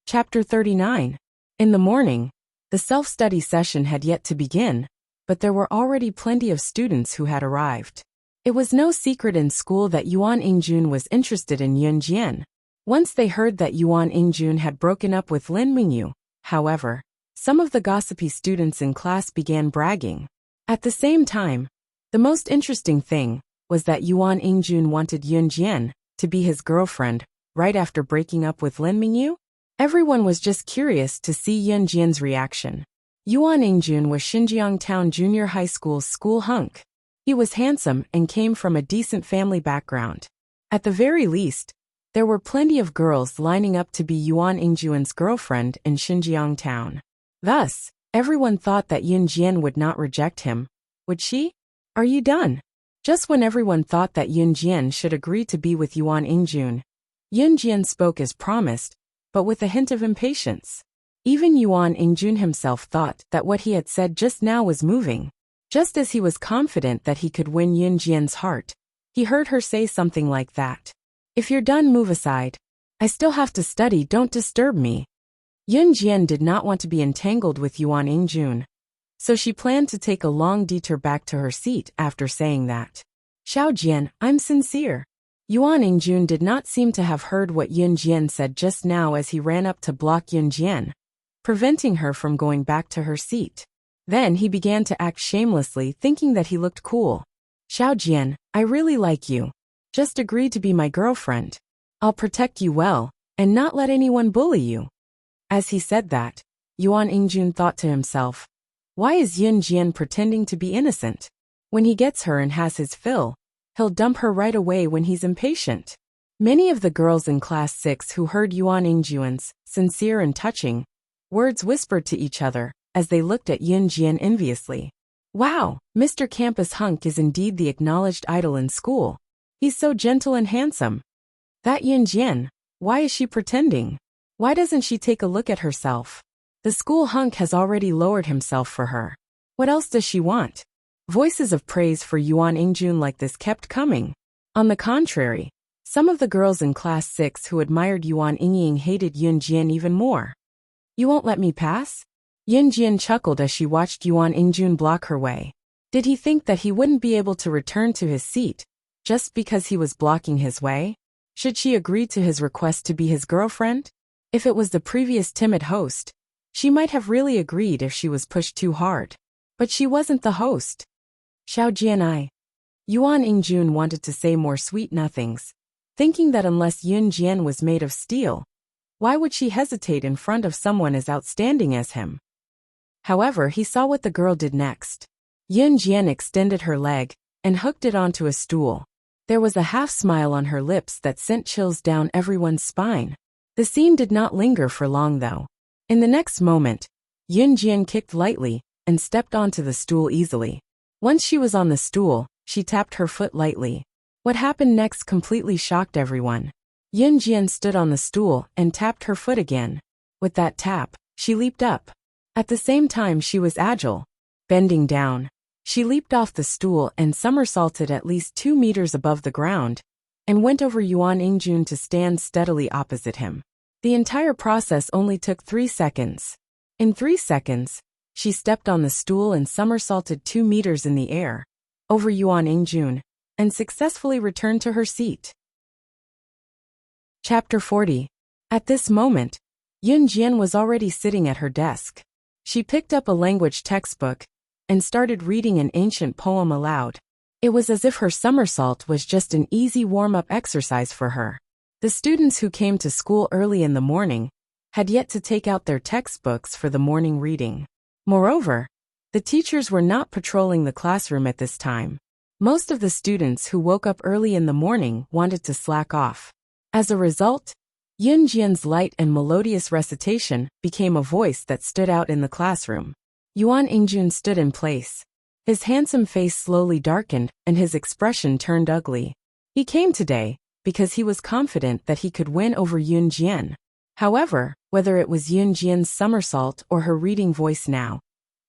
Chapter 39. In the morning, the self-study session had yet to begin, but there were already plenty of students who had arrived. It was no secret in school that Yuan Ingjun was interested in Yun Jian. Once they heard that Yuan Ingjun had broken up with Lin Mingyu, however, some of the gossipy students in class began bragging. At the same time, the most interesting thing was that Yuan Ingjun wanted Yun Jian to be his girlfriend right after breaking up with Lin Mingyu. Everyone was just curious to see Yun Jian's reaction. Yuan Ingjun was Xinjiang Town Junior High School's school hunk. He was handsome and came from a decent family background. At the very least, there were plenty of girls lining up to be Yuan Ingjun's girlfriend in Xinjiang Town. Thus, everyone thought that Yun Jian would not reject him. Would she? Are you done? Just when everyone thought that Yun Jian should agree to be with Yuan Ingjun, Yun Jian spoke as promised, but with a hint of impatience. Even Yuan Ingjun himself thought that what he had said just now was moving. Just as he was confident that he could win Yun Jian's heart, he heard her say something like that. If you're done, move aside. I still have to study, don't disturb me. Yun Jian did not want to be entangled with Yuan Ingjun, so she planned to take a long detour back to her seat after saying that. Xiao Jian, I'm sincere. Yuan Ingjun did not seem to have heard what Yun Jian said just now as he ran up to block Yun Jian, preventing her from going back to her seat. Then he began to act shamelessly, thinking that he looked cool. Xiao Jian, I really like you. Just agree to be my girlfriend. I'll protect you well, and not let anyone bully you. As he said that, Yuan Ingjun thought to himself, why is Yun Jian pretending to be innocent? When he gets her and has his fill, he'll dump her right away when he's impatient. Many of the girls in Class 6 who heard Yuan Ingjun's sincere and touching words whispered to each other as they looked at Yun Jian enviously. Wow, Mr. Campus Hunk is indeed the acknowledged idol in school. He's so gentle and handsome. That Yun Jian, why is she pretending? Why doesn't she take a look at herself? The school hunk has already lowered himself for her. What else does she want? Voices of praise for Yuan Ingjun like this kept coming. On the contrary, some of the girls in Class 6 who admired Yuan Ingying hated Yun Jian even more. You won't let me pass? Yun Jian chuckled as she watched Yuan Ingjun block her way. Did he think that he wouldn't be able to return to his seat just because he was blocking his way? Should she agree to his request to be his girlfriend? If it was the previous timid host, she might have really agreed if she was pushed too hard. But she wasn't the host. Xiao Jian. Yuan Ingjun wanted to say more sweet nothings, thinking that unless Yun Jian was made of steel, why would she hesitate in front of someone as outstanding as him? However, he saw what the girl did next. Yun Jian extended her leg and hooked it onto a stool. There was a half-smile on her lips that sent chills down everyone's spine. The scene did not linger for long though. In the next moment, Yun Jian kicked lightly and stepped onto the stool easily. Once she was on the stool, she tapped her foot lightly. What happened next completely shocked everyone. Yun Jian stood on the stool and tapped her foot again. With that tap, she leaped up. At the same time she was agile. Bending down, she leaped off the stool and somersaulted at least 2 meters above the ground, and went over Yuan Ingjun to stand steadily opposite him. The entire process only took 3 seconds. In 3 seconds, she stepped on the stool and somersaulted 2 meters in the air, over Yuan Ingjun, and successfully returned to her seat. Chapter 40. At this moment, Yun Jian was already sitting at her desk. She picked up a language textbook and started reading an ancient poem aloud. It was as if her somersault was just an easy warm-up exercise for her. The students who came to school early in the morning had yet to take out their textbooks for the morning reading. Moreover, the teachers were not patrolling the classroom at this time. Most of the students who woke up early in the morning wanted to slack off. As a result, Yun Jian's light and melodious recitation became a voice that stood out in the classroom. Yuan Ingjun stood in place. His handsome face slowly darkened and his expression turned ugly. He came today because he was confident that he could win over Yun Jian. However, whether it was Yun Jian's somersault or her reading voice now,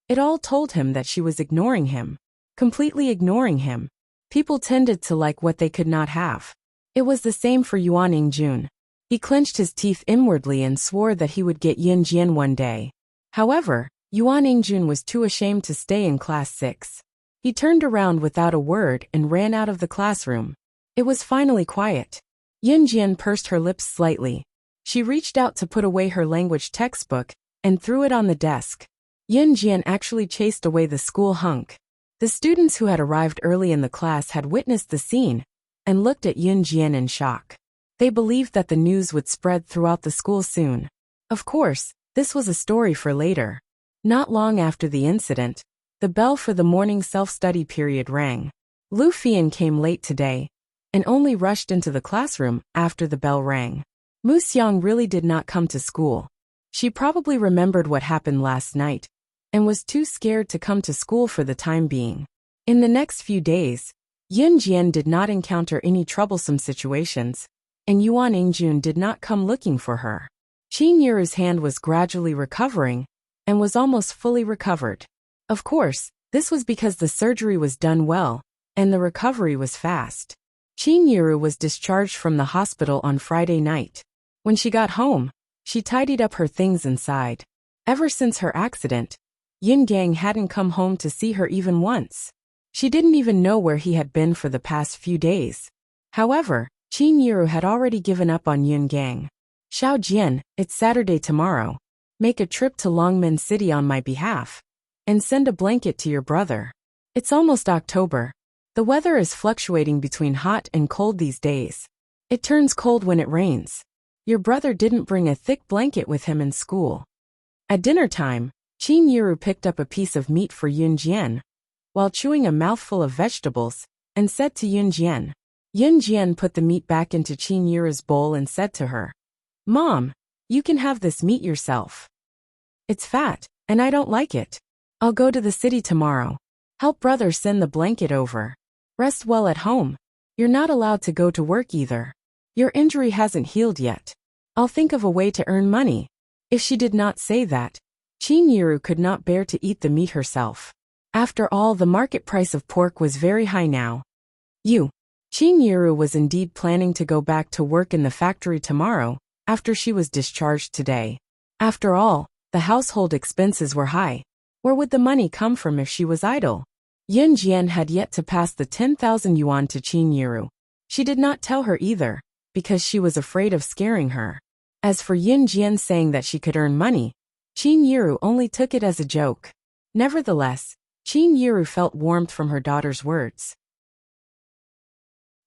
it all told him that she was ignoring him. Completely ignoring him. People tended to like what they could not have. It was the same for Yuan Ingjun. He clenched his teeth inwardly and swore that he would get Yin Jian one day. However, Yuan Ingjun was too ashamed to stay in class 6. He turned around without a word and ran out of the classroom. It was finally quiet. Yin Jian pursed her lips slightly. She reached out to put away her language textbook and threw it on the desk. Yin Jian actually chased away the school hunk. The students who had arrived early in the class had witnessed the scene and looked at Yin Jian in shock. They believed that the news would spread throughout the school soon. Of course, this was a story for later. Not long after the incident, the bell for the morning self-study period rang. Lu Fian came late today and only rushed into the classroom after the bell rang. Mu Xiang really did not come to school. She probably remembered what happened last night and was too scared to come to school for the time being. In the next few days, Yin Jian did not encounter any troublesome situations, and Yuan Ingjun did not come looking for her. Qin Yuru's hand was gradually recovering and was almost fully recovered. Of course, this was because the surgery was done well and the recovery was fast. Qin Yuru was discharged from the hospital on Friday night. When she got home, she tidied up her things inside. Ever since her accident, Yin Gang hadn't come home to see her even once. She didn't even know where he had been for the past few days. However, Qin Yuru had already given up on Yin Gang. Xiao Jian, it's Saturday tomorrow. Make a trip to Longmen City on my behalf and send a blanket to your brother. It's almost October. The weather is fluctuating between hot and cold these days. It turns cold when it rains. Your brother didn't bring a thick blanket with him in school. At dinner time, Qin Yuru picked up a piece of meat for Yun Jian, while chewing a mouthful of vegetables, and said to Yun Jian. Yun Jian put the meat back into Qin Yuru's bowl and said to her, "Mom, you can have this meat yourself. It's fat, and I don't like it. I'll go to the city tomorrow. Help brother send the blanket over. Rest well at home. You're not allowed to go to work either. Your injury hasn't healed yet. I'll think of a way to earn money." If she did not say that, Qin Yuru could not bear to eat the meat herself. After all, the market price of pork was very high now. Qin Yuru was indeed planning to go back to work in the factory tomorrow, after she was discharged today. After all, the household expenses were high. Where would the money come from if she was idle? Yin Jian had yet to pass the 10,000 yuan to Qin Yuru. She did not tell her either, because she was afraid of scaring her. As for Yin Jian saying that she could earn money, Qin Yuru only took it as a joke. Nevertheless, Qin Yuru felt warmth from her daughter's words.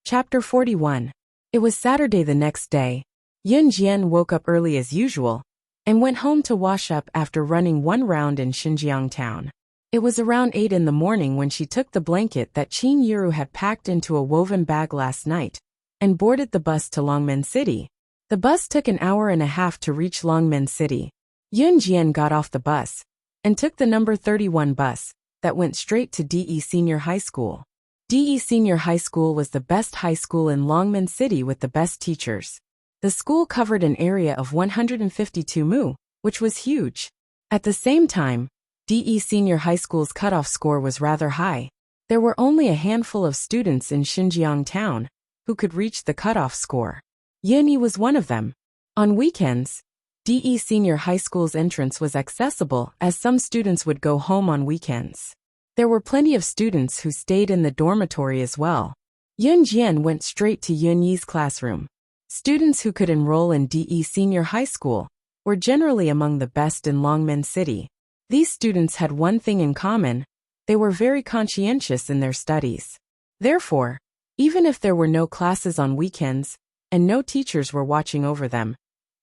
Chapter 41. It was Saturday the next day. Yin Jian woke up early as usual and went home to wash up after running one round in Xinjiang town. It was around 8 in the morning when she took the blanket that Qin Yuru had packed into a woven bag last night and boarded the bus to Longmen City. The bus took an hour and a half to reach Longmen City. Yun Jian got off the bus and took the number 31 bus that went straight to DE Senior High School. DE Senior High School was the best high school in Longmen City with the best teachers. The school covered an area of 152 mu, which was huge. At the same time, DE Senior High School's cutoff score was rather high. There were only a handful of students in Xinjiang town who could reach the cutoff score. Yin Yi was one of them. On weekends, DE Senior High School's entrance was accessible as some students would go home on weekends. There were plenty of students who stayed in the dormitory as well. Yun Jian went straight to Yun Yi's classroom. Students who could enroll in DE Senior High School were generally among the best in Longmen City. These students had one thing in common: they were very conscientious in their studies. Therefore, even if there were no classes on weekends and no teachers were watching over them,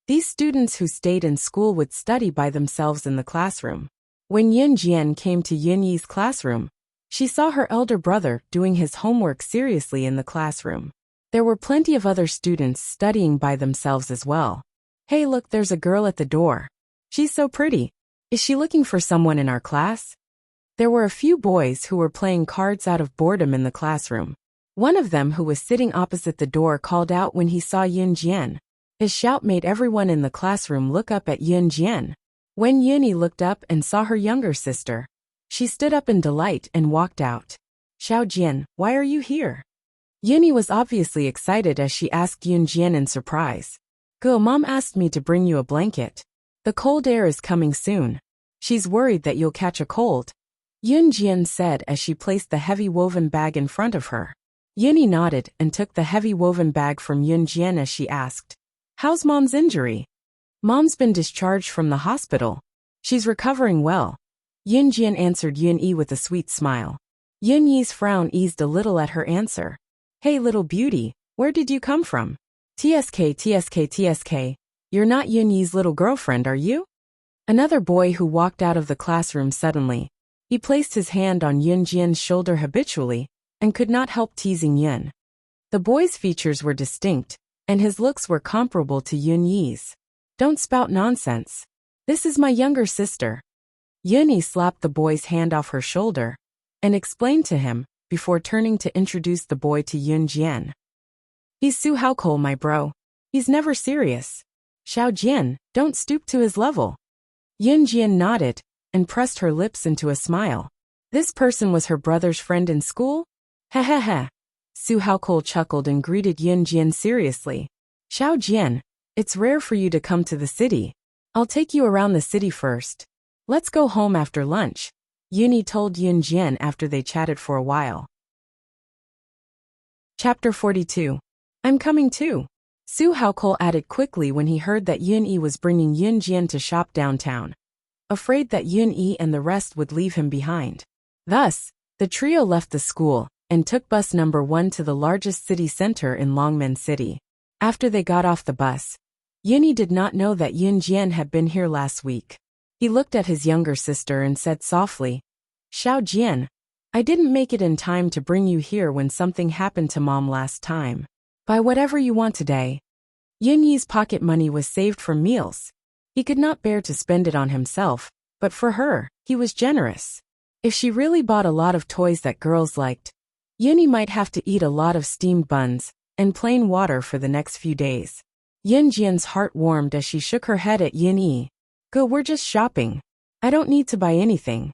these students who stayed in school would study by themselves in the classroom. When Yin Jian came to Yun Yi's classroom, she saw her elder brother doing his homework seriously in the classroom. There were plenty of other students studying by themselves as well. "Hey, look, there's a girl at the door. She's so pretty. Is she looking for someone in our class?" There were a few boys who were playing cards out of boredom in the classroom. One of them, who was sitting opposite the door, called out when he saw Yin Jian. His shout made everyone in the classroom look up at Yin Jian. When Yunyi looked up and saw her younger sister, she stood up in delight and walked out. "Xiao Jian, why are you here?" Yunyi was obviously excited as she asked Yun Jian in surprise. Go, Mom asked me to bring you a blanket. The cold air is coming soon. She's worried that you'll catch a cold, Yunjian said as she placed the heavy woven bag in front of her. Yuni nodded and took the heavy woven bag from Yunjian as she asked, "How's Mom's injury?" "Mom's been discharged from the hospital. She's recovering well," Yunjian answered Yun-Yi with a sweet smile. Yun-Yi's frown eased a little at her answer. "Hey little beauty, where did you come from?" TSK. You're not Yun-Yi's little girlfriend, are you?" Another boy who walked out of the classroom suddenly. He placed his hand on Yunjian's shoulder habitually, and could not help teasing Yun. The boy's features were distinct, and his looks were comparable to Yun-Yi's. "Don't spout nonsense. This is my younger sister." Yun-Yi slapped the boy's hand off her shoulder, and explained to him, before turning to introduce the boy to Yunjian. "He's Su Haokol, my bro. He's never serious. Xiao Jian, don't stoop to his level." Yunjian nodded, and pressed her lips into a smile. This person was her brother's friend in school? Hehehe. Su Haokol chuckled and greeted Yunjian seriously. "Xiao Jian, it's rare for you to come to the city. I'll take you around the city first. Let's go home after lunch," Yuni told Yunjian after they chatted for a while. Chapter 42. I'm coming too, Su Haokol added quickly when he heard that Yun-Yi was bringing Yunjian to shop downtown, afraid that Yun-Yi and the rest would leave him behind. Thus, the trio left the school and took bus number 1 to the largest city center in Longmen City. After they got off the bus, Yun-Yi did not know that Yunjian had been here last week. He looked at his younger sister and said softly, "Xiao Jian, I didn't make it in time to bring you here when something happened to Mom last time. Buy whatever you want today." Yun-Yi's pocket money was saved from meals. He could not bear to spend it on himself, but for her, he was generous. If she really bought a lot of toys that girls liked, Yun-Yi might have to eat a lot of steamed buns and plain water for the next few days. Yunjian's heart warmed as she shook her head at Yun-Yi. "Go, we're just shopping. I don't need to buy anything."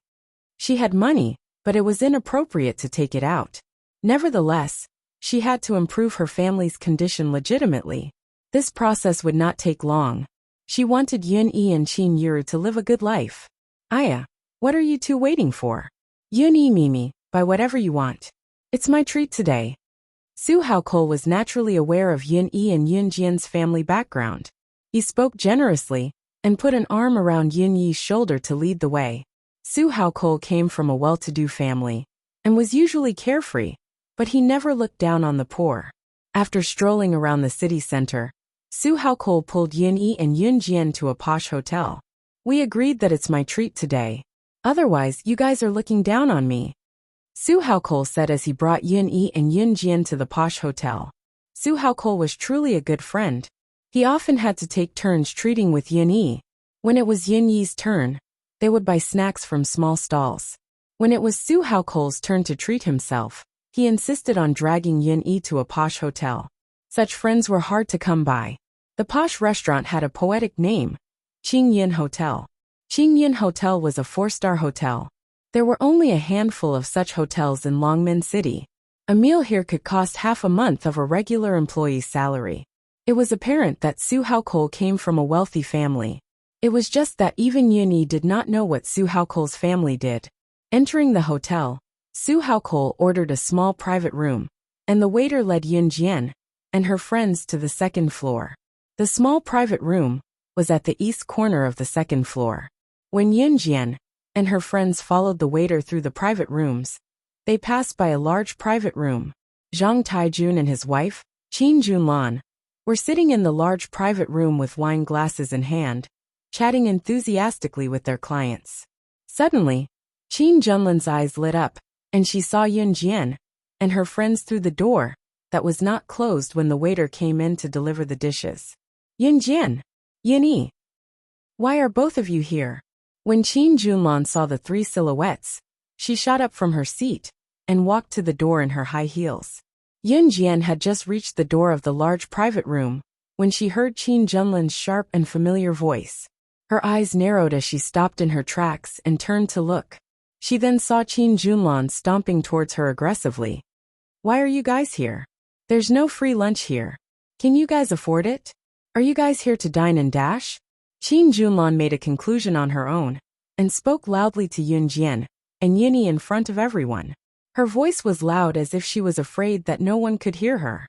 She had money, but it was inappropriate to take it out. Nevertheless, she had to improve her family's condition legitimately. This process would not take long. She wanted Yun-Yi and Qin Yuru to live a good life. "Aya, what are you two waiting for?" "Yun-Yi, Mimi, buy whatever you want. It's my treat today." Su Haokol was naturally aware of Yun-Yi and Yunjian's family background. He spoke generously, and put an arm around Yun-Yi's shoulder to lead the way. Su Haokol came from a well-to-do family, and was usually carefree, but he never looked down on the poor. After strolling around the city center, Su Haokol pulled Yun-Yi and Yunjian to a posh hotel. "We agreed that it's my treat today. Otherwise, you guys are looking down on me," Su Haokol said as he brought Yun-Yi and Yunjian to the posh hotel. Su Haokol was truly a good friend. He often had to take turns treating with Yun-Yi. When it was Yun-Yi's turn, they would buy snacks from small stalls. When it was Su Haokol's turn to treat himself, he insisted on dragging Yun-Yi to a posh hotel. Such friends were hard to come by. The posh restaurant had a poetic name, Qingyin Hotel. Qingyin Hotel was a 4-star hotel. There were only a handful of such hotels in Longmen City. A meal here could cost half a month of a regular employee's salary. It was apparent that Su Haokol came from a wealthy family. It was just that even Yun-Yi did not know what Su Haokol's family did. Entering the hotel, Su Haokol ordered a small private room, and the waiter led Yunjian and her friends to the second floor. The small private room was at the east corner of the second floor. When Yunjian and her friends followed the waiter through the private rooms, they passed by a large private room. Zhang Taijun and his wife, Qin Junlan, were sitting in the large private room with wine glasses in hand, chatting enthusiastically with their clients. Suddenly, Qin Junlan's eyes lit up, and she saw Yunjian and her friends through the door that was not closed when the waiter came in to deliver the dishes. "Yunjian, Yun-Yi, why are both of you here?" When Qin Junlan saw the 3 silhouettes, she shot up from her seat and walked to the door in her high heels. Yunjian had just reached the door of the large private room when she heard Qin Junlan's sharp and familiar voice. Her eyes narrowed as she stopped in her tracks and turned to look. She then saw Qin Junlan stomping towards her aggressively. "Why are you guys here? There's no free lunch here. Can you guys afford it?" Are you guys here to dine and dash? Qin Junlan made a conclusion on her own, and spoke loudly to Yun Jian and Yunyi in front of everyone. Her voice was loud as if she was afraid that no one could hear her.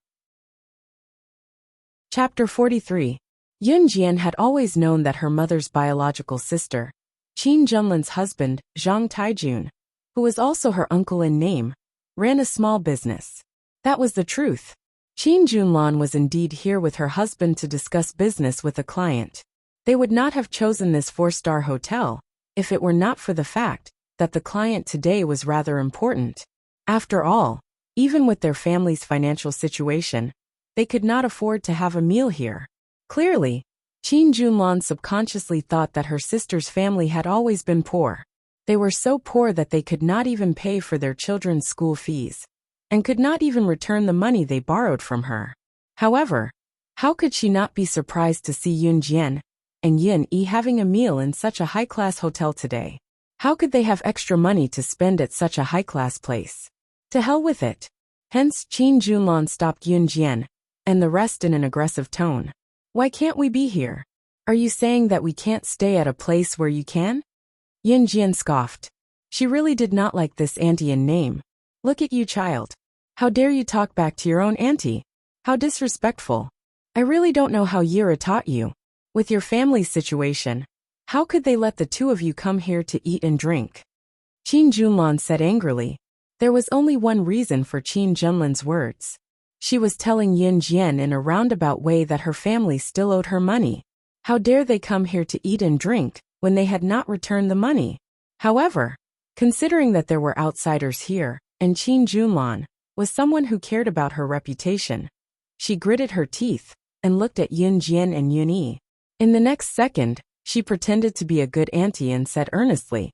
Chapter 43. Yun Jian had always known that her mother's biological sister, Qin Junlan's husband, Zhang Taijun, who was also her uncle in name, ran a small business. That was the truth. Qin Junlan was indeed here with her husband to discuss business with a client. They would not have chosen this 4-star hotel if it were not for the fact that the client today was rather important. After all, even with their family's financial situation, they could not afford to have a meal here. Clearly, Qin Junlan subconsciously thought that her sister's family had always been poor. They were so poor that they could not even pay for their children's school fees, and could not even return the money they borrowed from her. However, how could she not be surprised to see Yun Jian and Yun Yi having a meal in such a high-class hotel today? How could they have extra money to spend at such a high-class place? To hell with it. Hence, Qin Junlan stopped Yun Jian and the rest in an aggressive tone. Why can't we be here? Are you saying that we can't stay at a place where you can? Yun Jian scoffed. She really did not like this auntie in name. Look at you, child. How dare you talk back to your own auntie? How disrespectful. I really don't know how Yira taught you. With your family's situation, how could they let the two of you come here to eat and drink? Qin Junlan said angrily. There was only one reason for Qin Junlan's words. She was telling Yun Jian in a roundabout way that her family still owed her money. How dare they come here to eat and drink when they had not returned the money? However, considering that there were outsiders here, and Qin Junlan was someone who cared about her reputation, she gritted her teeth and looked at Yun Jian and Yun Yi. In the next second, she pretended to be a good auntie and said earnestly,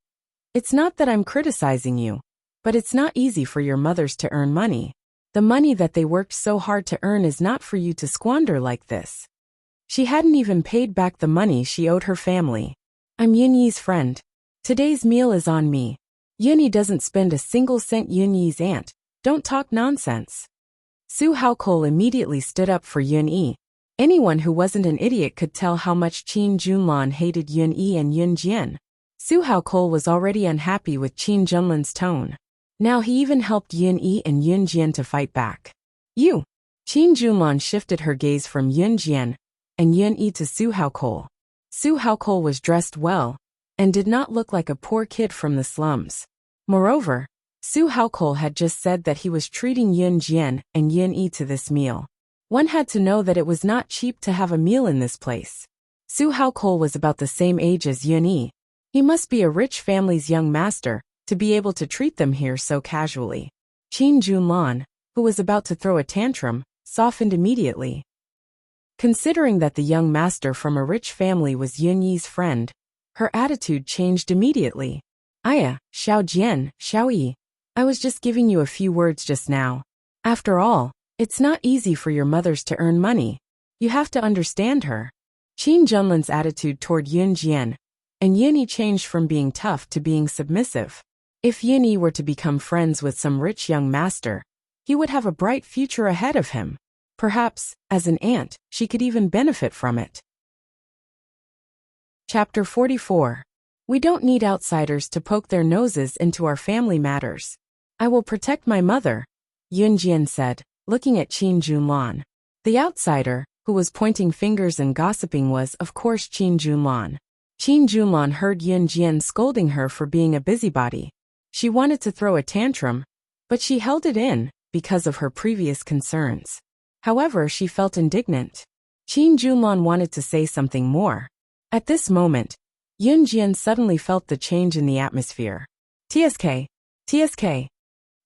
"It's not that I'm criticizing you, but it's not easy for your mothers to earn money. The money that they worked so hard to earn is not for you to squander like this." She hadn't even paid back the money she owed her family. "I'm Yun Yi's friend. Today's meal is on me. Yun Yi doesn't spend a single cent. Yun Yi's aunt. Don't talk nonsense." Su Haokol immediately stood up for Yun Yi. Anyone who wasn't an idiot could tell how much Qin Junlan hated Yun Yi and Yun Jian. Su Haokol was already unhappy with Qin Junlan's tone. Now he even helped Yun Yi and Yun Jian to fight back. "You!" Qin Junlan shifted her gaze from Yun Jian and Yun Yi to Su Haokol. Su Haokol was dressed well and did not look like a poor kid from the slums. Moreover, Su Haokol had just said that he was treating Yun Jian and Yun Yi to this meal. One had to know that it was not cheap to have a meal in this place. Su Haokol was about the same age as Yun Yi. He must be a rich family's young master to be able to treat them here so casually. Qin Junlan, who was about to throw a tantrum, softened immediately. Considering that the young master from a rich family was Yun Yi's friend, her attitude changed immediately. "Aya, Xiao Jian, Xiao Yi. I was just giving you a few words just now. After all, it's not easy for your mothers to earn money. You have to understand her." Qin Junlan's attitude toward Yun Jian and Yun Yi changed from being tough to being submissive. If Yun Yi were to become friends with some rich young master, he would have a bright future ahead of him. Perhaps, as an aunt, she could even benefit from it. Chapter 44. We don't need outsiders to poke their noses into our family matters. I will protect my mother, Yun Jian said, looking at Qin Junlan. The outsider, who was pointing fingers and gossiping, was, of course, Qin Junlan. Qin Junlan heard Yun Jian scolding her for being a busybody. She wanted to throw a tantrum, but she held it in because of her previous concerns. However, she felt indignant. Qin Junlan wanted to say something more. At this moment, Yun Jian suddenly felt the change in the atmosphere. "TSK, TSK."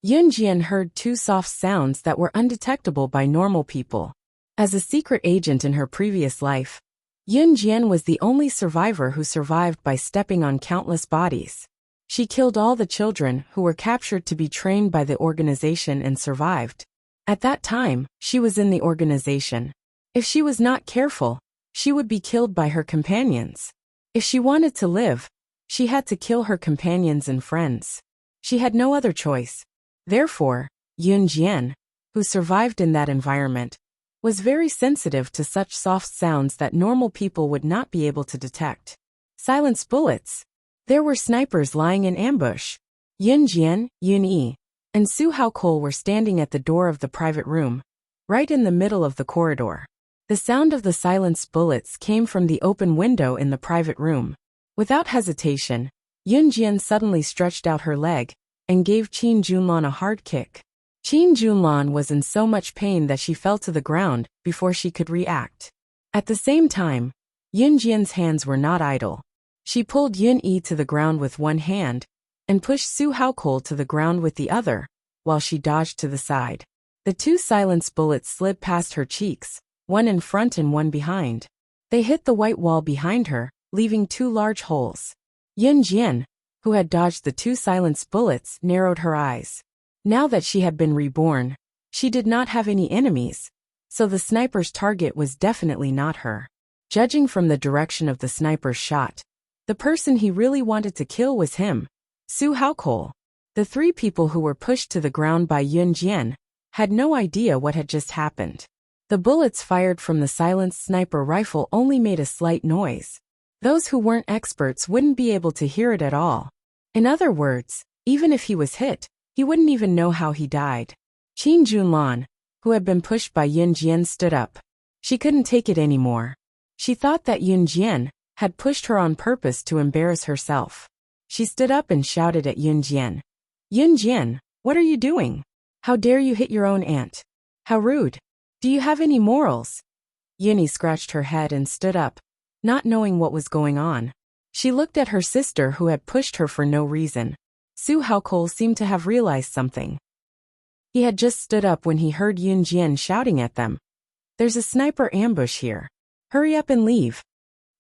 Yun Jian heard two soft sounds that were undetectable by normal people. As a secret agent in her previous life, Yun Jian was the only survivor who survived by stepping on countless bodies. She killed all the children who were captured to be trained by the organization and survived. At that time, she was in the organization. If she was not careful, she would be killed by her companions. If she wanted to live, she had to kill her companions and friends. She had no other choice. Therefore, Yun Jian, who survived in that environment, was very sensitive to such soft sounds that normal people would not be able to detect. Silenced bullets. There were snipers lying in ambush. Yun Jian, Yun Yi, and Su Haokol were standing at the door of the private room, right in the middle of the corridor. The sound of the silenced bullets came from the open window in the private room. Without hesitation, Yun Jian suddenly stretched out her leg and gave Qin Junlan a hard kick. Qin Junlan was in so much pain that she fell to the ground before she could react. At the same time, Yun Jian's hands were not idle. She pulled Yun Yi to the ground with one hand and pushed Su Haokol to the ground with the other, while she dodged to the side. The two silenced bullets slid past her cheeks, one in front and one behind. They hit the white wall behind her, leaving two large holes. Yun Jian, who had dodged the two silenced bullets, narrowed her eyes. Now that she had been reborn, she did not have any enemies, so the sniper's target was definitely not her. Judging from the direction of the sniper's shot, the person he really wanted to kill was him, Su Haokol. The three people who were pushed to the ground by Yun Jian had no idea what had just happened. The bullets fired from the silenced sniper rifle only made a slight noise. Those who weren't experts wouldn't be able to hear it at all. In other words, even if he was hit, he wouldn't even know how he died. Qin Junlan, who had been pushed by Yun Jian, stood up. She couldn't take it anymore. She thought that Yun Jian had pushed her on purpose to embarrass herself. She stood up and shouted at Yun Jian. Yun Jian, what are you doing? How dare you hit your own aunt? How rude. Do you have any morals? Yuni scratched her head and stood up, not knowing what was going on. She looked at her sister who had pushed her for no reason. Su Haokol seemed to have realized something. He had just stood up when he heard Yun Jian shouting at them. There's a sniper ambush here. Hurry up and leave.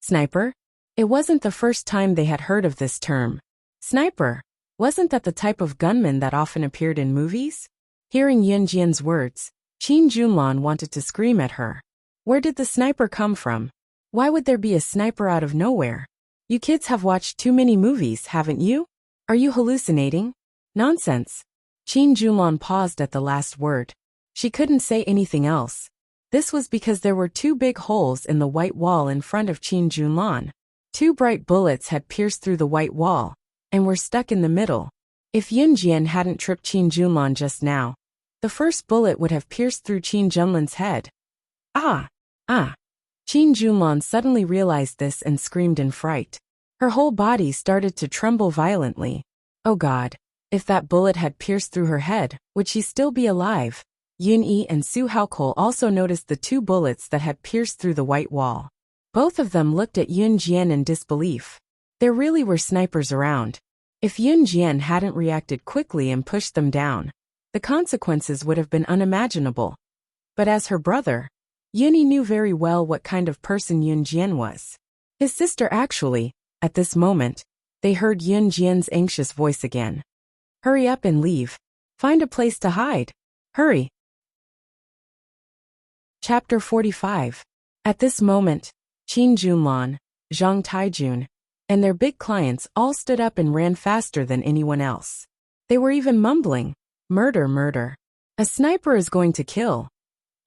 Sniper? It wasn't the first time they had heard of this term. Sniper? Wasn't that the type of gunman that often appeared in movies? Hearing Yun Jian's words, Qin Junlan wanted to scream at her. Where did the sniper come from? Why would there be a sniper out of nowhere? You kids have watched too many movies, haven't you? Are you hallucinating? Nonsense. Qin Junlan paused at the last word. She couldn't say anything else. This was because there were two big holes in the white wall in front of Qin Junlan. Two bright bullets had pierced through the white wall and were stuck in the middle. If Yun Jian hadn't tripped Qin Junlan just now, the first bullet would have pierced through Qin Junlan's head. Ah! Qin Junlan suddenly realized this and screamed in fright. Her whole body started to tremble violently. Oh God, if that bullet had pierced through her head, would she still be alive? Yun Yi and Su Haokol also noticed the two bullets that had pierced through the white wall. Both of them looked at Yun Jian in disbelief. There really were snipers around. If Yun Jian hadn't reacted quickly and pushed them down, the consequences would have been unimaginable. But as her brother, Yuni knew very well what kind of person Yun Jian was. His sister actually. At this moment, they heard Yun Jian's anxious voice again. Hurry up and leave. Find a place to hide. Hurry. Chapter 45. At this moment, Qin Junlan, Zhang Taijun, and their big clients all stood up and ran faster than anyone else. They were even mumbling, "Murder, murder. A sniper is going to kill."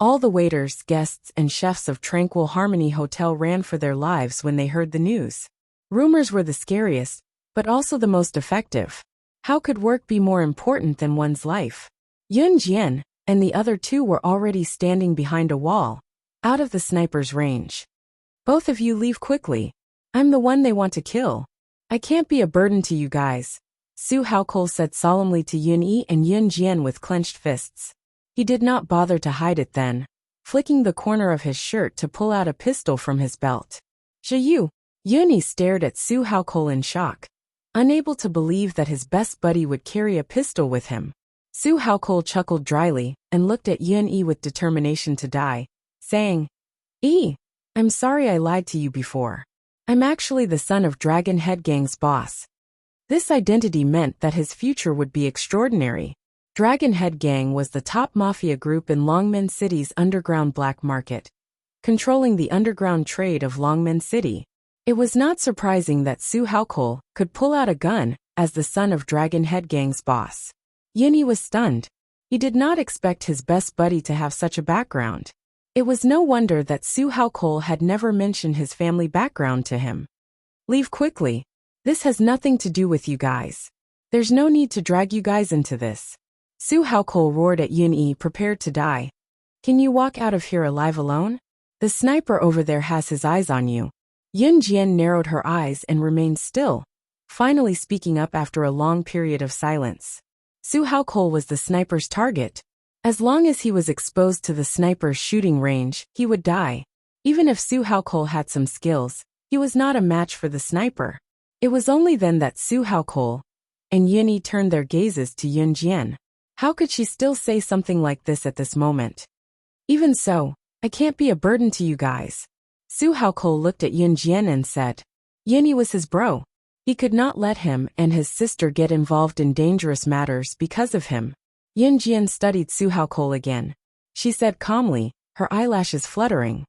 All the waiters, guests, and chefs of Tranquil Harmony Hotel ran for their lives when they heard the news. Rumors were the scariest, but also the most effective. How could work be more important than one's life? Yun Jian and the other two were already standing behind a wall, out of the sniper's range. Both of you leave quickly. I'm the one they want to kill. I can't be a burden to you guys, Su Haokol said solemnly to Yun Yi and Yun Jian with clenched fists. He did not bother to hide it then, flicking the corner of his shirt to pull out a pistol from his belt. Zhiyu. Yuni stared at Su Haokol in shock, unable to believe that his best buddy would carry a pistol with him. Su Haokol chuckled dryly and looked at Yun Yi with determination to die, saying, I'm sorry I lied to you before. I'm actually the son of Dragon Head Gang's boss. This identity meant that his future would be extraordinary. Dragon Head Gang was the top mafia group in Longmen City's underground black market, controlling the underground trade of Longmen City. It was not surprising that Su Haokol could pull out a gun as the son of Dragon Head Gang's boss. Yuni was stunned. He did not expect his best buddy to have such a background. It was no wonder that Su Haokol had never mentioned his family background to him. Leave quickly. This has nothing to do with you guys. There's no need to drag you guys into this. Su Haokol roared at Yun-yi, prepared to die. Can you walk out of here alive alone? The sniper over there has his eyes on you. Yun Jian narrowed her eyes and remained still, finally speaking up after a long period of silence. Su Haokol was the sniper's target. As long as he was exposed to the sniper's shooting range, he would die. Even if Su Haokol had some skills, he was not a match for the sniper. It was only then that Su Haokol and Yun-yi turned their gazes to Yun Jian. How could she still say something like this at this moment? Even so, I can't be a burden to you guys. Su Haokol looked at Yun Jian and said. Yun-yi was his bro. He could not let him and his sister get involved in dangerous matters because of him. Yun Jian studied Su Haokol again. She said calmly, her eyelashes fluttering.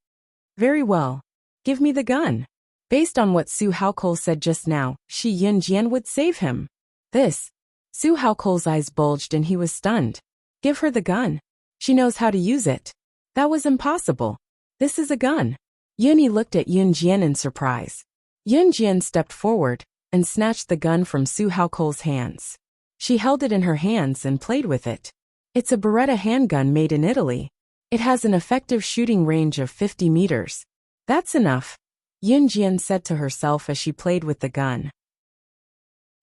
Very well. Give me the gun. Based on what Su Haokol said just now, Yun Jian would save him. This. Su Haokol's eyes bulged and he was stunned. Give her the gun. She knows how to use it. That was impossible. This is a gun. Yun-yi looked at Yun Jian in surprise. Yun Jian stepped forward and snatched the gun from Su Haokol's hands. She held it in her hands and played with it. It's a Beretta handgun made in Italy. It has an effective shooting range of 50 meters. That's enough, Yun Jian said to herself as she played with the gun.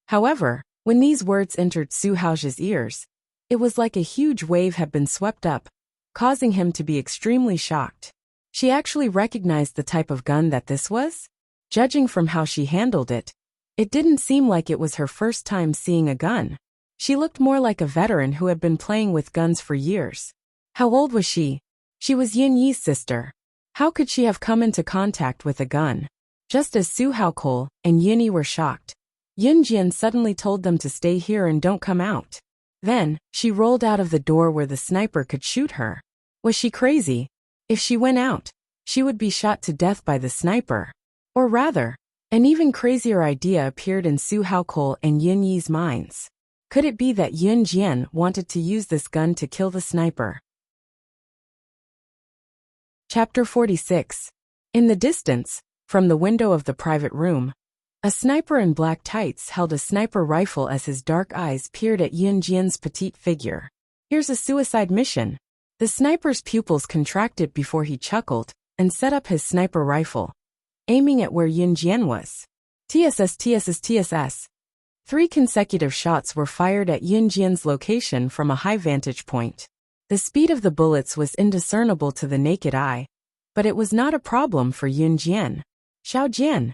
However, when these words entered Su Hao's ears, it was like a huge wave had been swept up, causing him to be extremely shocked. She actually recognized the type of gun that this was? Judging from how she handled it, it didn't seem like it was her first time seeing a gun. She looked more like a veteran who had been playing with guns for years. How old was she? She was Yun-yi's sister. How could she have come into contact with a gun? Just as Su Haokol and Yun-yi were shocked, Yun Jian suddenly told them to stay here and don't come out. Then, she rolled out of the door where the sniper could shoot her. Was she crazy? If she went out, she would be shot to death by the sniper. Or rather, an even crazier idea appeared in Su Haokol and Yun-yi's minds. Could it be that Yun Jian wanted to use this gun to kill the sniper? Chapter 46. In the distance, from the window of the private room, a sniper in black tights held a sniper rifle as his dark eyes peered at Yun Jian's petite figure. Here's a suicide mission. The sniper's pupils contracted before he chuckled and set up his sniper rifle, aiming at where Yun Jian was. TSS. 3 consecutive shots were fired at Yun Jian's location from a high vantage point. The speed of the bullets was indiscernible to the naked eye, but it was not a problem for Yun Jian. Xiao Jian.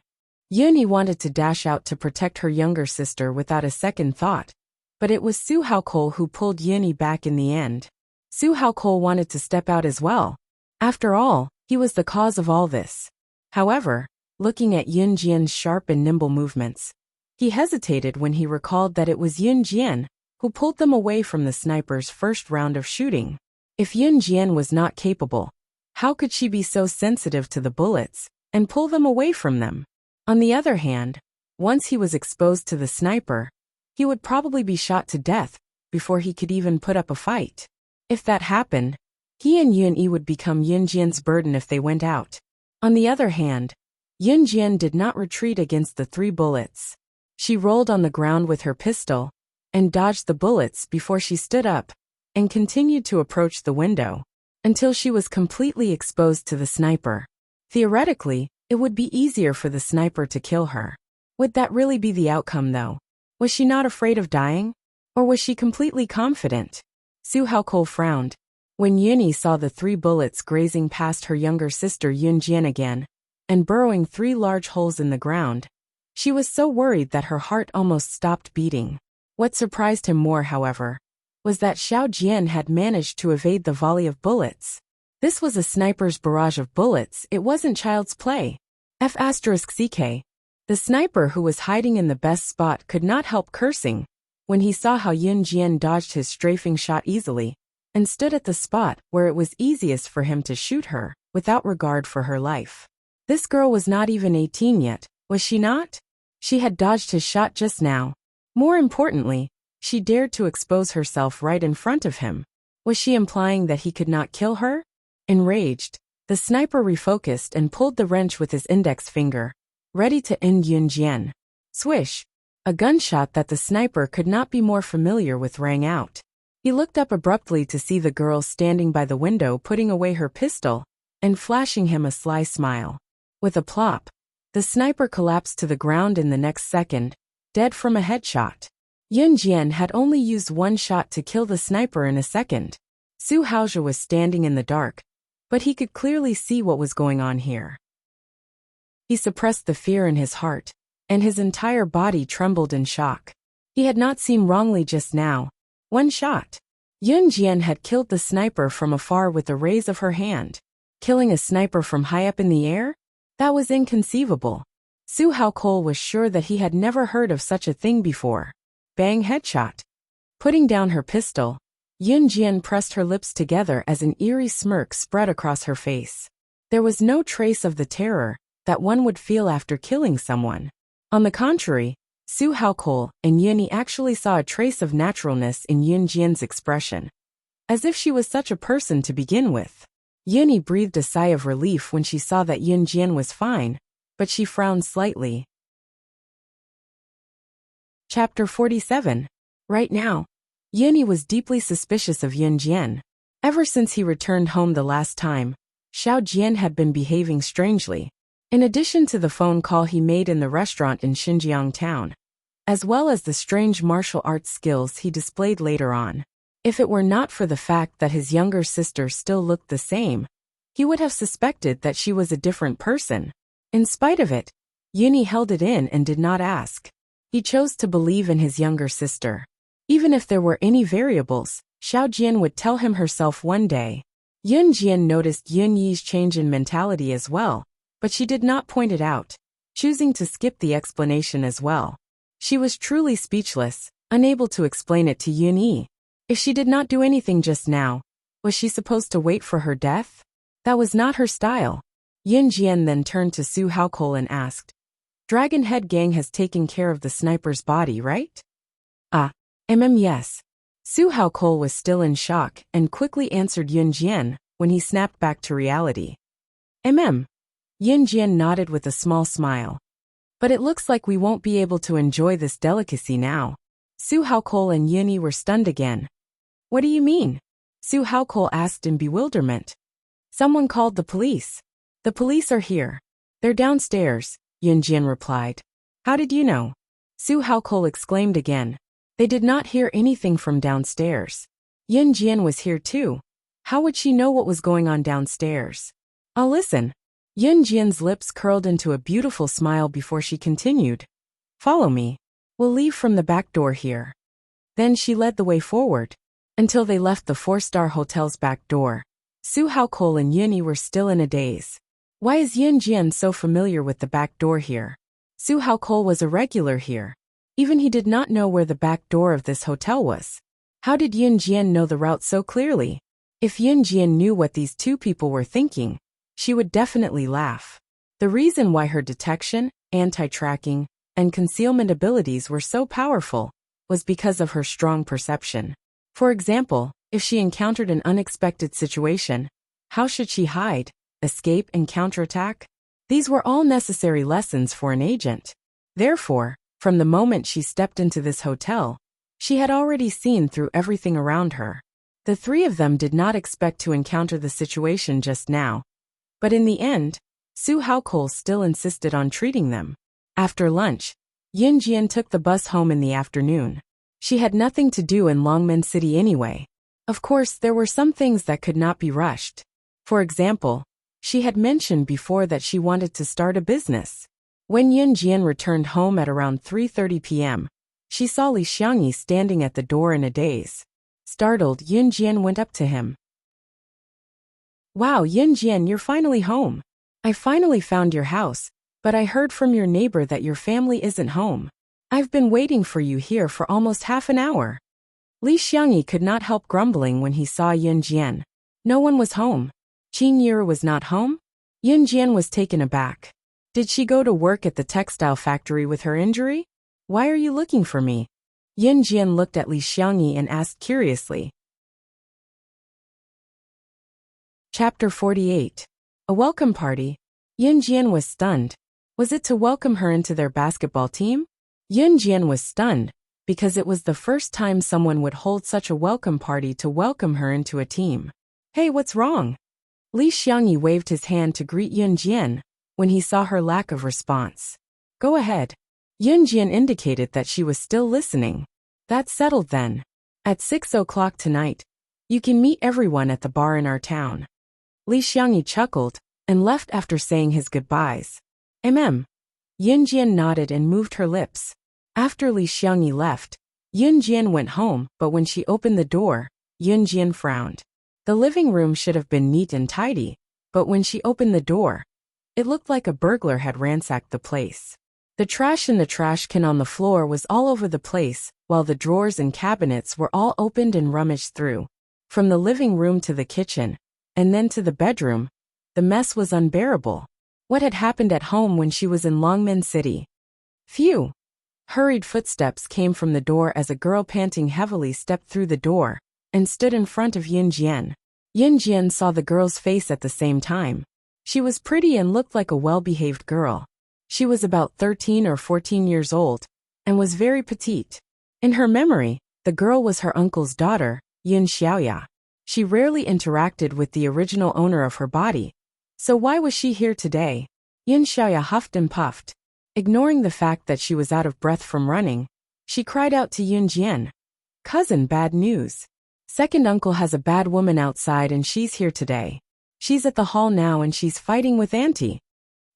Yun-yi wanted to dash out to protect her younger sister without a second thought, but it was Su Haokol who pulled Yun-yi back in the end. Su Haokol wanted to step out as well. After all, he was the cause of all this. However, looking at Yun Jian's sharp and nimble movements, he hesitated when he recalled that it was Yun Jian who pulled them away from the sniper's first round of shooting. If Yun Jian was not capable, how could she be so sensitive to the bullets and pull them away from them? On the other hand, once he was exposed to the sniper, he would probably be shot to death before he could even put up a fight. If that happened, he and Yun-yi would become Yun Jian's burden if they went out. On the other hand, Yun Jian did not retreat against the 3 bullets. She rolled on the ground with her pistol and dodged the bullets before she stood up and continued to approach the window until she was completely exposed to the sniper. Theoretically, it would be easier for the sniper to kill her. Would that really be the outcome though? Was she not afraid of dying? Or was she completely confident? Su Haokol frowned when Yun-yi saw the 3 bullets grazing past her younger sister Yun Jian again and burrowing 3 large holes in the ground. She was so worried that her heart almost stopped beating. What surprised him more, however, was that Xiao Jian had managed to evade the volley of bullets. This was a sniper's barrage of bullets, it wasn't child's play. F***ck. The sniper who was hiding in the best spot could not help cursing when he saw how Yun Jian dodged his strafing shot easily and stood at the spot where it was easiest for him to shoot her without regard for her life. This girl was not even 18 yet, was she not? She had dodged his shot just now. More importantly, she dared to expose herself right in front of him. Was she implying that he could not kill her? Enraged, The sniper refocused and pulled the wrench with his index finger, ready to end Yun Jian. Swish! A gunshot that the sniper could not be more familiar with rang out. He looked up abruptly to see the girl standing by the window putting away her pistol and flashing him a sly smile. With a plop, the sniper collapsed to the ground in the next second, dead from a headshot. Yun Jian had only used one shot to kill the sniper in a second. Su Haozhe was standing in the dark, but he could clearly see what was going on here. He suppressed the fear in his heart, and his entire body trembled in shock. He had not seen wrongly just now. One shot. Yun Jian had killed the sniper from afar with the raise of her hand. Killing a sniper from high up in the air? That was inconceivable. Su Haokol was sure that he had never heard of such a thing before. Bang headshot. Putting down her pistol, Yun Jian pressed her lips together as an eerie smirk spread across her face. There was no trace of the terror that one would feel after killing someone. On the contrary, Su Haokol and Yuni actually saw a trace of naturalness in Yun Jian's expression. As if she was such a person to begin with. Yuni breathed a sigh of relief when she saw that Yun Jian was fine, but she frowned slightly. Chapter 47. Right now, Yuni was deeply suspicious of Yun Jian. Ever since he returned home the last time, Xiao Jian had been behaving strangely. In addition to the phone call he made in the restaurant in Xinjiang town, as well as the strange martial arts skills he displayed later on. If it were not for the fact that his younger sister still looked the same, he would have suspected that she was a different person. In spite of it, Yuni held it in and did not ask. He chose to believe in his younger sister. Even if there were any variables, Xiao Jian would tell him herself one day. Yun Jian noticed Yun Yi's change in mentality as well, but she did not point it out, choosing to skip the explanation as well. She was truly speechless, unable to explain it to Yun Yi. If she did not do anything just now, was she supposed to wait for her death? That was not her style. Yun Jian then turned to Su Haokol and asked, Dragon Head Gang has taken care of the sniper's body, right? Yes. Su Haokol was still in shock and quickly answered Yun Jian when he snapped back to reality. Yun Jian nodded with a small smile. But it looks like we won't be able to enjoy this delicacy now. Su Haokol and Yuni were stunned again. What do you mean? Su Haokol asked in bewilderment. Someone called the police. The police are here. They're downstairs, Yun Jian replied. How did you know? Su Haokol exclaimed again. They did not hear anything from downstairs. Yun Jian was here too. How would she know what was going on downstairs? I'll listen. Yun Jian's lips curled into a beautiful smile before she continued. Follow me. We'll leave from the back door here. Then she led the way forward, until they left the 4-star hotel's back door. Su Haokol and Yuni were still in a daze. Why is Yun Jian so familiar with the back door here? Su Haokol was a regular here. Even he did not know where the back door of this hotel was. How did Yun Jian know the route so clearly? If Yun Jian knew what these two people were thinking, she would definitely laugh. The reason why her detection, anti-tracking, and concealment abilities were so powerful was because of her strong perception. For example, if she encountered an unexpected situation, how should she hide, escape, and counterattack? These were all necessary lessons for an agent. Therefore, from the moment she stepped into this hotel, she had already seen through everything around her. The three of them did not expect to encounter the situation just now. But in the end, Su Haokol still insisted on treating them. After lunch, Yun Jian took the bus home in the afternoon. She had nothing to do in Longmen City anyway. Of course, there were some things that could not be rushed. For example, she had mentioned before that she wanted to start a business. When Yun Jian returned home at around 3:30 p.m., she saw Li Xiangyi standing at the door in a daze. Startled, Yun Jian went up to him. Wow, Yun Jian, you're finally home. I finally found your house, but I heard from your neighbor that your family isn't home. I've been waiting for you here for almost half an hour. Li Xiangyi could not help grumbling when he saw Yun Jian. No one was home. Qin Yir was not home? Yun Jian was taken aback. Did she go to work at the textile factory with her injury? Why are you looking for me? Yun Jian looked at Li Xiangyi and asked curiously. Chapter 48. A welcome party? Yun Jian was stunned. Was it to welcome her into their basketball team? Yun Jian was stunned, because it was the first time someone would hold such a welcome party to welcome her into a team. Hey, what's wrong? Li Xiangyi waved his hand to greet Yun Jian when he saw her lack of response. Go ahead. Yun Jian indicated that she was still listening. That's settled then. At 6 o'clock tonight, you can meet everyone at the bar in our town. Li Xiangyi chuckled and left after saying his goodbyes. Yun Jian nodded and moved her lips. After Li Xiangyi left, Yun Jian went home, but when she opened the door, Yun Jian frowned. The living room should have been neat and tidy, but when she opened the door, it looked like a burglar had ransacked the place. The trash in the trash can on the floor was all over the place, while the drawers and cabinets were all opened and rummaged through. From the living room to the kitchen, and then to the bedroom, the mess was unbearable. What had happened at home when she was in Longmen City? Phew! Hurried footsteps came from the door as a girl panting heavily stepped through the door and stood in front of Yun Jian. Yun Jian saw the girl's face at the same time. She was pretty and looked like a well-behaved girl. She was about 13 or 14 years old and was very petite. In her memory, the girl was her uncle's daughter, Yun Xiaoya. She rarely interacted with the original owner of her body. So why was she here today? Yun Xiaoya huffed and puffed. Ignoring the fact that she was out of breath from running, she cried out to Yun Jian. Cousin, bad news. Second uncle has a bad woman outside and she's here today. She's at the hall now and she's fighting with auntie.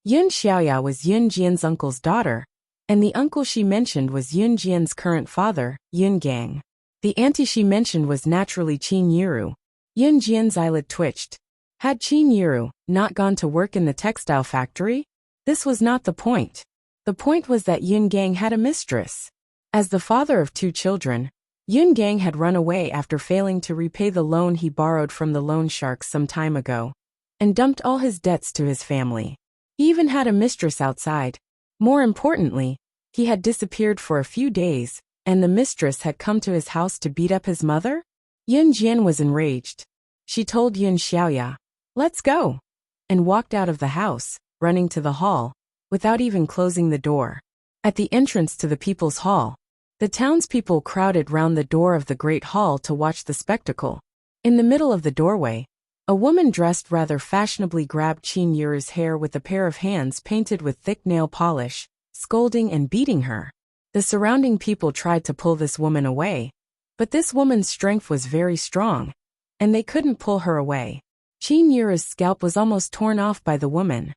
Yun Xiaoya was Yun Jian's uncle's daughter, and the uncle she mentioned was Yun Jian's current father, Yun Gang. The auntie she mentioned was naturally Qin Yiru. Yun Jian's eyelid twitched. Had Qin Yiru not gone to work in the textile factory? This was not the point. The point was that Yun Gang had a mistress. As the father of 2 children, Yun Gang had run away after failing to repay the loan he borrowed from the loan sharks some time ago, and dumped all his debts to his family. He even had a mistress outside. More importantly, he had disappeared for a few days, and the mistress had come to his house to beat up his mother? Yun Jian was enraged. She told Yun Xiaoya, "Let's go," and walked out of the house, running to the hall, without even closing the door. At the entrance to the people's hall, the townspeople crowded round the door of the great hall to watch the spectacle. In the middle of the doorway, a woman dressed rather fashionably grabbed Qin Yiru's hair with a pair of hands painted with thick nail polish, scolding and beating her. The surrounding people tried to pull this woman away, but this woman's strength was very strong, and they couldn't pull her away. Qin Yiru's scalp was almost torn off by the woman.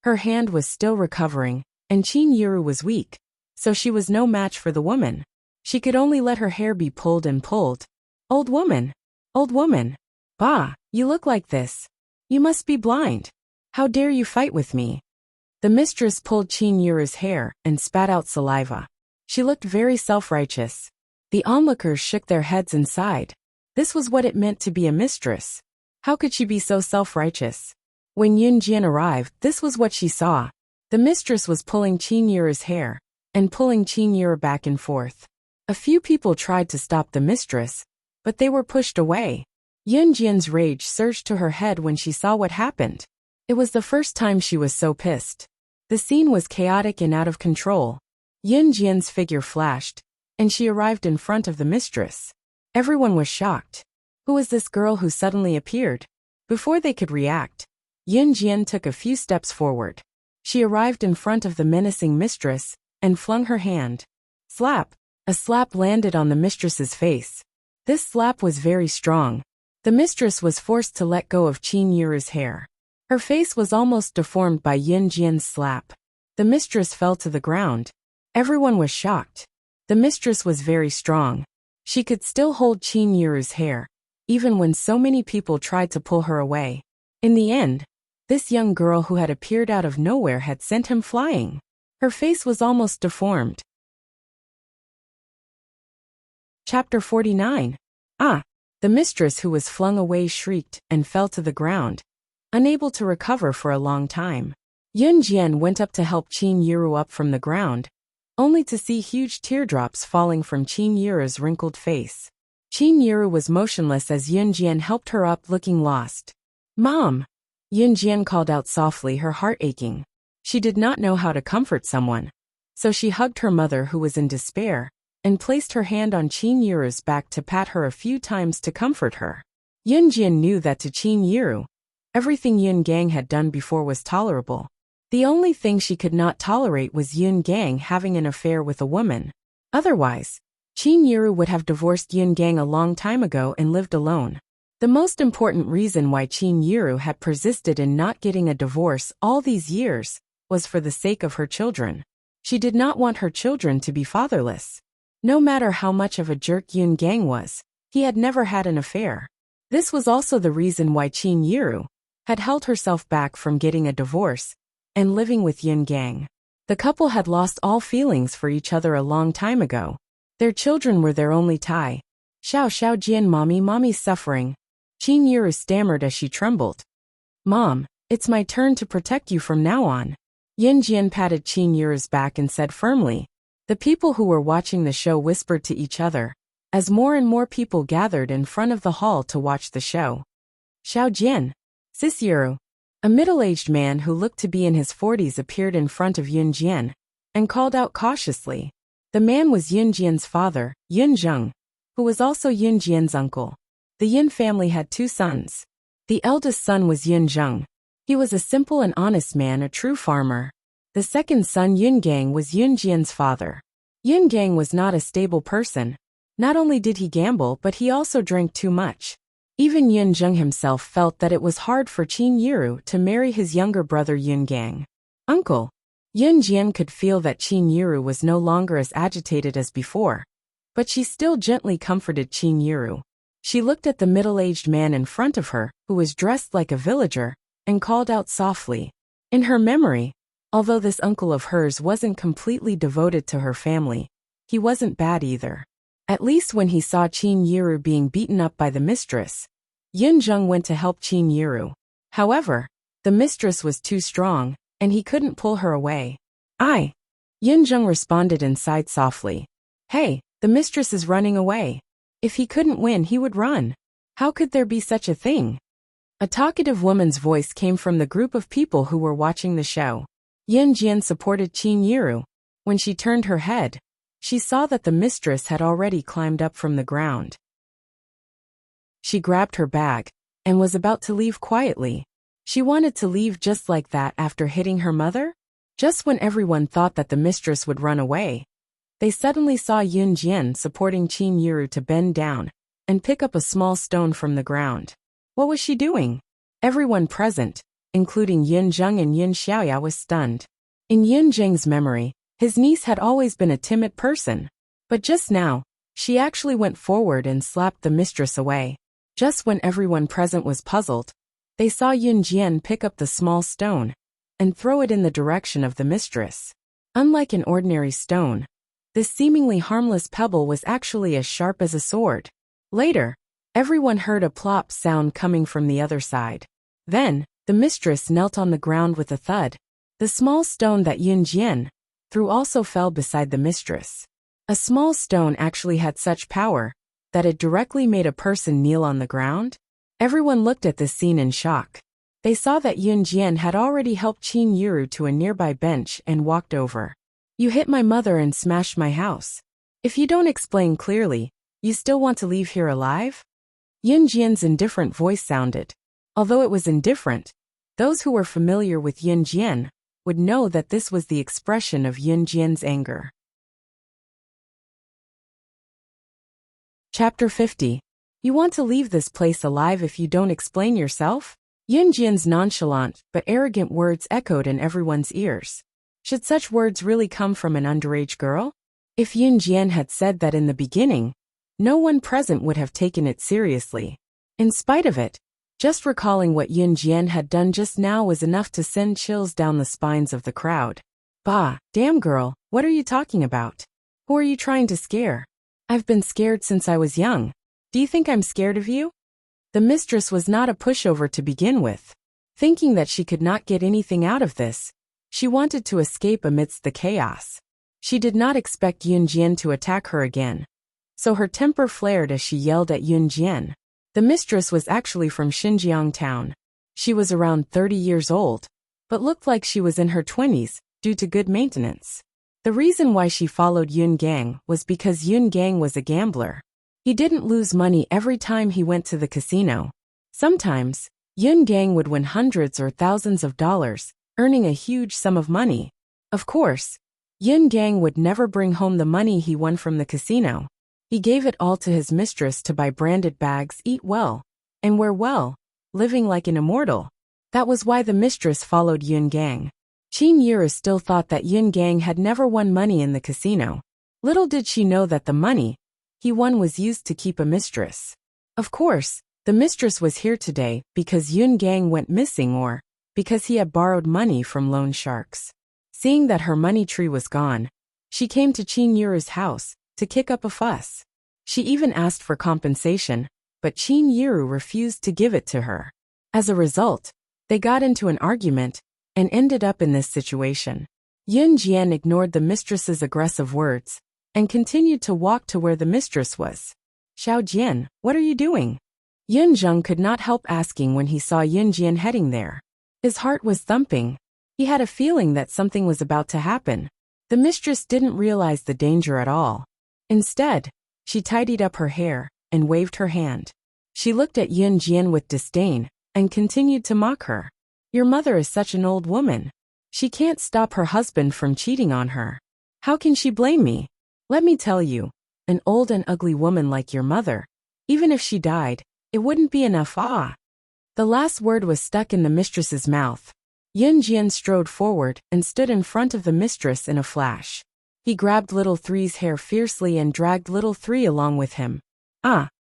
Her hand was still recovering, and Qin Yiru was weak, so she was no match for the woman. She could only let her hair be pulled and pulled. Old woman! Old woman! Bah, you look like this. You must be blind. How dare you fight with me? The mistress pulled Qin Yiru's hair and spat out saliva. She looked very self-righteous. The onlookers shook their heads and sighed. This was what it meant to be a mistress. How could she be so self-righteous? When Yun Jian arrived, this was what she saw. The mistress was pulling Qin Yiru's hair and pulling Qin Yiru back and forth. A few people tried to stop the mistress, but they were pushed away. Yun Jian's rage surged to her head when she saw what happened. It was the first time she was so pissed. The scene was chaotic and out of control. Yun Jian's figure flashed, and she arrived in front of the mistress. Everyone was shocked. Who was this girl who suddenly appeared? Before they could react, Yun Jian took a few steps forward. She arrived in front of the menacing mistress and flung her hand. Slap! A slap landed on the mistress's face. This slap was very strong. The mistress was forced to let go of Qin Yiru's hair. Her face was almost deformed by Yun Jian's slap. The mistress fell to the ground. Everyone was shocked. The mistress was very strong. She could still hold Qin Yiru's hair, even when so many people tried to pull her away. In the end, this young girl who had appeared out of nowhere had sent him flying. Her face was almost deformed. Chapter 49. Ah! The mistress who was flung away shrieked and fell to the ground, unable to recover for a long time. Yun Jian went up to help Qin Yiru up from the ground, only to see huge teardrops falling from Qin Yiru's wrinkled face. Qin Yiru was motionless as Yun Jian helped her up, looking lost. Mom! Yun Jian called out softly, her heart aching. She did not know how to comfort someone. So she hugged her mother, who was in despair, and placed her hand on Qin Yiru's back to pat her a few times to comfort her. Yun Jian knew that to Qin Yiru, everything Yun Gang had done before was tolerable. The only thing she could not tolerate was Yun Gang having an affair with a woman. Otherwise, Qin Yiru would have divorced Yun Gang a long time ago and lived alone. The most important reason why Qin Yiru had persisted in not getting a divorce all these years was for the sake of her children. She did not want her children to be fatherless. No matter how much of a jerk Yun Gang was, he had never had an affair. This was also the reason why Qin Yiru had held herself back from getting a divorce and living with Yun Gang. The couple had lost all feelings for each other a long time ago. Their children were their only tie. Xiao Jian, mommy's suffering. Qin Yiru stammered as she trembled. Mom, it's my turn to protect you from now on. Yun Jian patted Qin Yiru's back and said firmly. The people who were watching the show whispered to each other, as more and more people gathered in front of the hall to watch the show. Xiao Jian, Sis Yiru. A middle-aged man who looked to be in his 40s appeared in front of Yun Jian and called out cautiously. The man was Yun Jian's father, Yun Zheng, who was also Yun Jian's uncle. The Yun family had 2 sons. The eldest son was Yun Zheng. He was a simple and honest man, a true farmer. The second son, Yun Gang, was Yun Jian's father. Yun Gang was not a stable person. Not only did he gamble, but he also drank too much. Even Yun Zheng himself felt that it was hard for Qin Yiru to marry his younger brother Yun Gang. Uncle. Yun Jian could feel that Qin Yiru was no longer as agitated as before, but she still gently comforted Qin Yiru. She looked at the middle-aged man in front of her, who was dressed like a villager, and called out softly. In her memory, although this uncle of hers wasn't completely devoted to her family, he wasn't bad either. At least when he saw Qin Yiru being beaten up by the mistress, Yun Zheng went to help Qin Yiru. However, the mistress was too strong, and he couldn't pull her away. Yun Zheng responded and sighed softly. Hey, the mistress is running away. If he couldn't win, he would run. How could there be such a thing? A talkative woman's voice came from the group of people who were watching the show. Yun Jian supported Qin Yiru. When she turned her head, she saw that the mistress had already climbed up from the ground. She grabbed her bag and was about to leave quietly. She wanted to leave just like that after hitting her mother. Just when everyone thought that the mistress would run away, they suddenly saw Yun Jian supporting Qin Yiru to bend down and pick up a small stone from the ground. What was she doing? Everyone present, including Yun Zheng and Yun Xiaoya, was stunned. In Yun Zheng's memory, his niece had always been a timid person, but just now, she actually went forward and slapped the mistress away. Just when everyone present was puzzled, they saw Yun Jian pick up the small stone and throw it in the direction of the mistress. Unlike an ordinary stone, this seemingly harmless pebble was actually as sharp as a sword. Later, everyone heard a plop sound coming from the other side. Then, the mistress knelt on the ground with a thud. The small stone that Yun Jian threw also fell beside the mistress. A small stone actually had such power that it directly made a person kneel on the ground. Everyone looked at this scene in shock. They saw that Yun Jian had already helped Qin Yiru to a nearby bench and walked over. You hit my mother and smashed my house. If you don't explain clearly, you still want to leave here alive? Yun Jian's indifferent voice sounded. Although it was indifferent, those who were familiar with Yun Jian would know that this was the expression of Yun Jian's anger. Chapter 50. You want to leave this place alive if you don't explain yourself? Yun Jian's nonchalant but arrogant words echoed in everyone's ears. Should such words really come from an underage girl? If Yun Jian had said that in the beginning, no one present would have taken it seriously. In spite of it, just recalling what Yun Jian had done just now was enough to send chills down the spines of the crowd. Bah, damn girl, what are you talking about? Who are you trying to scare? I've been scared since I was young. Do you think I'm scared of you? The mistress was not a pushover to begin with. Thinking that she could not get anything out of this, she wanted to escape amidst the chaos. She did not expect Yun Jian to attack her again, so her temper flared as she yelled at Yun Jian. The mistress was actually from Xinjiang town. She was around 30 years old, but looked like she was in her 20s due to good maintenance. The reason why she followed Yun Gang was because Yun Gang was a gambler. He didn't lose money every time he went to the casino. Sometimes, Yun Gang would win hundreds or thousands of dollars, earning a huge sum of money. Of course, Yun Gang would never bring home the money he won from the casino. He gave it all to his mistress to buy branded bags, eat well, and wear well, living like an immortal. That was why the mistress followed Yun Gang. Qin Yiru still thought that Yun Gang had never won money in the casino. Little did she know that the money he won was used to keep a mistress. Of course, the mistress was here today because Yun Gang went missing or because he had borrowed money from loan sharks. Seeing that her money tree was gone, she came to Qin Yiru's house to kick up a fuss. She even asked for compensation, but Qin Yiru refused to give it to her. As a result, they got into an argument and ended up in this situation. Yun Jian ignored the mistress's aggressive words and continued to walk to where the mistress was. Xiao Jian, what are you doing? Yun Zheng could not help asking when he saw Yun Jian heading there. His heart was thumping. He had a feeling that something was about to happen. The mistress didn't realize the danger at all. Instead, she tidied up her hair and waved her hand. She looked at Yun Jian with disdain and continued to mock her. Your mother is such an old woman. She can't stop her husband from cheating on her. How can she blame me? Let me tell you, an old and ugly woman like your mother, even if she died, it wouldn't be enough. The last word was stuck in the mistress's mouth. Yun Jian strode forward and stood in front of the mistress in a flash. He grabbed Little Three's hair fiercely and dragged Little Three along with him.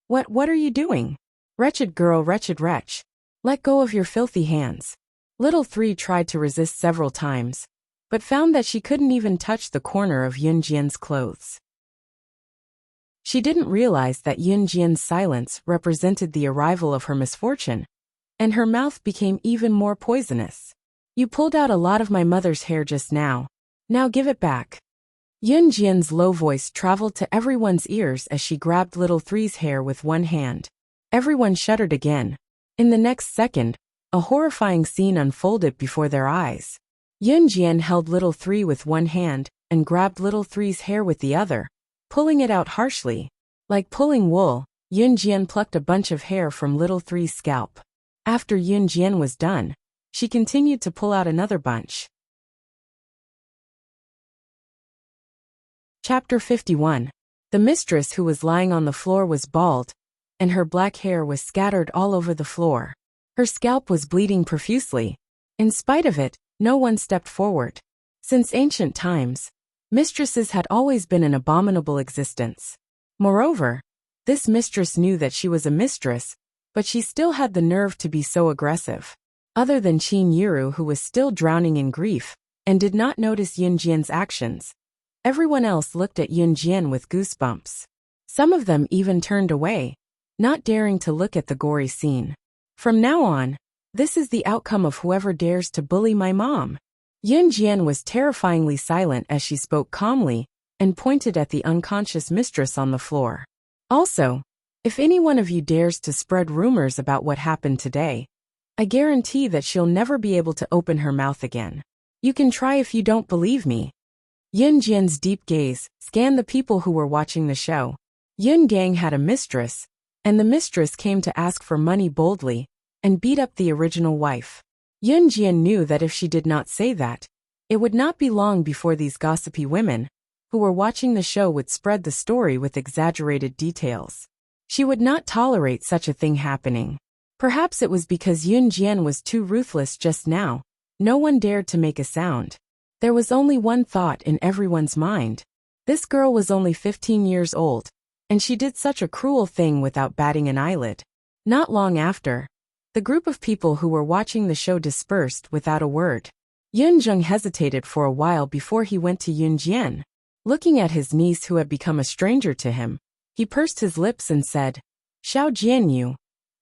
What are you doing? Wretched girl, wretched wretch. Let go of your filthy hands. Little Three tried to resist several times, but found that she couldn't even touch the corner of Yun Jian's clothes. She didn't realize that Yun Jian's silence represented the arrival of her misfortune, and her mouth became even more poisonous. You pulled out a lot of my mother's hair just now. Now give it back. Yun Jian's low voice traveled to everyone's ears as she grabbed Little Three's hair with one hand. Everyone shuddered again. In the next second, a horrifying scene unfolded before their eyes. Yun Jian held Little Three with one hand and grabbed Little Three's hair with the other, pulling it out harshly. Like pulling wool, Yun Jian plucked a bunch of hair from Little Three's scalp. After Yun Jian was done, she continued to pull out another bunch. Chapter 51. The mistress who was lying on the floor was bald, and her black hair was scattered all over the floor. Her scalp was bleeding profusely. In spite of it, no one stepped forward. Since ancient times, mistresses had always been an abominable existence. Moreover, this mistress knew that she was a mistress, but she still had the nerve to be so aggressive. Other than Qin Yiru, who was still drowning in grief and did not notice Yun Jian's actions, everyone else looked at Yun Jian with goosebumps. Some of them even turned away, not daring to look at the gory scene. From now on, this is the outcome of whoever dares to bully my mom. Yun Jian was terrifyingly silent as she spoke calmly and pointed at the unconscious mistress on the floor. Also, if any one of you dares to spread rumors about what happened today, I guarantee that she'll never be able to open her mouth again. You can try if you don't believe me. Yun Jian's deep gaze scanned the people who were watching the show. Yun Gang had a mistress, and the mistress came to ask for money boldly and beat up the original wife. Yun Jian knew that if she did not say that, it would not be long before these gossipy women, who were watching the show, would spread the story with exaggerated details. She would not tolerate such a thing happening. Perhaps it was because Yun Jian was too ruthless just now. No one dared to make a sound. There was only one thought in everyone's mind. This girl was only 15 years old, and she did such a cruel thing without batting an eyelid. Not long after, the group of people who were watching the show dispersed without a word. Yun Zheng hesitated for a while before he went to Yun Jian. Looking at his niece who had become a stranger to him, he pursed his lips and said, Xiao Jianyu.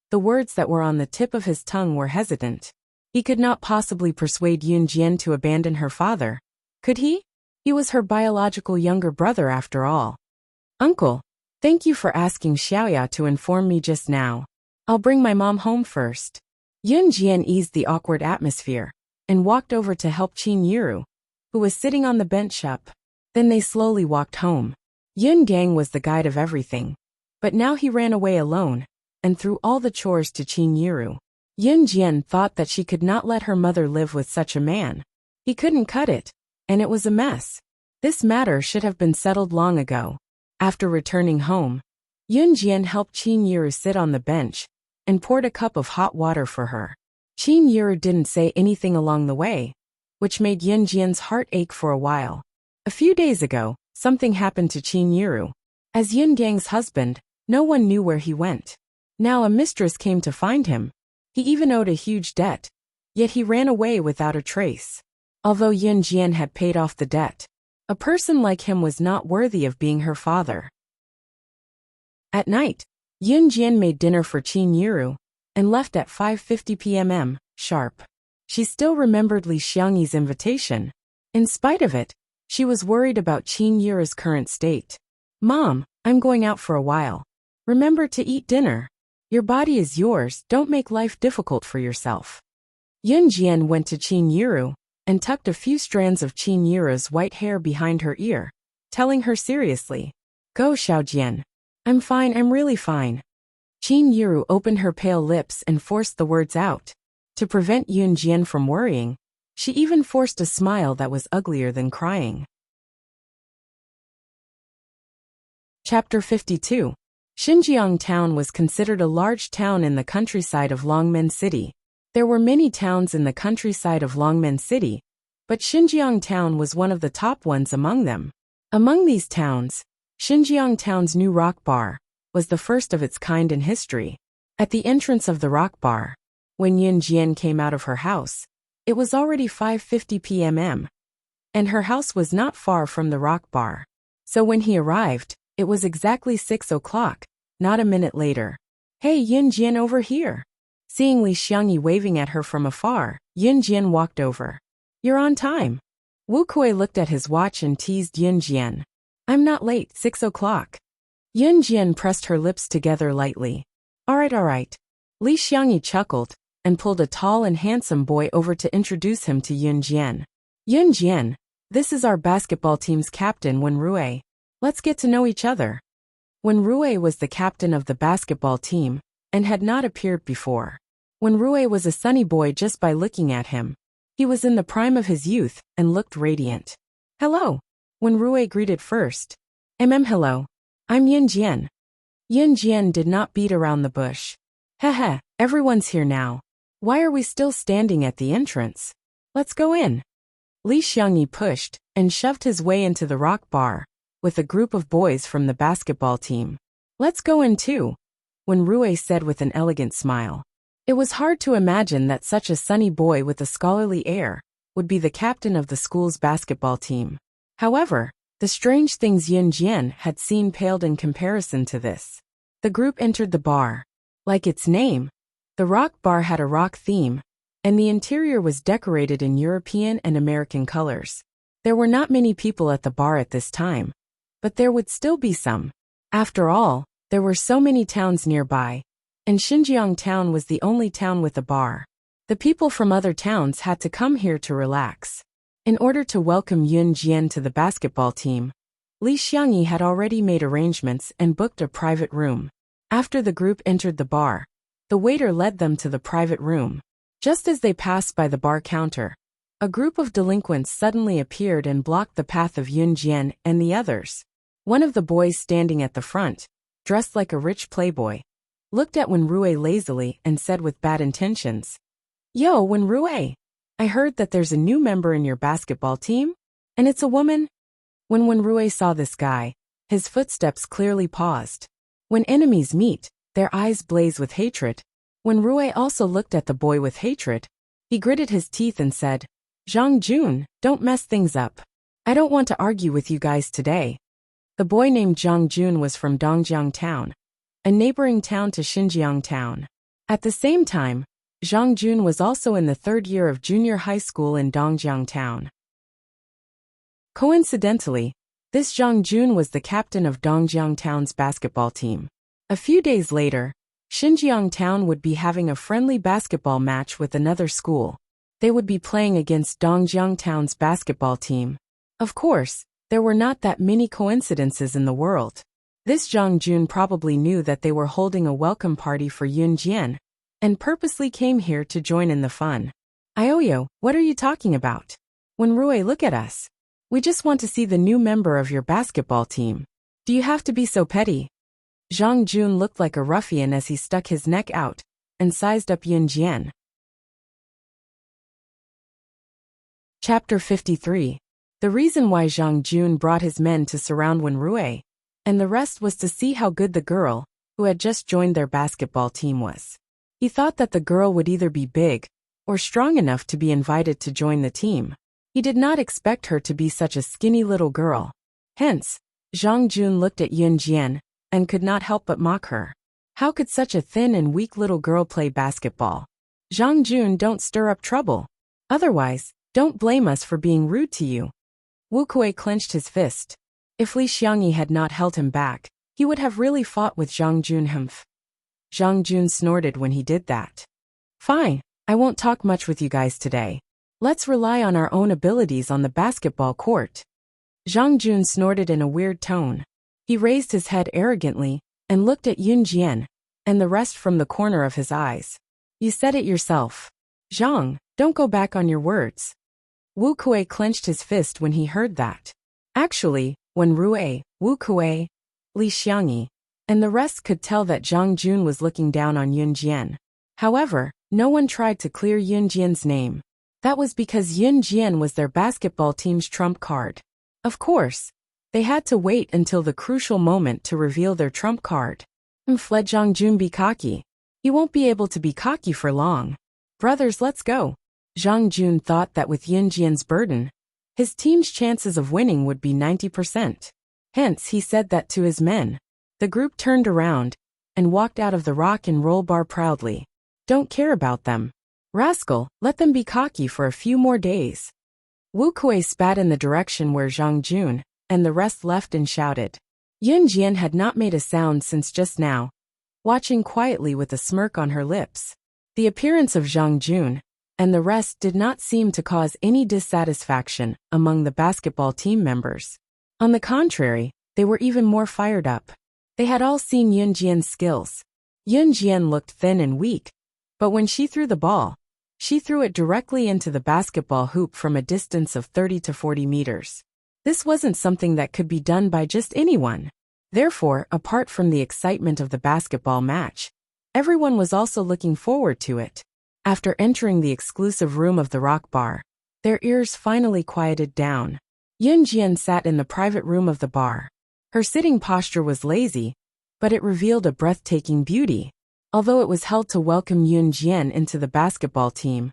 The words that were on the tip of his tongue were hesitant. He could not possibly persuade Yun Jian to abandon her father. Could he? He was her biological younger brother after all. Uncle, thank you for asking Xiaoya to inform me just now. I'll bring my mom home first. Yun Jian eased the awkward atmosphere and walked over to help Qin Yiru, who was sitting on the bench up. Then they slowly walked home. Yun Gang was the guide of everything, but now he ran away alone and threw all the chores to Qin Yiru. Yun Jian thought that she could not let her mother live with such a man. He couldn't cut it, and it was a mess. This matter should have been settled long ago. After returning home, Yun Jian helped Qin Yiru sit on the bench and poured a cup of hot water for her. Qin Yiru didn't say anything along the way, which made Yun Jian's heart ache for a while. A few days ago, something happened to Qin Yiru. As Yun Gang's husband, no one knew where he went. Now a mistress came to find him. He even owed a huge debt, yet he ran away without a trace. Although Yun Jian had paid off the debt, a person like him was not worthy of being her father. At night, Yun Jian made dinner for Qin Yiru and left at 5:50 p.m. sharp. She still remembered Li Xiangyi's invitation. In spite of it, she was worried about Qin Yiru's current state. "Mom, I'm going out for a while. Remember to eat dinner. Your body is yours, don't make life difficult for yourself." Yun Jian went to Qin Yiru and tucked a few strands of Qin Yiru's white hair behind her ear, telling her seriously, "Go, Xiaojian. I'm fine, I'm really fine." Qin Yiru opened her pale lips and forced the words out. To prevent Yun Jian from worrying, she even forced a smile that was uglier than crying. Chapter 52. Xinjiang Town was considered a large town in the countryside of Longmen City. There were many towns in the countryside of Longmen City, but Xinjiang Town was one of the top ones among them. Among these towns, Xinjiang Town's new rock bar was the first of its kind in history. At the entrance of the rock bar, when Yun Jian came out of her house, it was already 5:50 p.m. and her house was not far from the rock bar. So when he arrived, it was exactly 6 o'clock, not a minute later. "Hey, Yun Jian, over here." Seeing Li Xiangyi waving at her from afar, Yun Jian walked over. "You're on time." Wu Kuei looked at his watch and teased Yun Jian. "I'm not late, 6 o'clock. Yun Jian pressed her lips together lightly. All right. Li Xiangyi chuckled and pulled a tall and handsome boy over to introduce him to Yun Jian. "Yun Jian, this is our basketball team's captain, Wen Rui. Let's get to know each other." Wen Rui was the captain of the basketball team and had not appeared before. Wen Rui was a sunny boy just by looking at him. He was in the prime of his youth and looked radiant. "Hello," Wen Rui greeted first. Hello. I'm Yun Jian." Yun Jian did not beat around the bush. "Heh, everyone's here now. Why are we still standing at the entrance? Let's go in." Li Xiangyi pushed and shoved his way into the rock bar with a group of boys from the basketball team. "Let's go in too," Wen Rui said with an elegant smile. It was hard to imagine that such a sunny boy with a scholarly air would be the captain of the school's basketball team. However, the strange things Yun Jian had seen paled in comparison to this. The group entered the bar. Like its name, the rock bar had a rock theme, and the interior was decorated in European and American colors. There were not many people at the bar at this time, but there would still be some. After all, there were so many towns nearby, and Xinjiang Town was the only town with a bar. The people from other towns had to come here to relax. In order to welcome Yun Jian to the basketball team, Li Xiangyi had already made arrangements and booked a private room. After the group entered the bar, the waiter led them to the private room. Just as they passed by the bar counter, a group of delinquents suddenly appeared and blocked the path of Yun Jian and the others. One of the boys standing at the front, dressed like a rich playboy, looked at Wen Rui lazily and said with bad intentions, "Yo, Wen Rui, I heard that there's a new member in your basketball team, and it's a woman." When Wen Rui saw this guy, his footsteps clearly paused. When enemies meet, their eyes blaze with hatred. Wen Rui also looked at the boy with hatred. He gritted his teeth and said, "Zhang Jun, don't mess things up. I don't want to argue with you guys today." The boy named Zhang Jun was from Dongjiang Town, a neighboring town to Xinjiang Town. At the same time, Zhang Jun was also in the third year of junior high school in Dongjiang Town. Coincidentally, this Zhang Jun was the captain of Dongjiang Town's basketball team. A few days later, Xinjiang Town would be having a friendly basketball match with another school. They would be playing against Dongjiang Town's basketball team. Of course, there were not that many coincidences in the world. This Zhang Jun probably knew that they were holding a welcome party for Yun Jian, and purposely came here to join in the fun. Ioyo, what are you talking about? When Rui, look at us. We just want to see the new member of your basketball team. Do you have to be so petty? Zhang Jun looked like a ruffian as he stuck his neck out and sized up Yun Jian. Chapter 53. The reason why Zhang Jun brought his men to surround Wen Rui, and the rest was to see how good the girl, who had just joined their basketball team, was. He thought that the girl would either be big or strong enough to be invited to join the team. He did not expect her to be such a skinny little girl. Hence, Zhang Jun looked at Yun Jian and could not help but mock her. How could such a thin and weak little girl play basketball? Zhang Jun, don't stir up trouble. Otherwise, don't blame us for being rude to you. Wu Kuei clenched his fist. If Li Xiangyi had not held him back, he would have really fought with Zhang Jun. Humph. Zhang Jun snorted when he did that. Fine, I won't talk much with you guys today. Let's rely on our own abilities on the basketball court. Zhang Jun snorted in a weird tone. He raised his head arrogantly and looked at Yun Jian and the rest from the corner of his eyes. You said it yourself. Zhang, don't go back on your words. Wu Kuei clenched his fist when he heard that. Actually, when Rui, Wu Kuei, Li Xiangyi, and the rest could tell that Zhang Jun was looking down on Yun Jian. However, no one tried to clear Yun Jian's name. That was because Yun Jian was their basketball team's trump card. Of course, they had to wait until the crucial moment to reveal their trump card. Let Zhang Jun be cocky. He won't be able to be cocky for long. Brothers, let's go. Zhang Jun thought that with Yun Jian's burden, his team's chances of winning would be 90%. Hence, he said that to his men. The group turned around and walked out of the rock and roll bar proudly. Don't care about them. Rascal, let them be cocky for a few more days. Wu Kuei spat in the direction where Zhang Jun and the rest left and shouted. Yun Jian had not made a sound since just now, watching quietly with a smirk on her lips. The appearance of Zhang Jun and the rest did not seem to cause any dissatisfaction among the basketball team members. On the contrary, they were even more fired up. They had all seen Yun Jian's skills. Yun Jian looked thin and weak, but when she threw the ball, she threw it directly into the basketball hoop from a distance of 30 to 40 meters. This wasn't something that could be done by just anyone. Therefore, apart from the excitement of the basketball match, everyone was also looking forward to it. After entering the exclusive room of the rock bar, their ears finally quieted down. Yun Jian sat in the private room of the bar. Her sitting posture was lazy, but it revealed a breathtaking beauty. Although it was held to welcome Yun Jian into the basketball team,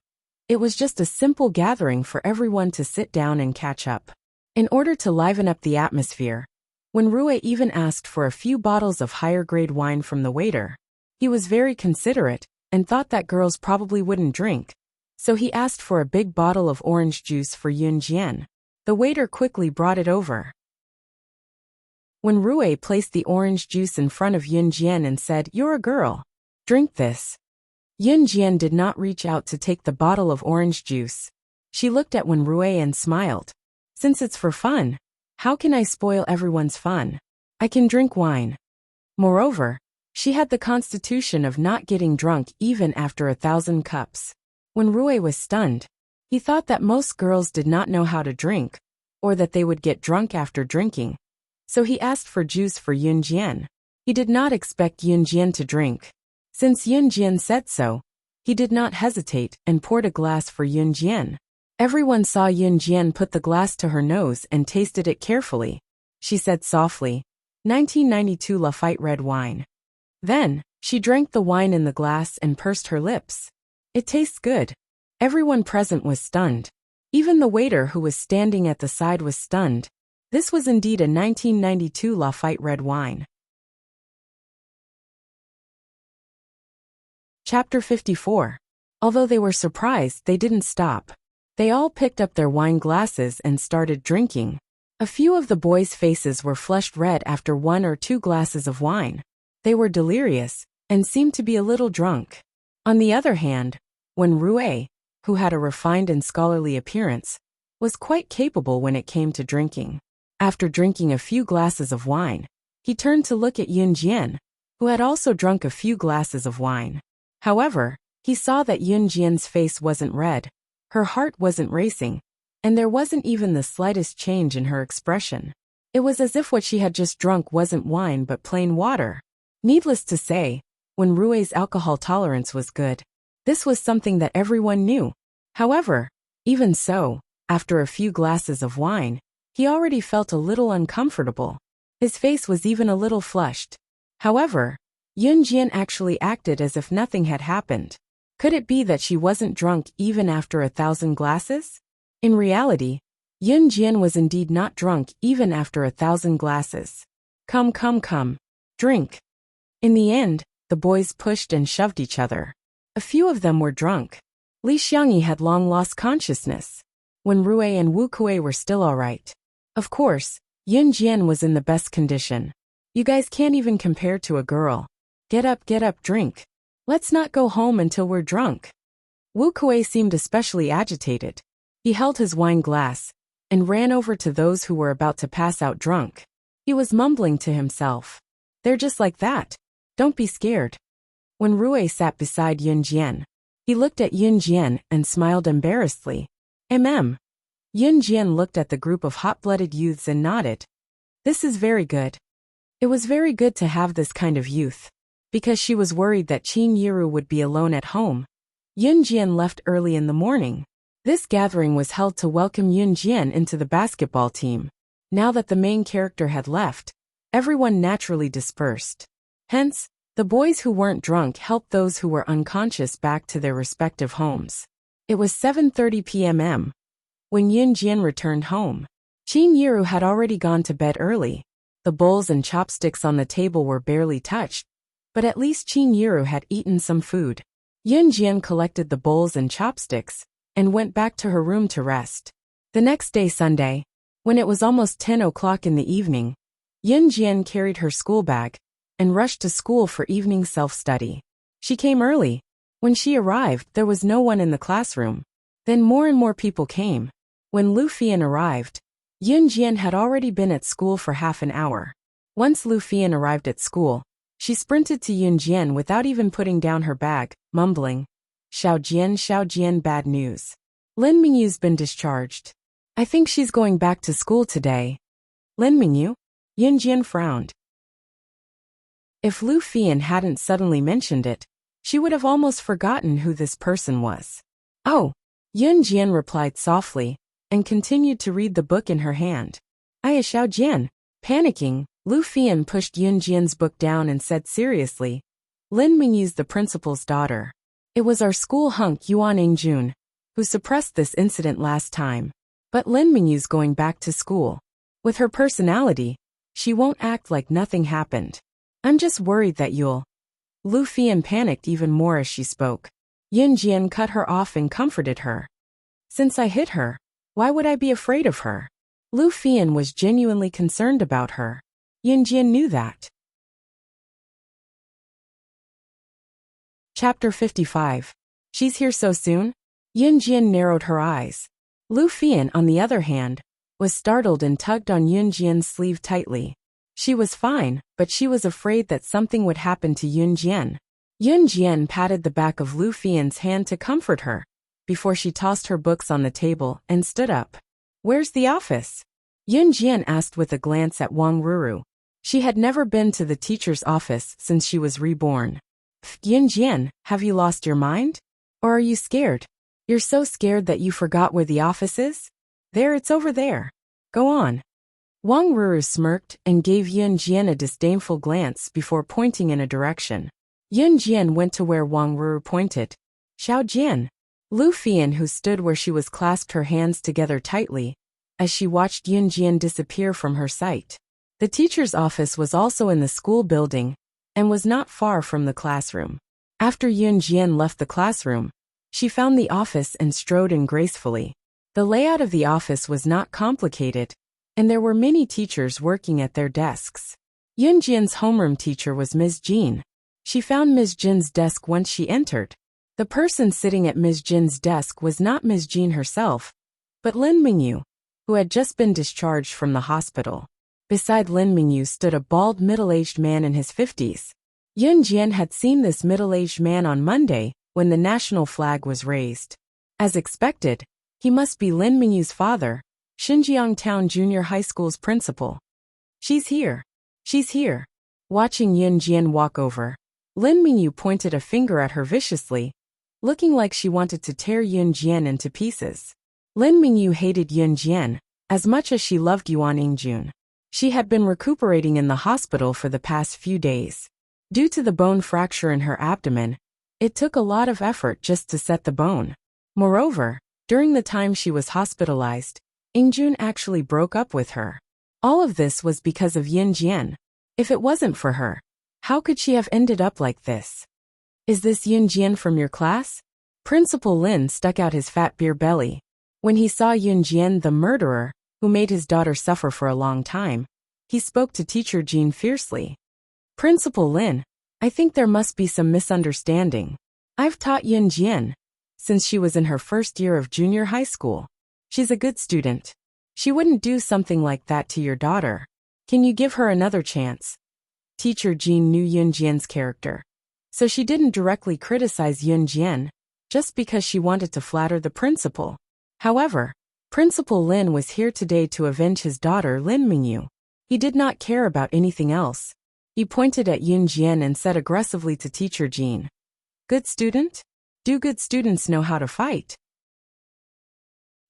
it was just a simple gathering for everyone to sit down and catch up. In order to liven up the atmosphere, when Rui even asked for a few bottles of higher-grade wine from the waiter, he was very considerate and thought that girls probably wouldn't drink, so he asked for a big bottle of orange juice for Yun Jian. The waiter quickly brought it over. When Rui placed the orange juice in front of Yun Jian and said, "You're a girl. Drink this." Yun Jian did not reach out to take the bottle of orange juice. She looked at Wen Rui and smiled. Since it's for fun, how can I spoil everyone's fun? I can drink wine. Moreover, she had the constitution of not getting drunk even after 1,000 cups. When Rui was stunned, he thought that most girls did not know how to drink, or that they would get drunk after drinking. So he asked for juice for Yun Jian. He did not expect Yun Jian to drink. Since Yun Jian said so, he did not hesitate and poured a glass for Yun Jian. Everyone saw Yun Jian put the glass to her nose and tasted it carefully. She said softly, 1992 Lafite red wine. Then, she drank the wine in the glass and pursed her lips. It tastes good. Everyone present was stunned. Even the waiter who was standing at the side was stunned. This was indeed a 1992 Lafite red wine. Chapter 54. Although they were surprised, they didn't stop. They all picked up their wine glasses and started drinking. A few of the boys' faces were flushed red after 1 or 2 glasses of wine. They were delirious, and seemed to be a little drunk. On the other hand, when Rue, who had a refined and scholarly appearance, was quite capable when it came to drinking. After drinking a few glasses of wine, he turned to look at Yunjian, who had also drunk a few glasses of wine. However, he saw that Yunjian's face wasn't red, her heart wasn't racing, and there wasn't even the slightest change in her expression. It was as if what she had just drunk wasn't wine but plain water. Needless to say, when Rue's alcohol tolerance was good, this was something that everyone knew. However, even so, after a few glasses of wine, he already felt a little uncomfortable. His face was even a little flushed. However, Yunjian actually acted as if nothing had happened. Could it be that she wasn't drunk even after 1,000 glasses? In reality, Yunjian was indeed not drunk even after 1,000 glasses. Come, come, come. Drink. In the end, the boys pushed and shoved each other. A few of them were drunk. Li Xiangyi had long lost consciousness, when Rue and Wu Kuei were still alright. Of course, Yunjian was in the best condition. You guys can't even compare to a girl. Get up, drink. Let's not go home until we're drunk. Wu Kuei seemed especially agitated. He held his wine glass and ran over to those who were about to pass out drunk. He was mumbling to himself. They're just like that. Don't be scared. When Rue sat beside Yunjian, he looked at Yunjian and smiled embarrassedly. Yunjian looked at the group of hot-blooded youths and nodded. This is very good. It was very good to have this kind of youth. Because she was worried that Qin Yiru would be alone at home, Yunjian left early in the morning. This gathering was held to welcome Yunjian into the basketball team. Now that the main character had left, everyone naturally dispersed. Hence, the boys who weren't drunk helped those who were unconscious back to their respective homes. It was 7:30 p.m. when Yunjian returned home. Qin Yiru had already gone to bed early. The bowls and chopsticks on the table were barely touched, but at least Qin Yiru had eaten some food. Yunjian collected the bowls and chopsticks and went back to her room to rest. The next day, Sunday, when it was almost 10 o'clock in the evening, Yunjian carried her school bag and rushed to school for evening self-study. She came early. When she arrived, there was no one in the classroom. Then more and more people came. When Lu Fian arrived, Yunjian had already been at school for half an hour. Once Lu Fian arrived at school, she sprinted to Yunjian without even putting down her bag, mumbling, Xiaojian, bad news. Lin Mingyu's been discharged. I think she's going back to school today. Lin Mingyu? Yunjian frowned. If Lu Fian hadn't suddenly mentioned it, she would have almost forgotten who this person was. Oh, Yunjian replied softly, and continued to read the book in her hand. Aya Xiaojian. Panicking, Lu Fian pushed Yunjian's book down and said seriously, Lin Mingyu's the principal's daughter. It was our school hunk Yuan Engjun who suppressed this incident last time. But Lin Mingyu's going back to school. With her personality, she won't act like nothing happened. I'm just worried that you'll... Lu Fian panicked even more as she spoke. Yunjian cut her off and comforted her. Since I hit her, why would I be afraid of her? Lu Fian was genuinely concerned about her. Yunjian knew that. Chapter 55. She's here so soon? Yunjian narrowed her eyes. Lu Fian, on the other hand, was startled and tugged on Yunjian's sleeve tightly. She was fine, but she was afraid that something would happen to Yunjian. Yunjian patted the back of Lu Fian's hand to comfort her, before she tossed her books on the table and stood up. Where's the office? Yunjian asked with a glance at Wang Ruru. She had never been to the teacher's office since she was reborn. Yunjian, have you lost your mind? Or are you scared? You're so scared that you forgot where the office is? There, it's over there. Go on. Wang Ruru smirked and gave Yunjian a disdainful glance before pointing in a direction. Yunjian went to where Wang Ruru pointed. Xiaojian. Lu Fian, who stood where she was, clasped her hands together tightly as she watched Yunjian disappear from her sight. The teacher's office was also in the school building and was not far from the classroom. After Yunjian left the classroom, she found the office and strode in gracefully. The layout of the office was not complicated, and there were many teachers working at their desks. Yunjian's homeroom teacher was Ms. Jean. She found Ms. Jin's desk once she entered. The person sitting at Ms. Jin's desk was not Ms. Jin herself, but Lin Mingyu, who had just been discharged from the hospital. Beside Lin Mingyu stood a bald middle-aged man in his 50s. Yun Jian had seen this middle-aged man on Monday when the national flag was raised. As expected, he must be Lin Mingyu's father, Xinjiang Town Junior High School's principal. She's here. She's here. Watching Yun Jian walk over, Lin Mingyu pointed a finger at her viciously, looking like she wanted to tear Yun Jian into pieces. Lin Mingyu hated Yun Jian as much as she loved Yuan Ingjun. She had been recuperating in the hospital for the past few days. Due to the bone fracture in her abdomen, it took a lot of effort just to set the bone. Moreover, during the time she was hospitalized, Ingjun actually broke up with her. All of this was because of Yun Jian. If it wasn't for her, how could she have ended up like this? Is this Yun Jian from your class? Principal Lin stuck out his fat beer belly. When he saw Yun Jian, the murderer, who made his daughter suffer for a long time, he spoke to Teacher Jean fiercely. Principal Lin, I think there must be some misunderstanding. I've taught Yun Jian since she was in her first year of junior high school. She's a good student. She wouldn't do something like that to your daughter. Can you give her another chance? Teacher Jean knew Yun Jian's character, so she didn't directly criticize Yun Jian just because she wanted to flatter the principal. However, Principal Lin was here today to avenge his daughter Lin Mingyu. He did not care about anything else. He pointed at Yun Jian and said aggressively to Teacher Jean, "Good student? Do good students know how to fight?"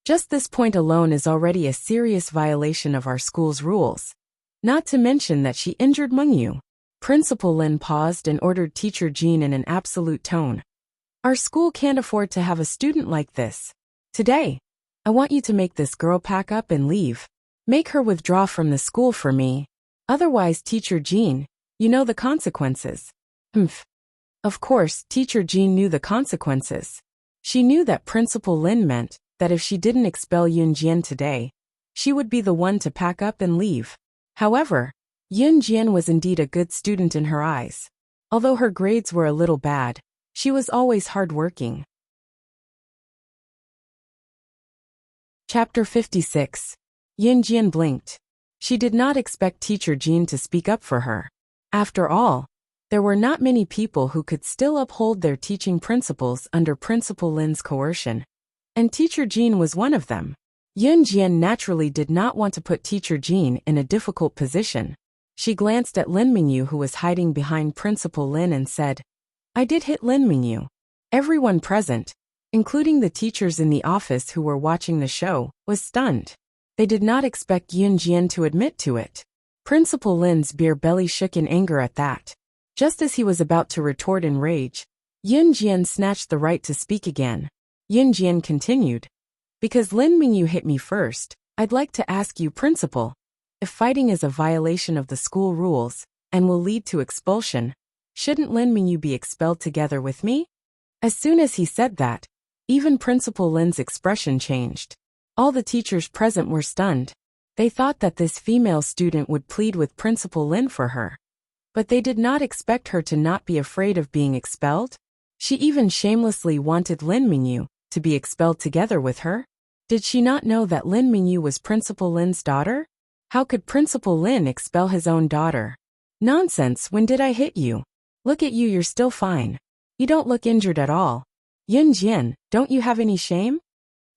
Just this point alone is already a serious violation of our school's rules. Not to mention that she injured Mingyu. Principal Lin paused and ordered Teacher Jean in an absolute tone. Our school can't afford to have a student like this. Today, I want you to make this girl pack up and leave. Make her withdraw from the school for me. Otherwise, Teacher Jean, you know the consequences. Of course, Teacher Jean knew the consequences. She knew that Principal Lin meant that if she didn't expel Yun Jian today, she would be the one to pack up and leave. However, Yun Jian was indeed a good student in her eyes. Although her grades were a little bad, she was always hardworking. Chapter 56. Yun Jian blinked. She did not expect Teacher Jean to speak up for her. After all, there were not many people who could still uphold their teaching principles under Principal Lin's coercion, and Teacher Jean was one of them. Yun Jian naturally did not want to put Teacher Jean in a difficult position. She glanced at Lin Mingyu, who was hiding behind Principal Lin, and said, "I did hit Lin Mingyu." Everyone present, including the teachers in the office who were watching the show, was stunned. They did not expect Yun Jian to admit to it. Principal Lin's beer belly shook in anger at that. Just as he was about to retort in rage, Yun Jian snatched the right to speak again. Yun Jian continued, "Because Lin Mingyu hit me first, I'd like to ask you, Principal, if fighting is a violation of the school rules and will lead to expulsion, shouldn't Lin Mingyu be expelled together with me?" As soon as he said that, even Principal Lin's expression changed. All the teachers present were stunned. They thought that this female student would plead with Principal Lin for her. But they did not expect her to not be afraid of being expelled. She even shamelessly wanted Lin Mingyu to be expelled together with her. Did she not know that Lin Mingyu was Principal Lin's daughter? How could Principal Lin expel his own daughter? Nonsense, when did I hit you? Look at you, you're still fine. You don't look injured at all. Yun Jian, don't you have any shame?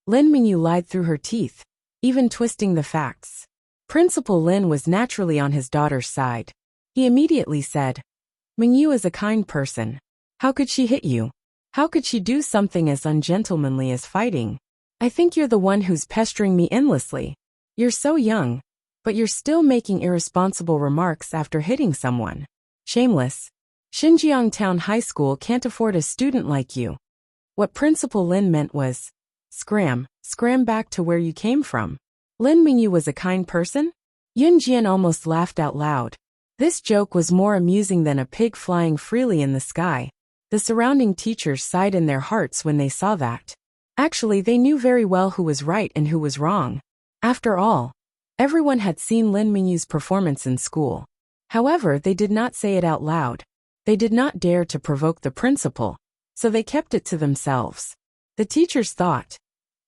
Lin Mingyu lied through her teeth, even twisting the facts. Principal Lin was naturally on his daughter's side. He immediately said, "Mingyu is a kind person. How could she hit you? How could she do something as ungentlemanly as fighting? I think you're the one who's pestering me endlessly. You're so young, but you're still making irresponsible remarks after hitting someone. Shameless. Xinjiang Town High School can't afford a student like you." What Principal Lin meant was, scram back to where you came from. Lin Mingyu was a kind person? Yun Jian almost laughed out loud. This joke was more amusing than a pig flying freely in the sky. The surrounding teachers sighed in their hearts when they saw that. Actually, they knew very well who was right and who was wrong. After all, everyone had seen Lin Mingyu's performance in school. However, they did not say it out loud. They did not dare to provoke the principal, so they kept it to themselves. The teachers thought,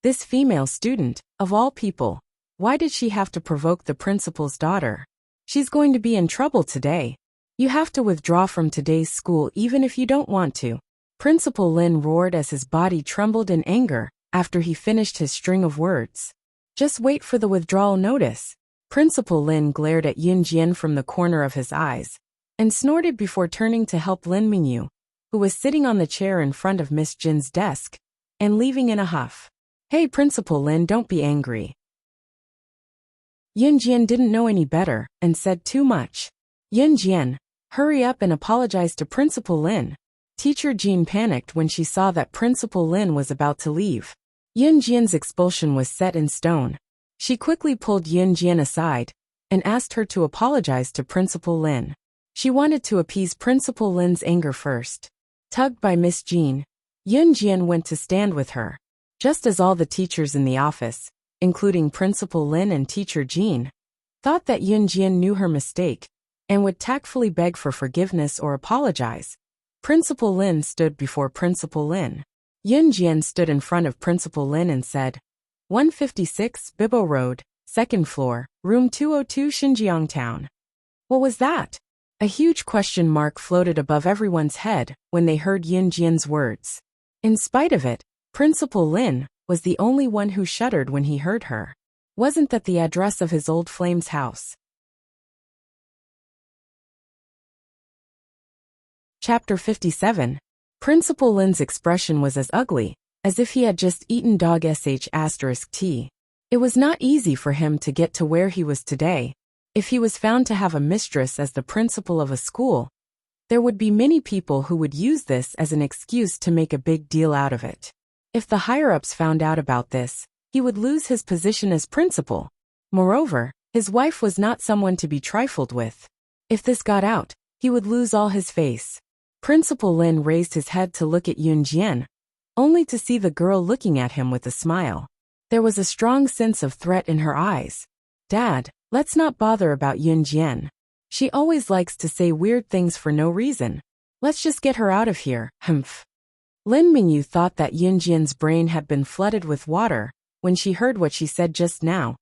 this female student, of all people, why did she have to provoke the principal's daughter? She's going to be in trouble today. You have to withdraw from today's school even if you don't want to. Principal Lin roared as his body trembled in anger after he finished his string of words. Just wait for the withdrawal notice. Principal Lin glared at Yun Jian from the corner of his eyes and snorted before turning to help Lin Mingyu, who was sitting on the chair in front of Miss Jin's desk, and leaving in a huff. Hey Principal Lin, don't be angry. Yun Jian didn't know any better and said too much. Yun Jian, hurry up and apologize to Principal Lin. Teacher Jean panicked when she saw that Principal Lin was about to leave. Yun Jian's expulsion was set in stone. She quickly pulled Yun Jian aside and asked her to apologize to Principal Lin. She wanted to appease Principal Lin's anger first. Tugged by Miss Jean, Yun Jian went to stand with her. Just as all the teachers in the office, including Principal Lin and Teacher Jean, thought that Yun Jian knew her mistake and would tactfully beg for forgiveness or apologize, Principal Lin stood before Principal Lin. Yun Jian stood in front of Principal Lin and said, 156 Bibo Road, 2nd floor, room 202 Xinjiang Town. What was that? A huge question mark floated above everyone's head when they heard Yun Jian's words. In spite of it, Principal Lin was the only one who shuddered when he heard her. Wasn't that the address of his old flame's house? Chapter 57. Principal Lin's expression was as ugly as if he had just eaten dog sh*t. It was not easy for him to get to where he was today. If he was found to have a mistress as the principal of a school, there would be many people who would use this as an excuse to make a big deal out of it. If the higher-ups found out about this, he would lose his position as principal. Moreover, his wife was not someone to be trifled with. If this got out, he would lose all his face. Principal Lin raised his head to look at Yun Jian, only to see the girl looking at him with a smile. There was a strong sense of threat in her eyes. Dad, let's not bother about Yun Jian. She always likes to say weird things for no reason. Let's just get her out of here, humph. Lin Mingyu thought that Yun Jian's brain had been flooded with water when she heard what she said just now,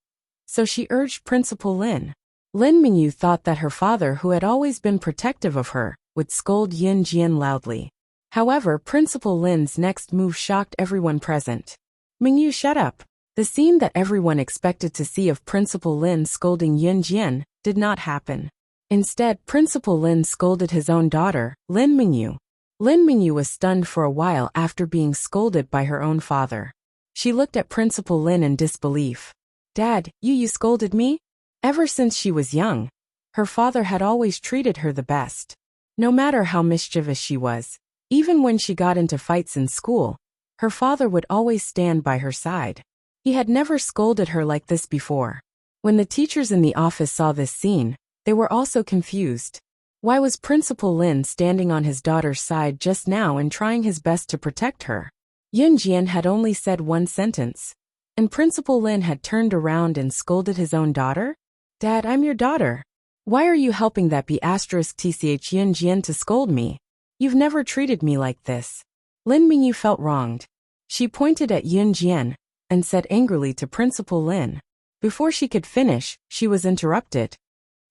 so she urged Principal Lin. Lin Mingyu thought that her father, who had always been protective of her, would scold Yun Jian loudly. However, Principal Lin's next move shocked everyone present. Mingyu, shut up. The scene that everyone expected to see of Principal Lin scolding Yun Jian did not happen. Instead, Principal Lin scolded his own daughter, Lin Mingyu. Lin Mingyu was stunned for a while after being scolded by her own father. She looked at Principal Lin in disbelief. Dad, you scolded me? Ever since she was young, her father had always treated her the best. No matter how mischievous she was, even when she got into fights in school, her father would always stand by her side. He had never scolded her like this before. When the teachers in the office saw this scene, they were also confused. Why was Principal Lin standing on his daughter's side just now and trying his best to protect her? Yun Jian had only said one sentence, and Principal Lin had turned around and scolded his own daughter? Dad, I'm your daughter. Why are you helping that B*tch Yun Jian to scold me? You've never treated me like this. Lin Mingyu felt wronged. She pointed at Yun Jian and said angrily to Principal Lin. Before she could finish, she was interrupted.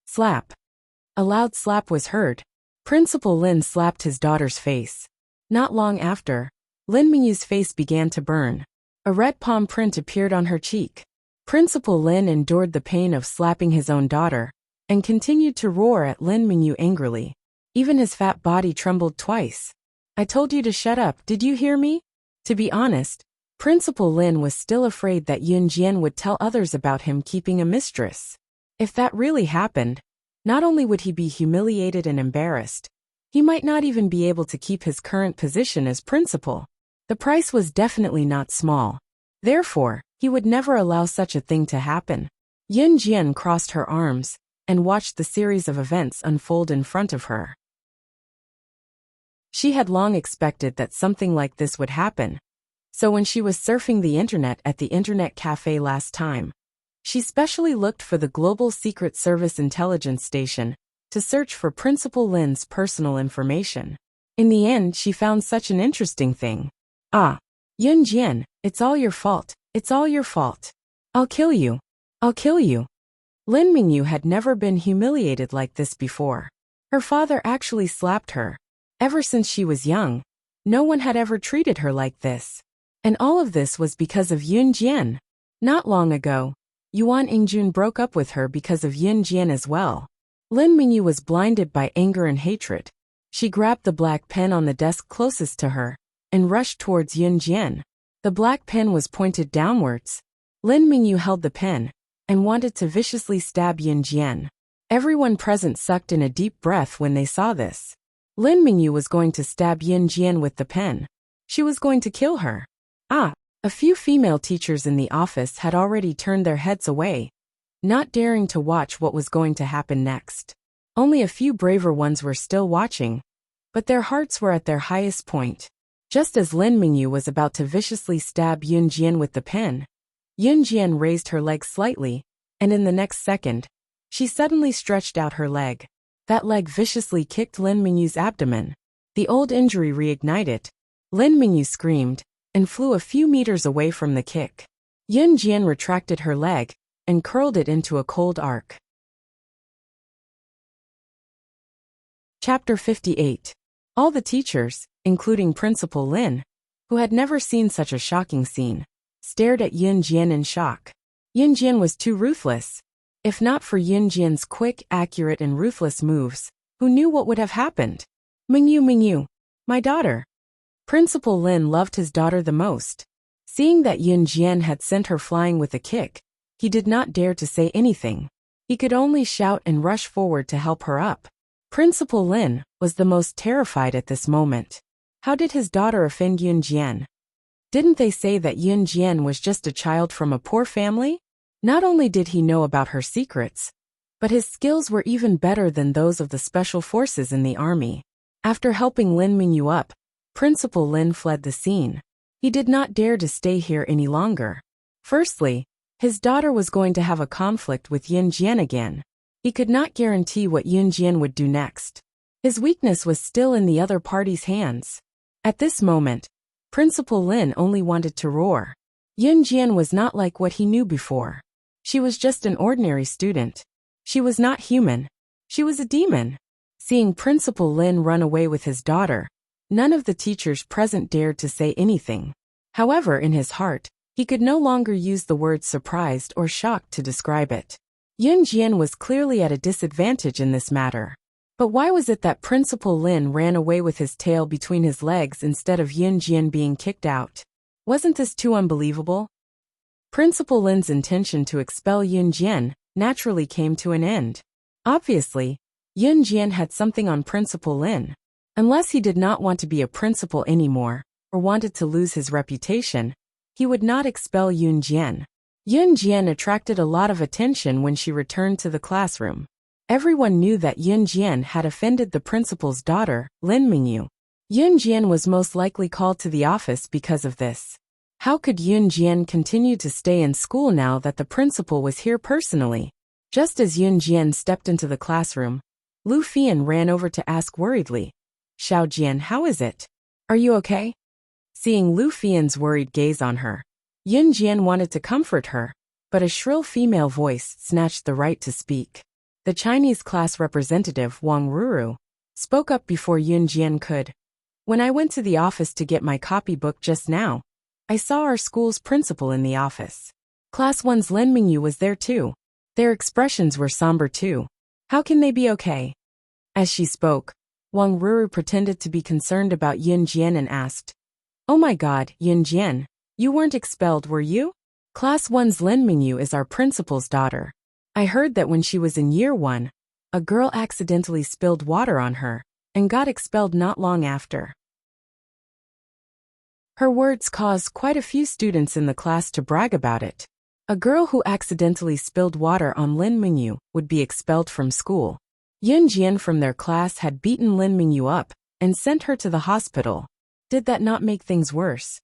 Slap. A loud slap was heard. Principal Lin slapped his daughter's face. Not long after, Lin Mingyu's face began to burn. A red palm print appeared on her cheek. Principal Lin endured the pain of slapping his own daughter and continued to roar at Lin Mingyu angrily. Even his fat body trembled twice. I told you to shut up, did you hear me? To be honest, Principal Lin was still afraid that Yun Jian would tell others about him keeping a mistress. If that really happened, not only would he be humiliated and embarrassed, he might not even be able to keep his current position as principal. The price was definitely not small. Therefore, he would never allow such a thing to happen. Yun Jian crossed her arms and watched the series of events unfold in front of her. She had long expected that something like this would happen, so when she was surfing the internet at the internet cafe last time, she specially looked for the Global Secret Service intelligence station to search for Principal Lin's personal information. In the end, she found such an interesting thing. Ah, Yun Jian, it's all your fault. It's all your fault. I'll kill you. I'll kill you. Lin Mingyu had never been humiliated like this before. Her father actually slapped her. Ever since she was young, no one had ever treated her like this. And all of this was because of Yun Jian. Not long ago, Yuan Ingjun broke up with her because of Yun Jian as well. Lin Mingyu was blinded by anger and hatred. She grabbed the black pen on the desk closest to her and rushed towards Yun Jian. The black pen was pointed downwards. Lin Mingyu held the pen and wanted to viciously stab Yun Jian. Everyone present sucked in a deep breath when they saw this. Lin Mingyu was going to stab Yun Jian with the pen. She was going to kill her. A few female teachers in the office had already turned their heads away, not daring to watch what was going to happen next. Only a few braver ones were still watching, but their hearts were at their highest point. Just as Lin Mingyu was about to viciously stab Yun Jian with the pen, Yun Jian raised her leg slightly, and in the next second, she suddenly stretched out her leg. That leg viciously kicked Lin Mingyu's abdomen. The old injury reignited. Lin Mingyu screamed and flew a few meters away from the kick. Yun Jian retracted her leg and curled it into a cold arc. Chapter 58. All the teachers, including Principal Lin, who had never seen such a shocking scene, stared at Yun Jian in shock. Yun Jian was too ruthless. If not for Yun Jian's quick, accurate and ruthless moves, who knew what would have happened? Mingyu, my daughter. Principal Lin loved his daughter the most. Seeing that Yun Jian had sent her flying with a kick, he did not dare to say anything. He could only shout and rush forward to help her up. Principal Lin was the most terrified at this moment. How did his daughter offend Yun Jian? Didn't they say that Yun Jian was just a child from a poor family? Not only did he know about her secrets, but his skills were even better than those of the special forces in the army. After helping Lin Mingyu up, Principal Lin fled the scene. He did not dare to stay here any longer. Firstly, his daughter was going to have a conflict with Yun Jian again. He could not guarantee what Yun Jian would do next. His weakness was still in the other party's hands. At this moment, Principal Lin only wanted to roar. Yun Jian was not like what he knew before. She was just an ordinary student. She was not human. She was a demon. Seeing Principal Lin run away with his daughter, none of the teachers present dared to say anything. However, in his heart, he could no longer use the words surprised or shocked to describe it. Yun Jian was clearly at a disadvantage in this matter. But why was it that Principal Lin ran away with his tail between his legs instead of Yun Jian being kicked out? Wasn't this too unbelievable? Principal Lin's intention to expel Yun Jian naturally came to an end. Obviously, Yun Jian had something on Principal Lin. Unless he did not want to be a principal anymore, or wanted to lose his reputation, he would not expel Yun Jian. Yun Jian attracted a lot of attention when she returned to the classroom. Everyone knew that Yun Jian had offended the principal's daughter, Lin Mingyu. Yun Jian was most likely called to the office because of this. How could Yun Jian continue to stay in school now that the principal was here personally? Just as Yun Jian stepped into the classroom, Lu Fian ran over to ask worriedly, "Xiao Jian, how is it? Are you okay?" Seeing Lu Fian's worried gaze on her, Yun Jian wanted to comfort her, but a shrill female voice snatched the right to speak. The Chinese class representative, Wang Ruru, spoke up before Yun Jian could. "When I went to the office to get my copybook just now, I saw our school's principal in the office. Class 1's Lin Mingyu was there too. Their expressions were somber too. How can they be okay?" As she spoke, Wang Ruru pretended to be concerned about Yun Jian and asked, "Oh my God, Yun Jian, you weren't expelled, were you? Class 1's Lin Mingyu is our principal's daughter. I heard that when she was in year 1, a girl accidentally spilled water on her and got expelled not long after." Her words caused quite a few students in the class to brag about it. A girl who accidentally spilled water on Lin Mingyu would be expelled from school. Yun Jian from their class had beaten Lin Mingyu up and sent her to the hospital. Did that not make things worse?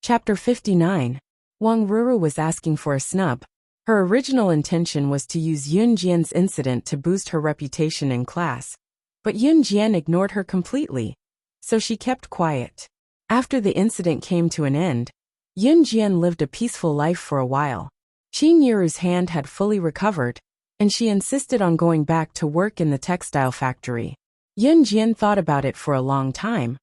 Chapter 59. Wang Ruru was asking for a snub. Her original intention was to use Yun Jian's incident to boost her reputation in class, but Yun Jian ignored her completely, so she kept quiet. After the incident came to an end, Yun Jian lived a peaceful life for a while. Qin Yiru's hand had fully recovered, and she insisted on going back to work in the textile factory. Yun Jian thought about it for a long time,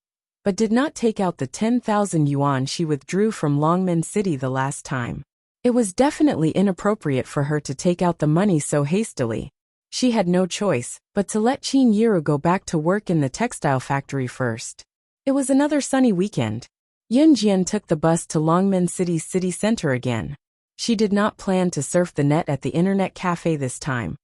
but did not take out the 10,000 yuan she withdrew from Longmen City the last time. It was definitely inappropriate for her to take out the money so hastily. She had no choice but to let Qin Yiru go back to work in the textile factory first. It was another sunny weekend. Yun Jian took the bus to Longmen City's city center again. She did not plan to surf the net at the internet cafe this time,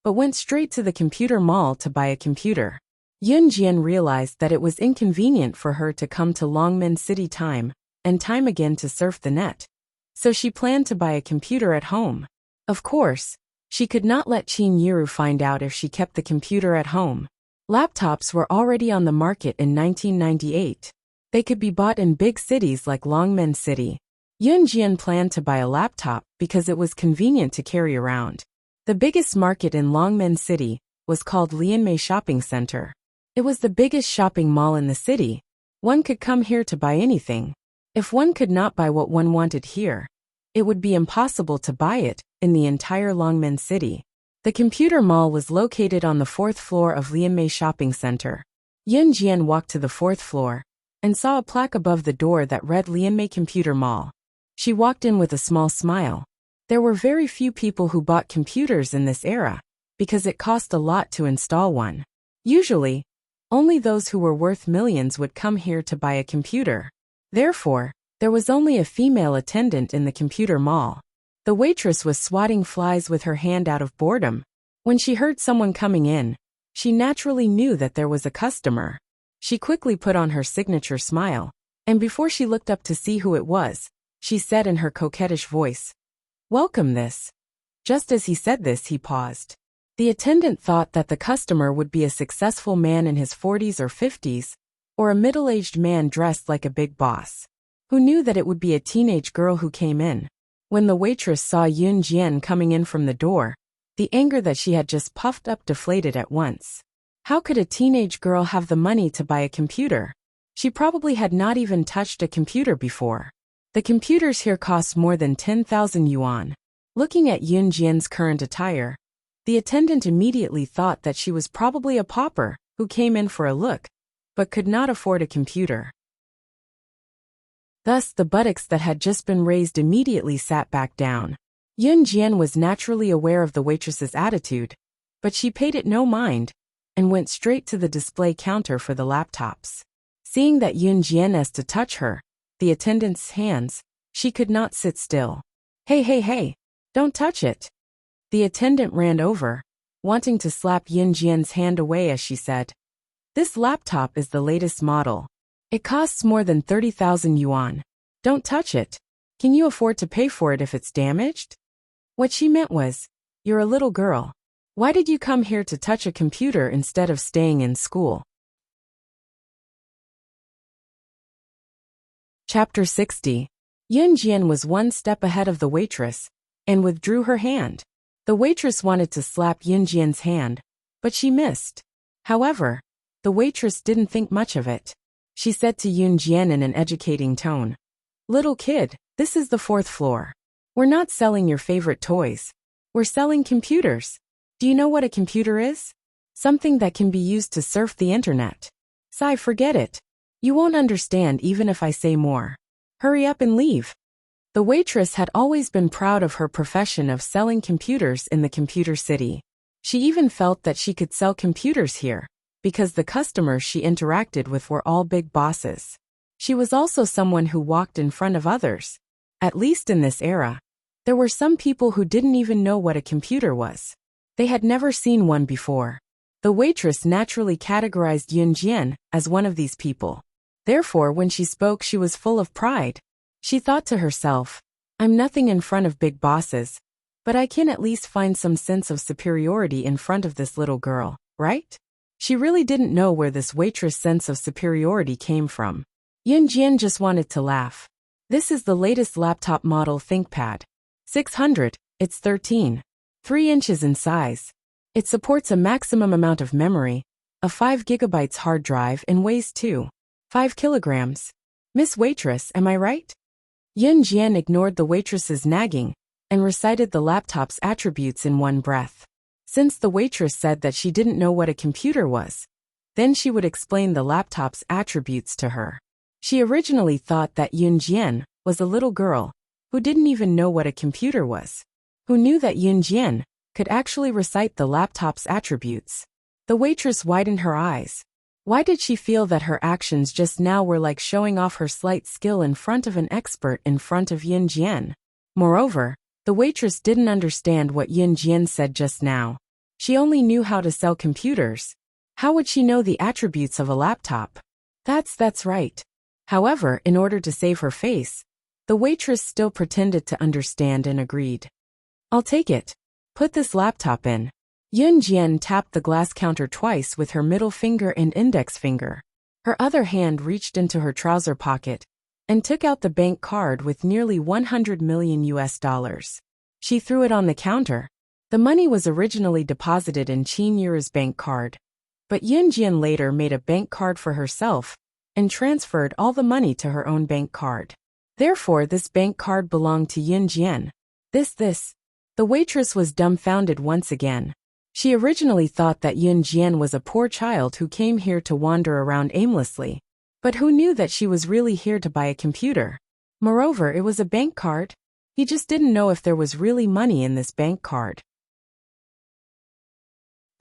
but went straight to the computer mall to buy a computer. Yun Jian realized that it was inconvenient for her to come to Longmen City time and time again to surf the net, so she planned to buy a computer at home. Of course, she could not let Qin Yiru find out if she kept the computer at home. Laptops were already on the market in 1998. They could be bought in big cities like Longmen City. Yun Jian planned to buy a laptop because it was convenient to carry around. The biggest market in Longmen City was called Lianmei Shopping Center. It was the biggest shopping mall in the city. One could come here to buy anything. If one could not buy what one wanted here, it would be impossible to buy it in the entire Longmen City. The computer mall was located on the 4th floor of Lianmei Shopping Center. Yun Jian walked to the 4th floor and saw a plaque above the door that read Lianmei Computer Mall. She walked in with a small smile. There were very few people who bought computers in this era, because it cost a lot to install one. Usually, only those who were worth millions would come here to buy a computer. Therefore, there was only a female attendant in the computer mall. The waitress was swatting flies with her hand out of boredom. When she heard someone coming in, she naturally knew that there was a customer. She quickly put on her signature smile, and before she looked up to see who it was, she said in her coquettish voice, "Welcome this." Just as he said this, he paused. The attendant thought that the customer would be a successful man in his 40s or 50s, or a middle-aged man dressed like a big boss. Who knew that it would be a teenage girl who came in? When the waitress saw Yun Jian coming in from the door, the anger that she had just puffed up deflated at once. How could a teenage girl have the money to buy a computer? She probably had not even touched a computer before. The computers here cost more than 10,000 yuan. Looking at Yun Jian's current attire, the attendant immediately thought that she was probably a pauper who came in for a look, but could not afford a computer. Thus, the buttocks that had just been raised immediately sat back down. Yun Jian was naturally aware of the waitress's attitude, but she paid it no mind, and went straight to the display counter for the laptops. Seeing that Yun Jian asked to touch her, the attendant's hands, she could not sit still. Hey, don't touch it." The attendant ran over, wanting to slap Yun Jian's hand away as she said, "This laptop is the latest model. It costs more than 30,000 yuan. Don't touch it. Can you afford to pay for it if it's damaged?" What she meant was, "You're a little girl. Why did you come here to touch a computer instead of staying in school?" Chapter 60. Yun Jian was one step ahead of the waitress and withdrew her hand. The waitress wanted to slap Yun Jian's hand, but she missed. However, the waitress didn't think much of it. She said to Yun Jian in an educating tone, "Little kid, this is the 4th floor. We're not selling your favorite toys. We're selling computers. Do you know what a computer is? Something that can be used to surf the internet. Sai, forget it. You won't understand even if I say more. Hurry up and leave." The waitress had always been proud of her profession of selling computers in the computer city. She even felt that she could sell computers here, because the customers she interacted with were all big bosses. She was also someone who walked in front of others. At least in this era, there were some people who didn't even know what a computer was. They had never seen one before. The waitress naturally categorized Yun Jian as one of these people. Therefore, when she spoke, she was full of pride. She thought to herself, "I'm nothing in front of big bosses, but I can at least find some sense of superiority in front of this little girl, right?" She really didn't know where this waitress' sense of superiority came from. Yun Jian just wanted to laugh. "This is the latest laptop model ThinkPad. 600, It's 13.3 inches in size. It supports a maximum amount of memory, a 5 gigabytes hard drive, and weighs 2.5 kilograms. Miss Waitress, am I right? Yun Jian ignored the waitress's nagging and recited the laptop's attributes in one breath. Since the waitress said that she didn't know what a computer was, then she would explain the laptop's attributes to her. She originally thought that Yun Jian was a little girl who didn't even know what a computer was. Who knew that Yun Jian could actually recite the laptop's attributes? The waitress widened her eyes. Why did she feel that her actions just now were like showing off her slight skill in front of an expert in front of Yun Jian? Moreover, the waitress didn't understand what Yun Jian said just now. She only knew how to sell computers. How would she know the attributes of a laptop? That's right. However, in order to save her face, the waitress still pretended to understand and agreed. I'll take it. Put this laptop in. Yun Jian tapped the glass counter twice with her middle finger and index finger. Her other hand reached into her trouser pocket and took out the bank card with nearly 100 million US dollars. She threw it on the counter. The money was originally deposited in Qin Yu's bank card, but Yun Jian later made a bank card for herself and transferred all the money to her own bank card. Therefore, this bank card belonged to Yun Jian. The waitress was dumbfounded once again. She originally thought that Yun Jian was a poor child who came here to wander around aimlessly. But who knew that she was really here to buy a computer? Moreover, it was a bank card. He just didn't know if there was really money in this bank card.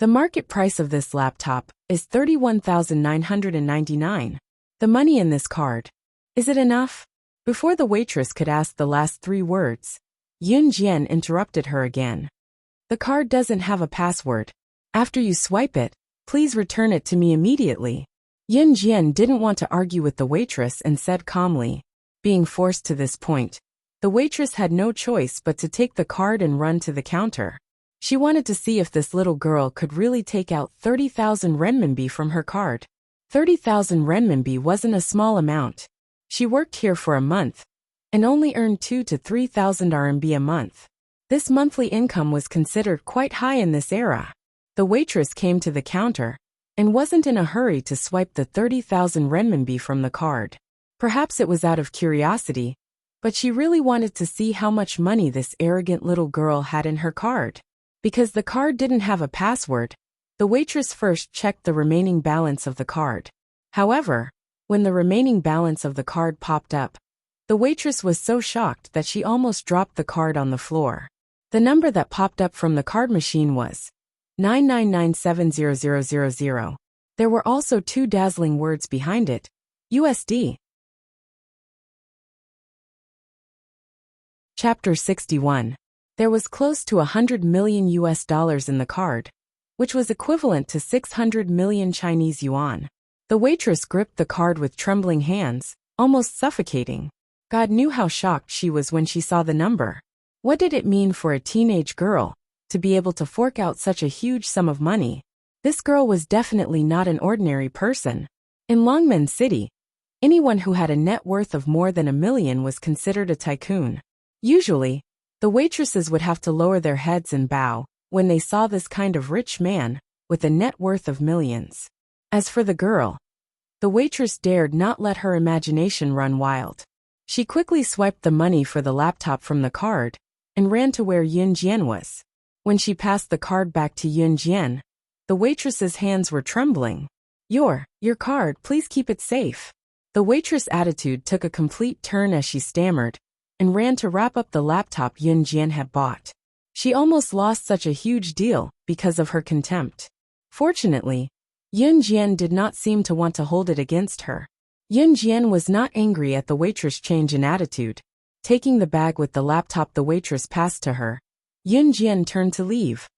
The market price of this laptop is 31,999. The money in this card. Is it enough? Before the waitress could ask the last 3 words, Yun Jian interrupted her again. The card doesn't have a password. After you swipe it, please return it to me immediately. Yun Jian didn't want to argue with the waitress and said calmly. Being forced to this point, the waitress had no choice but to take the card and run to the counter. She wanted to see if this little girl could really take out 30,000 renminbi from her card. 30,000 renminbi wasn't a small amount. She worked here for a month and only earned 2,000 to 3,000 RMB a month. This monthly income was considered quite high in this era. The waitress came to the counter and wasn't in a hurry to swipe the 30,000 renminbi from the card. Perhaps it was out of curiosity, but she really wanted to see how much money this arrogant little girl had in her card. Because the card didn't have a password, the waitress first checked the remaining balance of the card. However, when the remaining balance of the card popped up, the waitress was so shocked that she almost dropped the card on the floor. The number that popped up from the card machine was 999700000. There were also 2 dazzling words behind it. USD. Chapter 61. There was close to 100 million US dollars in the card, which was equivalent to 600 million Chinese yuan. The waitress gripped the card with trembling hands, almost suffocating. God knew how shocked she was when she saw the number. What did it mean for a teenage girl to be able to fork out such a huge sum of money? This girl was definitely not an ordinary person. In Longmen City, anyone who had a net worth of more than 1 million was considered a tycoon. Usually, the waitresses would have to lower their heads and bow when they saw this kind of rich man with a net worth of millions. As for the girl, the waitress dared not let her imagination run wild. She quickly swiped the money for the laptop from the card and ran to where Yun Jian was. When she passed the card back to Yun Jian, the waitress's hands were trembling. Your card, please keep it safe. The waitress' attitude took a complete turn as she stammered and ran to wrap up the laptop Yun Jian had bought. She almost lost such a huge deal because of her contempt. Fortunately, Yun Jian did not seem to want to hold it against her. Yun Jian was not angry at the waitress' change in attitude. Taking the bag with the laptop the waitress passed to her, Yun Jian turned to leave.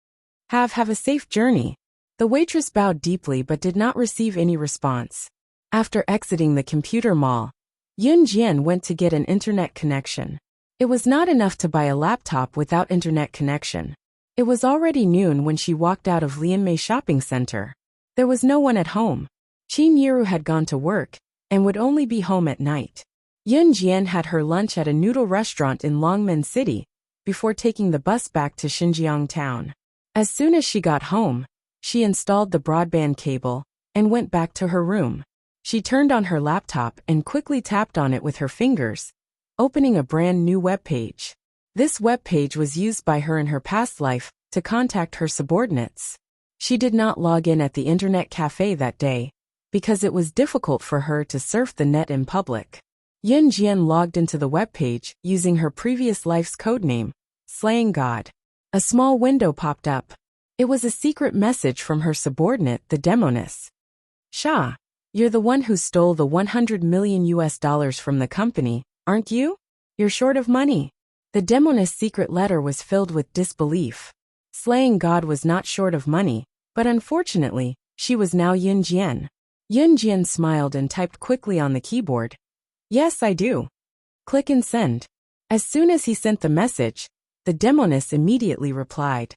Have a safe journey. The waitress bowed deeply but did not receive any response. After exiting the computer mall, Yun Jian went to get an internet connection. It was not enough to buy a laptop without internet connection. It was already noon when she walked out of Lianmei shopping center. There was no one at home. Qin Yiru had gone to work and would only be home at night. Yun Jian had her lunch at a noodle restaurant in Longmen City before taking the bus back to Xinjiang town. As soon as she got home, she installed the broadband cable and went back to her room. She turned on her laptop and quickly tapped on it with her fingers, opening a brand new web page. This web page was used by her in her past life to contact her subordinates. She did not log in at the internet cafe that day because it was difficult for her to surf the net in public. Yin Jian logged into the web page using her previous life's codename, Slaying God. A small window popped up. It was a secret message from her subordinate, the demoness. Shah, you're the one who stole the $100 million from the company, aren't you? You're short of money. The demoness' secret letter was filled with disbelief. Slaying God was not short of money, but unfortunately, she was now Yin Jian. Yin Jian smiled and typed quickly on the keyboard. Yes, I do. Click and send. As soon as he sent the message, the demoness immediately replied.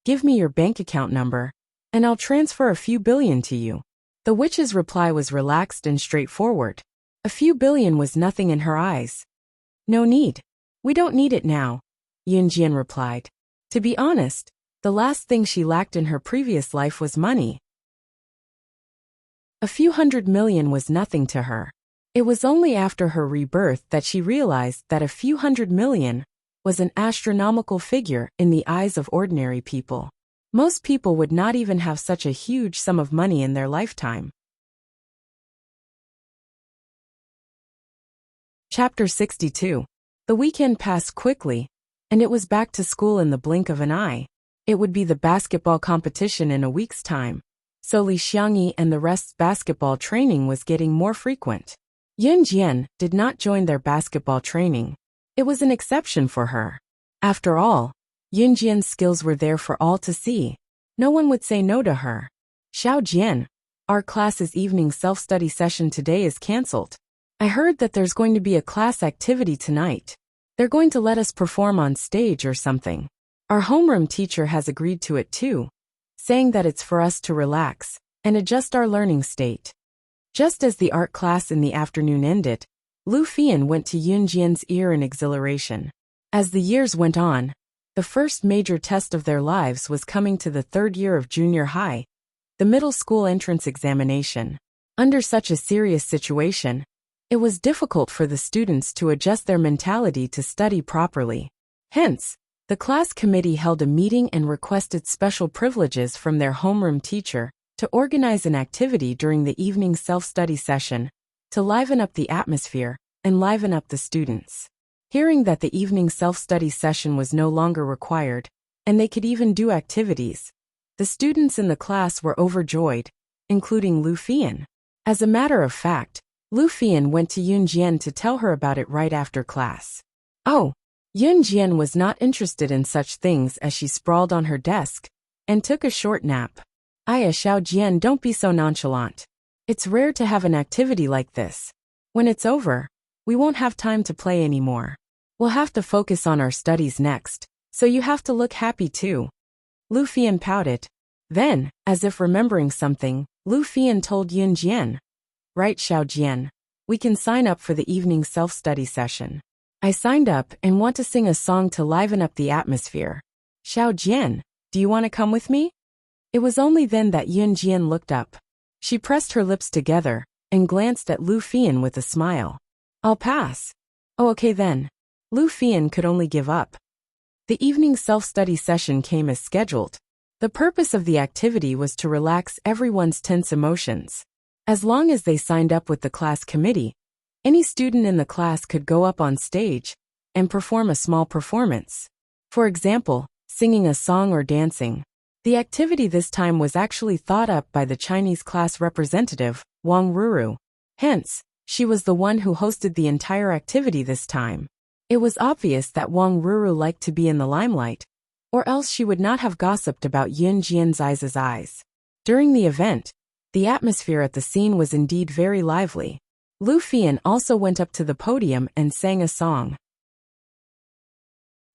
Give me your bank account number, and I'll transfer a few billion to you. The witch's reply was relaxed and straightforward. A few billion was nothing in her eyes. No need. We don't need it now, Yin Jian replied. To be honest, the last thing she lacked in her previous life was money. A few $100 million was nothing to her. It was only after her rebirth that she realized that a few $100 million was an astronomical figure in the eyes of ordinary people. Most people would not even have such a huge sum of money in their lifetime. Chapter 62. The weekend passed quickly, and it was back to school in the blink of an eye. It would be the basketball competition in a week's time, so Li Xiangyi and the rest's basketball training was getting more frequent. Yin Jian did not join their basketball training. It was an exception for her. After all, Yin Jian's skills were there for all to see. No one would say no to her. Xiao Jian, our class's evening self-study session today is cancelled. I heard that there's going to be a class activity tonight. They're going to let us perform on stage or something. Our homeroom teacher has agreed to it too, saying that it's for us to relax and adjust our learning state. Just as the art class in the afternoon ended, Lu Fian went to Yun Jian's ear in exhilaration. As the years went on, the first major test of their lives was coming to the third year of junior high, the middle school entrance examination. Under such a serious situation, it was difficult for the students to adjust their mentality to study properly. Hence, the class committee held a meeting and requested special privileges from their homeroom teacher to organize an activity during the evening self-study session to liven up the atmosphere and liven up the students. Hearing that the evening self-study session was no longer required, and they could even do activities, the students in the class were overjoyed, including Lu Fian. As a matter of fact, Lu Fian went to Yun Jian to tell her about it right after class. Oh, Yun Jian was not interested in such things as she sprawled on her desk and took a short nap. Aya Xiao Jian, don't be so nonchalant. It's rare to have an activity like this. When it's over, we won't have time to play anymore. We'll have to focus on our studies next, so you have to look happy too. Lu Fian pouted. Then, as if remembering something, Lu Fian told Yun Jian. Right, Xiao Jian. We can sign up for the evening self-study session. I signed up and want to sing a song to liven up the atmosphere. Xiao Jian, do you want to come with me? It was only then that Yun Jian looked up. She pressed her lips together and glanced at Lu Fian with a smile. I'll pass. Oh, okay then. Lu Fian could only give up. The evening self-study session came as scheduled. The purpose of the activity was to relax everyone's tense emotions. As long as they signed up with the class committee, any student in the class could go up on stage and perform a small performance. For example, singing a song or dancing. The activity this time was actually thought up by the Chinese class representative, Wang Ruru. Hence, she was the one who hosted the entire activity this time. It was obvious that Wang Ruru liked to be in the limelight, or else she would not have gossiped about Yun Jian's eyes. During the event, the atmosphere at the scene was indeed very lively. Lu Fian also went up to the podium and sang a song.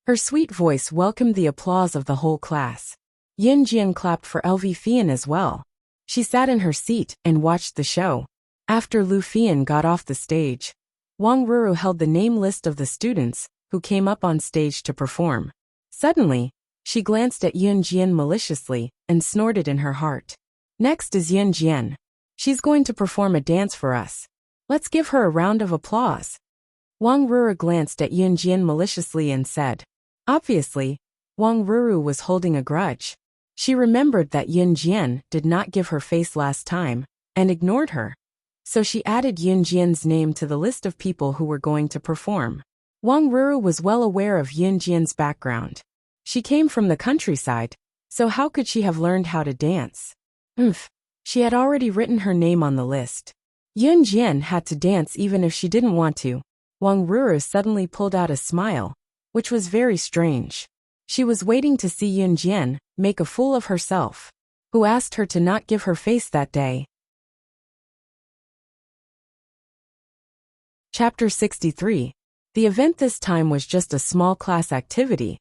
Her sweet voice welcomed the applause of the whole class. Yin Jian clapped for LV Fian as well. She sat in her seat and watched the show. After Lu Fian got off the stage, Wang Ruru held the name list of the students who came up on stage to perform. Suddenly, she glanced at Yunjian maliciously and snorted in her heart. Next is Yunjian. She's going to perform a dance for us. Let's give her a round of applause. Wang Ruru glanced at Yunjian maliciously and said. Obviously, Wang Ruru was holding a grudge. She remembered that Yunjian did not give her face last time, and ignored her. So she added Yunjian's name to the list of people who were going to perform. Wang Ruru was well aware of Yunjian's background. She came from the countryside, so how could she have learned how to dance? She had already written her name on the list. Yunjian had to dance even if she didn't want to. Wang Ruru suddenly pulled out a smile, which was very strange. She was waiting to see Yunjian make a fool of herself. Who asked her to not give her face that day? Chapter 63. The event this time was just a small class activity,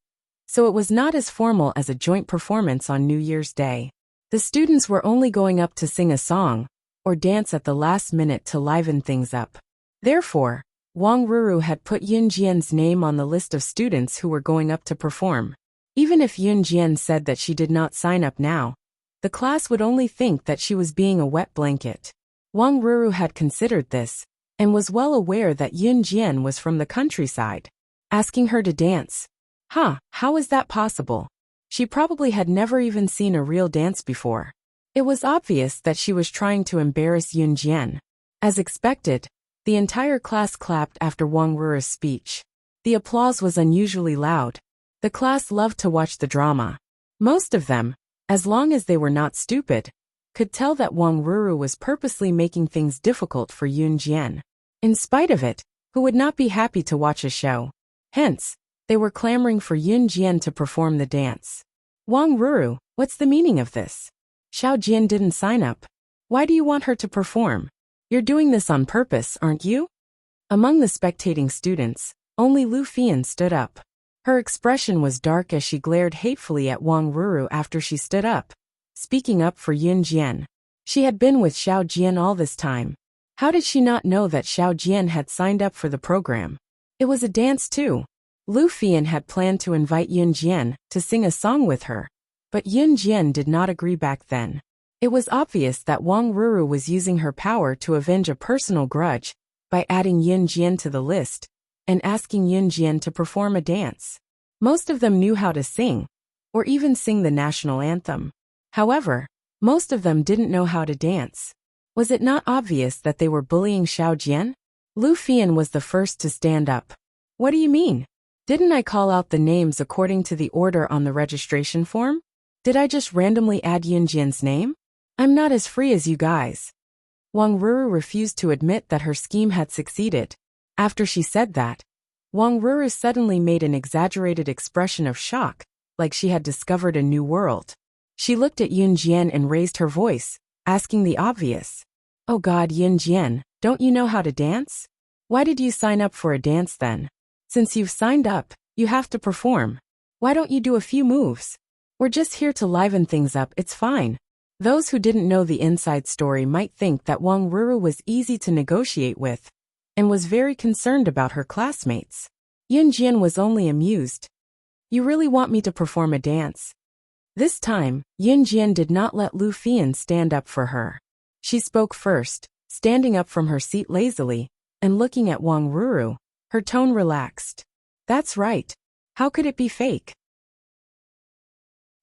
so it was not as formal as a joint performance on New Year's Day. The students were only going up to sing a song, or dance at the last minute to liven things up. Therefore, Wang Ruru had put Yunjian's name on the list of students who were going up to perform. Even if Yunjian said that she did not sign up now, the class would only think that she was being a wet blanket. Wang Ruru had considered this, and was well aware that Yunjian was from the countryside. Asking her to dance. How is that possible? She probably had never even seen a real dance before. It was obvious that she was trying to embarrass Yunjian. As expected, the entire class clapped after Wang Ruru's speech. The applause was unusually loud. The class loved to watch the drama. Most of them, as long as they were not stupid, could tell that Wang Ruru was purposely making things difficult for Yunjian. In spite of it, who would not be happy to watch a show? Hence, they were clamoring for Yunjian to perform the dance. Wang Ruru, what's the meaning of this? Xiao Jian didn't sign up. Why do you want her to perform? You're doing this on purpose, aren't you? Among the spectating students, only Lu Fian stood up. Her expression was dark as she glared hatefully at Wang Ruru after she stood up, speaking up for Yunjian. She had been with Xiao Jian all this time. How did she not know that Xiao Jian had signed up for the program? It was a dance too. Lu Fian had planned to invite Yunjian to sing a song with her, but Yunjian did not agree back then. It was obvious that Wang Ruru was using her power to avenge a personal grudge by adding Yunjian to the list and asking Yunjian to perform a dance. Most of them knew how to sing, or even sing the national anthem. However, most of them didn't know how to dance. Was it not obvious that they were bullying Xiao Jian? Lu Fian was the first to stand up. What do you mean? Didn't I call out the names according to the order on the registration form? Did I just randomly add Yunjian's name? I'm not as free as you guys. Wang Ruru refused to admit that her scheme had succeeded. After she said that, Wang Ruru suddenly made an exaggerated expression of shock, like she had discovered a new world. She looked at Yunjian and raised her voice, asking the obvious. Oh God, Yunjian, don't you know how to dance? Why did you sign up for a dance then? Since you've signed up, you have to perform. Why don't you do a few moves? We're just here to liven things up, it's fine. Those who didn't know the inside story might think that Wang Ruru was easy to negotiate with, and was very concerned about her classmates. Yunjian was only amused. You really want me to perform a dance? This time, Yunjian did not let Lu Fian stand up for her. She spoke first, standing up from her seat lazily, and looking at Wang Ruru. Her tone relaxed. That's right. How could it be fake?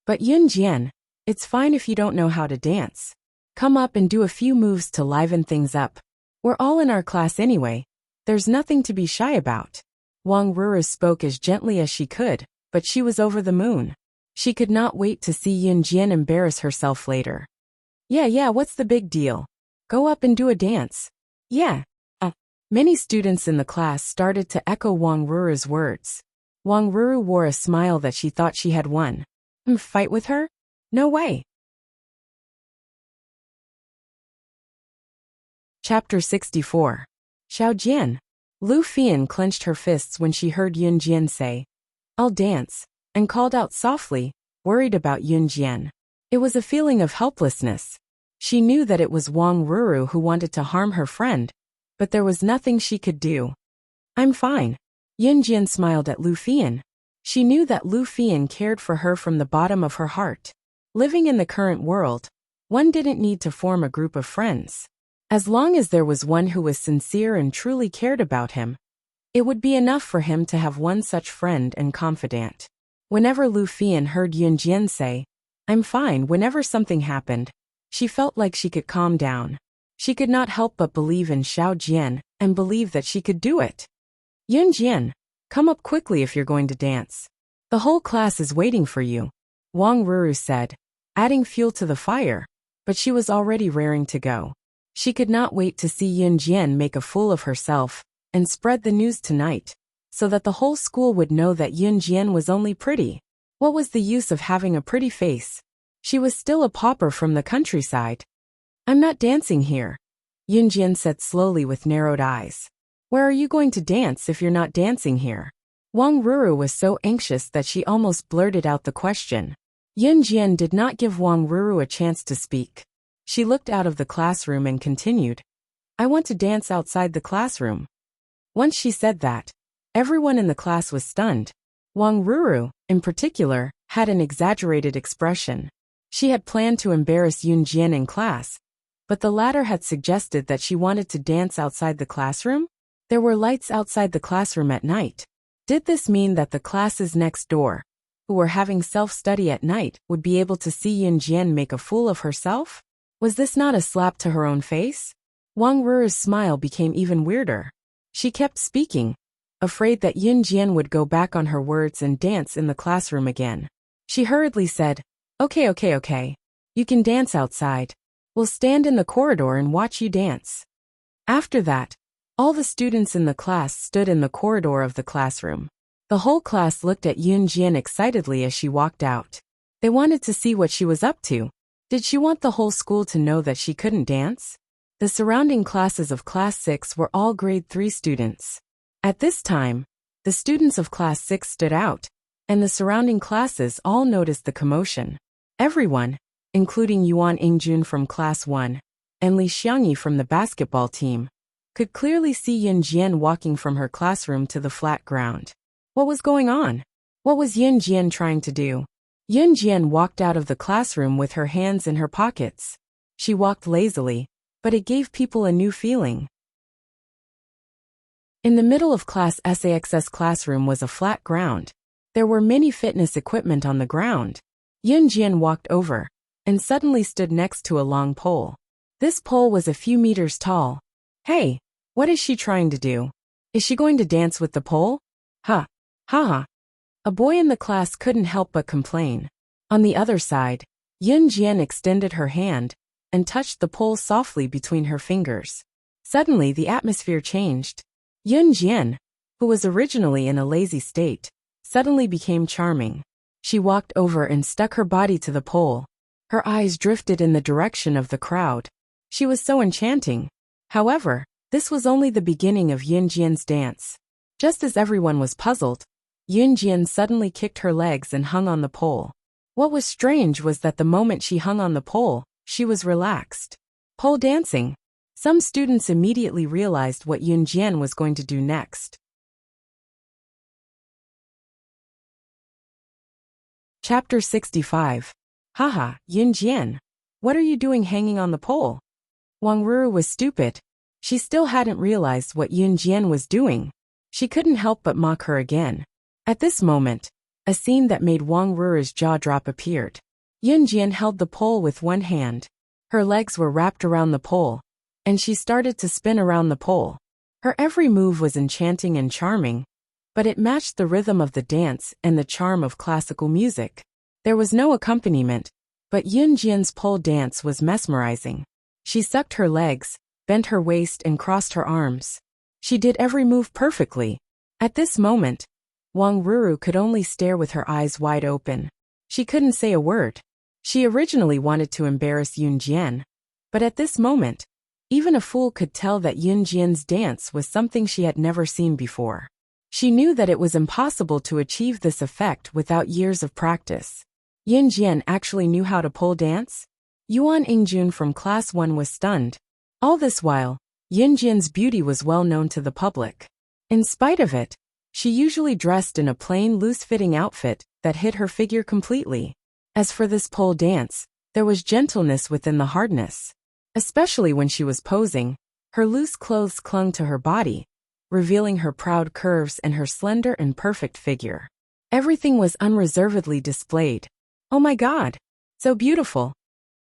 But Yunjian, it's fine if you don't know how to dance. Come up and do a few moves to liven things up. We're all in our class anyway. There's nothing to be shy about. Wang Ruru spoke as gently as she could, but she was over the moon. She could not wait to see Yunjian embarrass herself later. Yeah, what's the big deal? Go up and do a dance. Yeah. Many students in the class started to echo Wang Ruru's words. Wang Ruru wore a smile that she thought she had won. Fight with her? No way. Chapter 64. Xiao Jian. Lu Fian clenched her fists when she heard Yunjian say, I'll dance, and called out softly, worried about Yunjian. It was a feeling of helplessness. She knew that it was Wang Ruru who wanted to harm her friend, but there was nothing she could do. I'm fine. Yunjian smiled at Lu Fian. She knew that Lu Fian cared for her from the bottom of her heart. Living in the current world, one didn't need to form a group of friends. As long as there was one who was sincere and truly cared about him, it would be enough for him to have one such friend and confidant. Whenever Lu Fian heard Yunjian say, "I'm fine," whenever something happened, she felt like she could calm down. She could not help but believe in Xiao Jian and believe that she could do it. "Yunjian, come up quickly if you're going to dance. The whole class is waiting for you," Wang Ruru said, adding fuel to the fire, but she was already raring to go. She could not wait to see Yunjian make a fool of herself and spread the news tonight, so that the whole school would know that Yunjian was only pretty. What was the use of having a pretty face? She was still a pauper from the countryside. "I'm not dancing here," Yunjian said slowly with narrowed eyes. "Where are you going to dance if you're not dancing here?" Wang Ruru was so anxious that she almost blurted out the question. Yunjian did not give Wang Ruru a chance to speak. She looked out of the classroom and continued, "I want to dance outside the classroom." Once she said that, everyone in the class was stunned. Wang Ruru, in particular, had an exaggerated expression. She had planned to embarrass Yunjian in class, but the latter had suggested that she wanted to dance outside the classroom. There were lights outside the classroom at night. Did this mean that the classes next door, who were having self-study at night, would be able to see Yunjian make a fool of herself? Was this not a slap to her own face? Wang Ruru's smile became even weirder. She kept speaking, afraid that Yunjian would go back on her words and dance in the classroom again. She hurriedly said, Okay. You can dance outside. We'll stand in the corridor and watch you dance." After that, all the students in the class stood in the corridor of the classroom. The whole class looked at Yunjian excitedly as she walked out. They wanted to see what she was up to. Did she want the whole school to know that she couldn't dance? The surrounding classes of Class 6 were all Grade 3 students. At this time, the students of Class 6 stood out, and the surrounding classes all noticed the commotion. Everyone, including Yuan Ingjun from Class 1 and Li Xiangyi from the basketball team, could clearly see Yunjian walking from her classroom to the flat ground. What was going on? What was Yunjian trying to do? Yunjian walked out of the classroom with her hands in her pockets. She walked lazily, but it gave people a new feeling. In the middle of Class SAX's classroom was a flat ground. There were many fitness equipment on the ground. Yunjian walked over and suddenly stood next to a long pole. This pole was a few meters tall. Hey, what is she trying to do? Is she going to dance with the pole? Ha ha. A boy in the class couldn't help but complain. On the other side, Yunjian extended her hand and touched the pole softly between her fingers. Suddenly the atmosphere changed. Yunjian, who was originally in a lazy state, suddenly became charming. She walked over and stuck her body to the pole. Her eyes drifted in the direction of the crowd. She was so enchanting. However, this was only the beginning of Yunjian's dance. Just as everyone was puzzled, Yunjian suddenly kicked her legs and hung on the pole. What was strange was that the moment she hung on the pole, she was relaxed. Pole dancing. Some students immediately realized what Yunjian was going to do next. Chapter 65. Haha, Yunjian. What are you doing hanging on the pole? Wang Ruru was stupid. She still hadn't realized what Yunjian was doing. She couldn't help but mock her again. At this moment, a scene that made Wang Ruru's jaw drop appeared. Yunjian held the pole with one hand. Her legs were wrapped around the pole, and she started to spin around the pole. Her every move was enchanting and charming, but it matched the rhythm of the dance and the charm of classical music. There was no accompaniment, but Yunjian's pole dance was mesmerizing. She sucked her legs, bent her waist and crossed her arms. She did every move perfectly. At this moment, Wang Ruru could only stare with her eyes wide open. She couldn't say a word. She originally wanted to embarrass Yunjian, but at this moment, even a fool could tell that Yunjian's dance was something she had never seen before. She knew that it was impossible to achieve this effect without years of practice. Yunjian actually knew how to pole dance? Yuan Ingjun from Class 1 was stunned. All this while, Yunjian's beauty was well known to the public. In spite of it, She usually dressed in a plain, loose-fitting outfit that hid her figure completely. As for this pole dance, there was gentleness within the hardness. Especially when she was posing, her loose clothes clung to her body, revealing her proud curves and her slender and perfect figure. Everything was unreservedly displayed. "Oh my God! So beautiful!"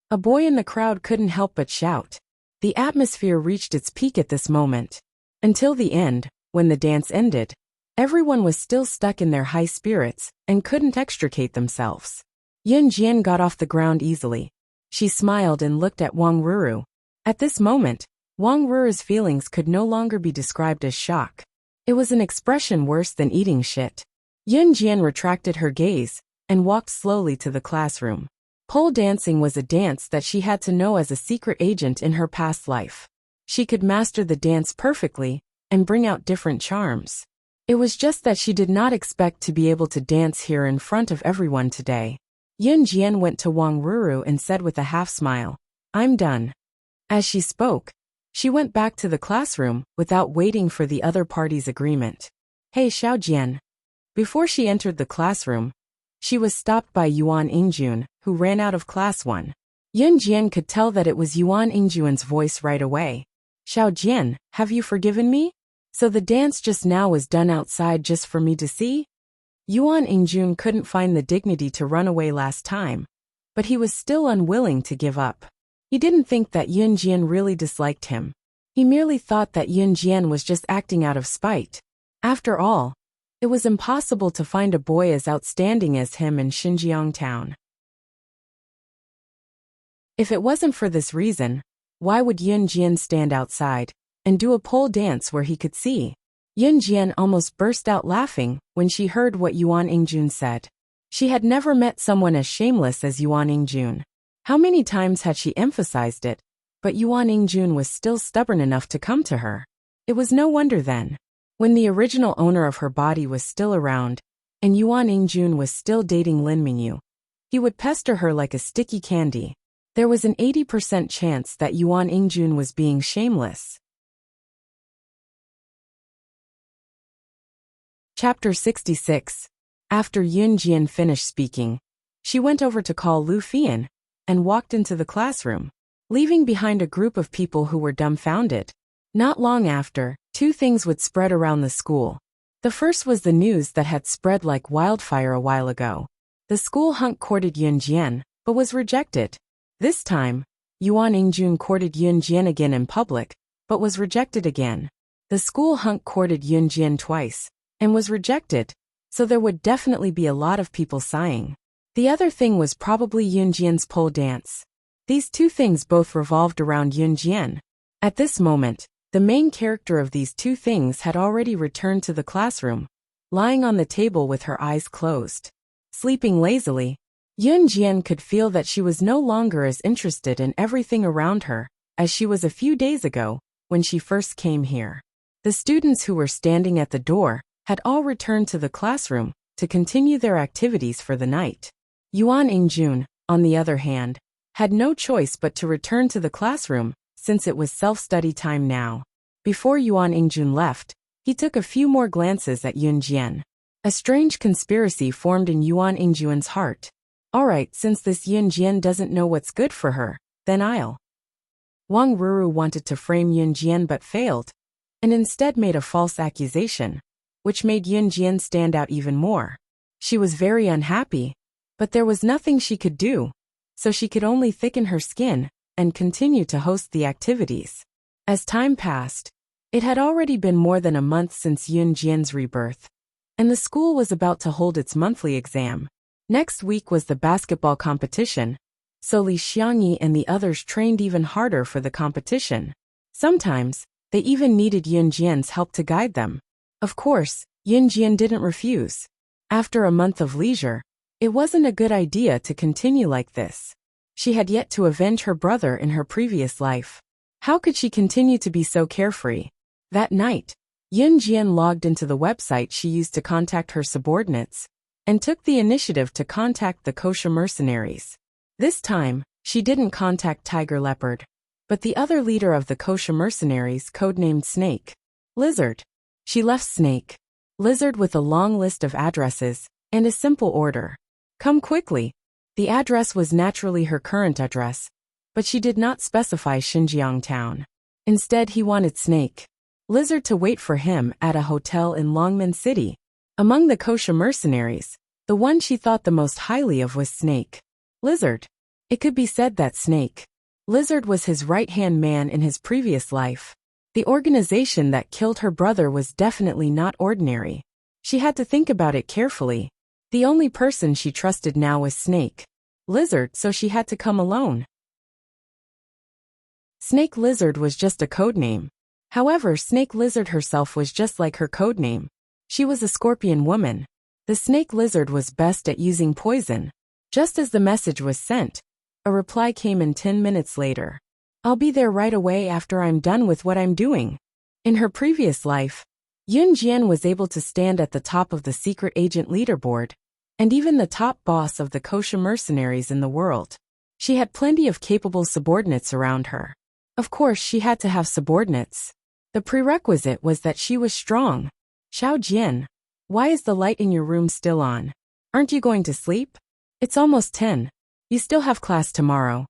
A boy in the crowd couldn't help but shout. The atmosphere reached its peak at this moment. Until the end, when the dance ended, everyone was still stuck in their high spirits and couldn't extricate themselves. Yun Jian got off the ground easily. She smiled and looked at Wang Ruru. At this moment, Wang Ruru's feelings could no longer be described as shock. It was an expression worse than eating shit. Yun Jian retracted her gaze and walked slowly to the classroom. Pole dancing was a dance that she had to know as a secret agent in her past life. She could master the dance perfectly and bring out different charms. It was just that she did not expect to be able to dance here in front of everyone today. Yun Jian went to Wang Ruru and said with a half-smile, "I'm done." As she spoke, she went back to the classroom without waiting for the other party's agreement. "Hey Xiao Jian." Before she entered the classroom, she was stopped by Yuan Ingjun, who ran out of class 1. Yun Jian could tell that it was Yuan Ingjun's voice right away. "Xiao Jian, have you forgiven me? So the dance just now was done outside just for me to see?" Yuan Ingjun couldn't find the dignity to run away last time, but he was still unwilling to give up. He didn't think that Yun Jian really disliked him. He merely thought that Yun Jian was just acting out of spite. After all, it was impossible to find a boy as outstanding as him in Xinjiang town. If it wasn't for this reason, why would Yun Jian stand outside and do a pole dance where he could see? Yun Jian almost burst out laughing when she heard what Yuan Ingjun said. She had never met someone as shameless as Yuan Ingjun. How many times had she emphasized it, but Yuan Ingjun was still stubborn enough to come to her. It was no wonder then, when the original owner of her body was still around, and Yuan Ingjun was still dating Lin Mingyu, he would pester her like a sticky candy. There was an 80% chance that Yuan Ingjun was being shameless. Chapter 66. After Yun Jian finished speaking, she went over to call Lu Fian and walked into the classroom, leaving behind a group of people who were dumbfounded. Not long after, two things would spread around the school. The first was the news that had spread like wildfire a while ago. The school hunk courted Yun Jian, but was rejected. This time, Yuan Ingjun courted Yun Jian again in public, but was rejected again. The school hunk courted Yun Jian twice, and was rejected, so there would definitely be a lot of people sighing. The other thing was probably Yun Jian's pole dance. These two things both revolved around Yun Jian. At this moment, the main character of these two things had already returned to the classroom, lying on the table with her eyes closed. Sleeping lazily, Yun Jian could feel that she was no longer as interested in everything around her as she was a few days ago when she first came here. The students who were standing at the door had all returned to the classroom to continue their activities for the night. Yuan Ingjun, on the other hand, had no choice but to return to the classroom since it was self-study time now. Before Yuan Ingjun left, he took a few more glances at Yun Jian. A strange conspiracy formed in Yuan Ingjun's heart. Alright, since this Yun Jian doesn't know what's good for her, then I'll. Wang Ruru wanted to frame Yun Jian but failed, and instead made a false accusation, which made Yun Jian stand out even more. She was very unhappy, but there was nothing she could do, so she could only thicken her skin and continue to host the activities. As time passed, it had already been more than a month since Yun Jian's rebirth, and the school was about to hold its monthly exam. Next week was the basketball competition, so Li Xiangyi and the others trained even harder for the competition. Sometimes, they even needed Yun Jian's help to guide them. Of course, Yun Jian didn't refuse. After a month of leisure, it wasn't a good idea to continue like this. She had yet to avenge her brother in her previous life. How could she continue to be so carefree? That night, Yun Jian logged into the website she used to contact her subordinates, and took the initiative to contact the kosher mercenaries. This time, she didn't contact Tiger Leopard, but the other leader of the kosher mercenaries codenamed Snake. Lizard. She left Snake. Lizard with a long list of addresses, and a simple order. Come quickly. The address was naturally her current address, but she did not specify Xinjiang town. Instead, he wanted Snake Lizard to wait for him at a hotel in Longmen City. Among the kosher mercenaries, the one she thought the most highly of was Snake Lizard. It could be said that Snake Lizard was his right-hand man in his previous life. The organization that killed her brother was definitely not ordinary. She had to think about it carefully. The only person she trusted now was Snake Lizard, so she had to come alone. Snake Lizard was just a code name. However, Snake Lizard herself was just like her code name. She was a scorpion woman. The Snake Lizard was best at using poison. Just as the message was sent, a reply came in 10 minutes later. I'll be there right away after I'm done with what I'm doing. In her previous life, Yun Jian was able to stand at the top of the secret agent leaderboard, and even the top boss of the kosher mercenaries in the world. She had plenty of capable subordinates around her. Of course, she had to have subordinates. The prerequisite was that she was strong. Xiao Jian, why is the light in your room still on? Aren't you going to sleep? It's almost 10. You still have class tomorrow.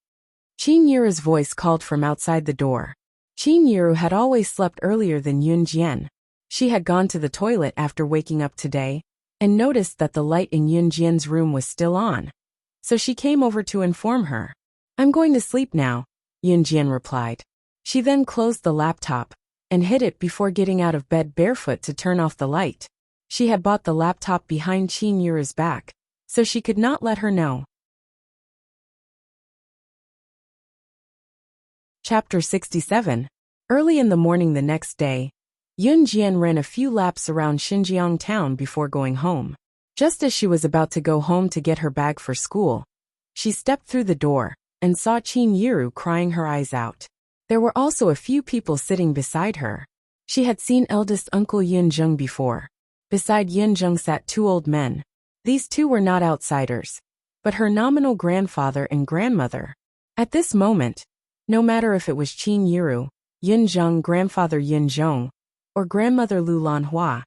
Qin Yiru's voice called from outside the door. Qin Yiru had always slept earlier than Yun Jian. She had gone to the toilet after waking up today, and noticed that the light in Yun Jian's room was still on. So she came over to inform her. I'm going to sleep now, Yun Jian replied. She then closed the laptop, and hid it before getting out of bed barefoot to turn off the light. She had bought the laptop behind Qin Yiru's back, so she could not let her know. Chapter 67. Early in the morning the next day, Yun Jian ran a few laps around Xinjiang town before going home. Just as she was about to go home to get her bag for school, she stepped through the door and saw Qin Yiru crying her eyes out. There were also a few people sitting beside her. She had seen eldest uncle Yun Zheng before. Beside Yun Zheng sat two old men. These two were not outsiders, but her nominal grandfather and grandmother. At this moment, no matter if it was Qin Yiru, Yun Zheng, grandfather Yun Zhong, or grandmother Lu Lanhua,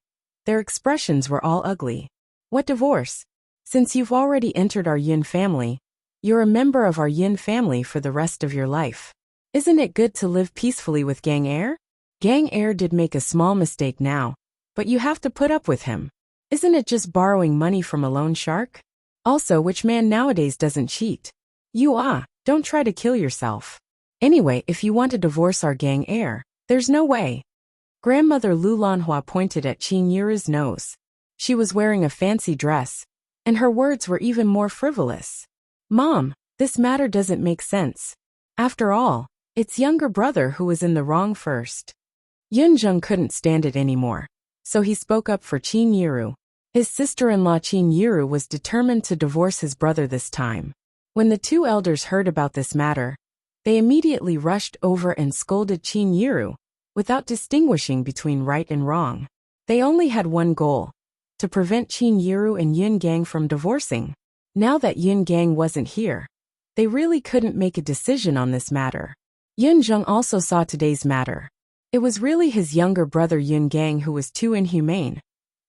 their expressions were all ugly. What divorce? Since you've already entered our Yun family, you're a member of our Yin family for the rest of your life. Isn't it good to live peacefully with Gang Heir? Gang Heir did make a small mistake now, but you have to put up with him. Isn't it just borrowing money from a loan shark? Also, which man nowadays doesn't cheat? Don't try to kill yourself. Anyway, if you want to divorce our Gang Heir, there's no way. Grandmother Lu Lanhua pointed at Qin Yiru's nose. She was wearing a fancy dress, and her words were even more frivolous. Mom, this matter doesn't make sense. After all, it's younger brother who was in the wrong first. Yun Zheng couldn't stand it anymore, so he spoke up for Qin Yiru. His sister-in-law Qin Yiru was determined to divorce his brother this time. When the two elders heard about this matter, they immediately rushed over and scolded Qin Yiru, without distinguishing between right and wrong. They only had one goal: to prevent Qin Yiru and Yun Gang from divorcing. Now that Yun Gang wasn't here, they really couldn't make a decision on this matter. Yun Zheng also saw today's matter. It was really his younger brother Yun Gang who was too inhumane,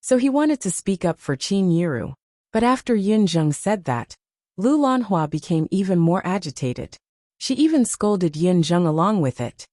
so he wanted to speak up for Qin Yiru. But after Yun Zheng said that, Lu Lanhua became even more agitated. She even scolded Yun Zheng along with it.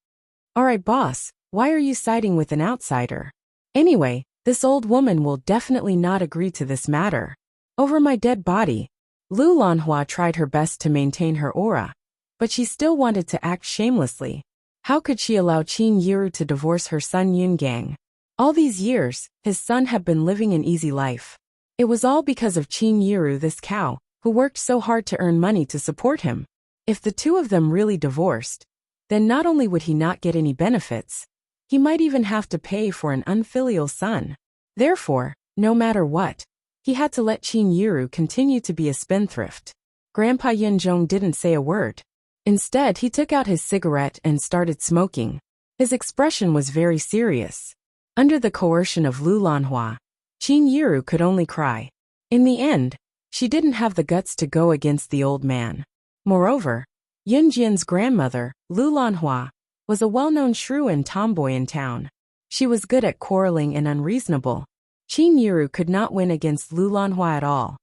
Alright boss, why are you siding with an outsider? Anyway, this old woman will definitely not agree to this matter. Over my dead body. Lu Lanhua tried her best to maintain her aura, but she still wanted to act shamelessly. How could she allow Qin Yiru to divorce her son Yun Gang? All these years, his son had been living an easy life. It was all because of Qin Yiru, this cow, who worked so hard to earn money to support him. If the two of them really divorced, then not only would he not get any benefits, he might even have to pay for an unfilial son. Therefore, no matter what, he had to let Qin Yiru continue to be a spendthrift. Grandpa Yun Zhong didn't say a word. Instead, he took out his cigarette and started smoking. His expression was very serious. Under the coercion of Lu Lanhua, Qin Yiru could only cry. In the end, she didn't have the guts to go against the old man. Moreover, Yun Jian's grandmother, Lu Lanhua, was a well-known shrew and tomboy in town. She was good at quarreling and unreasonable. Qin Yiru could not win against Lu Lanhua at all.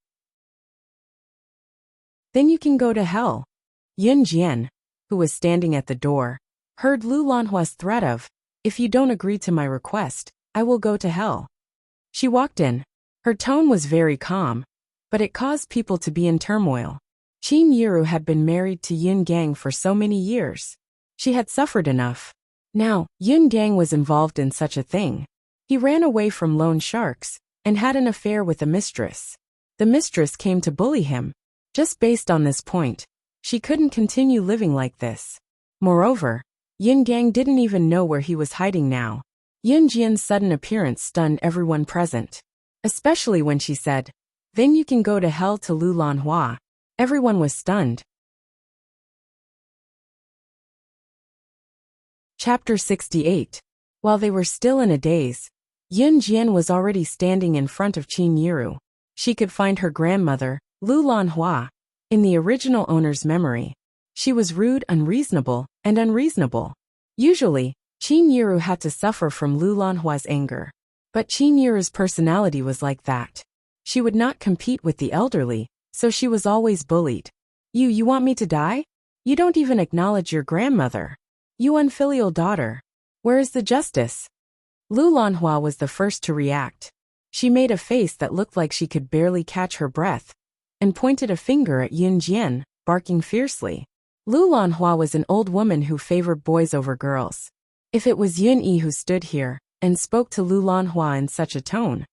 Then you can go to hell. Yun Jian, who was standing at the door, heard Lu Lanhua's threat of, if you don't agree to my request, I will go to hell. She walked in. Her tone was very calm, but it caused people to be in turmoil. Qin Yiru had been married to Yun Gang for so many years. She had suffered enough. Now, Yun Gang was involved in such a thing. He ran away from loan sharks and had an affair with a mistress. The mistress came to bully him. Just based on this point, she couldn't continue living like this. Moreover, Yun Gang didn't even know where he was hiding now. Yun Jian's sudden appearance stunned everyone present. Especially when she said, then you can go to hell to Lu Lanhua. Everyone was stunned. Chapter 68. While they were still in a daze, Yun Jian was already standing in front of Qin Yiru. She could find her grandmother, Lu Lanhua, in the original owner's memory. She was rude, unreasonable. Usually, Qin Yiru had to suffer from Lu Lanhua's anger. But Qin Yiru's personality was like that. She would not compete with the elderly, so she was always bullied. You want me to die? You don't even acknowledge your grandmother. You unfilial daughter. Where is the justice? Lu Lanhua was the first to react. She made a face that looked like she could barely catch her breath, and pointed a finger at Yun Jian, barking fiercely. Lu Lanhua was an old woman who favored boys over girls. If it was Yun Yi who stood here and spoke to Lu Lanhua in such a tone,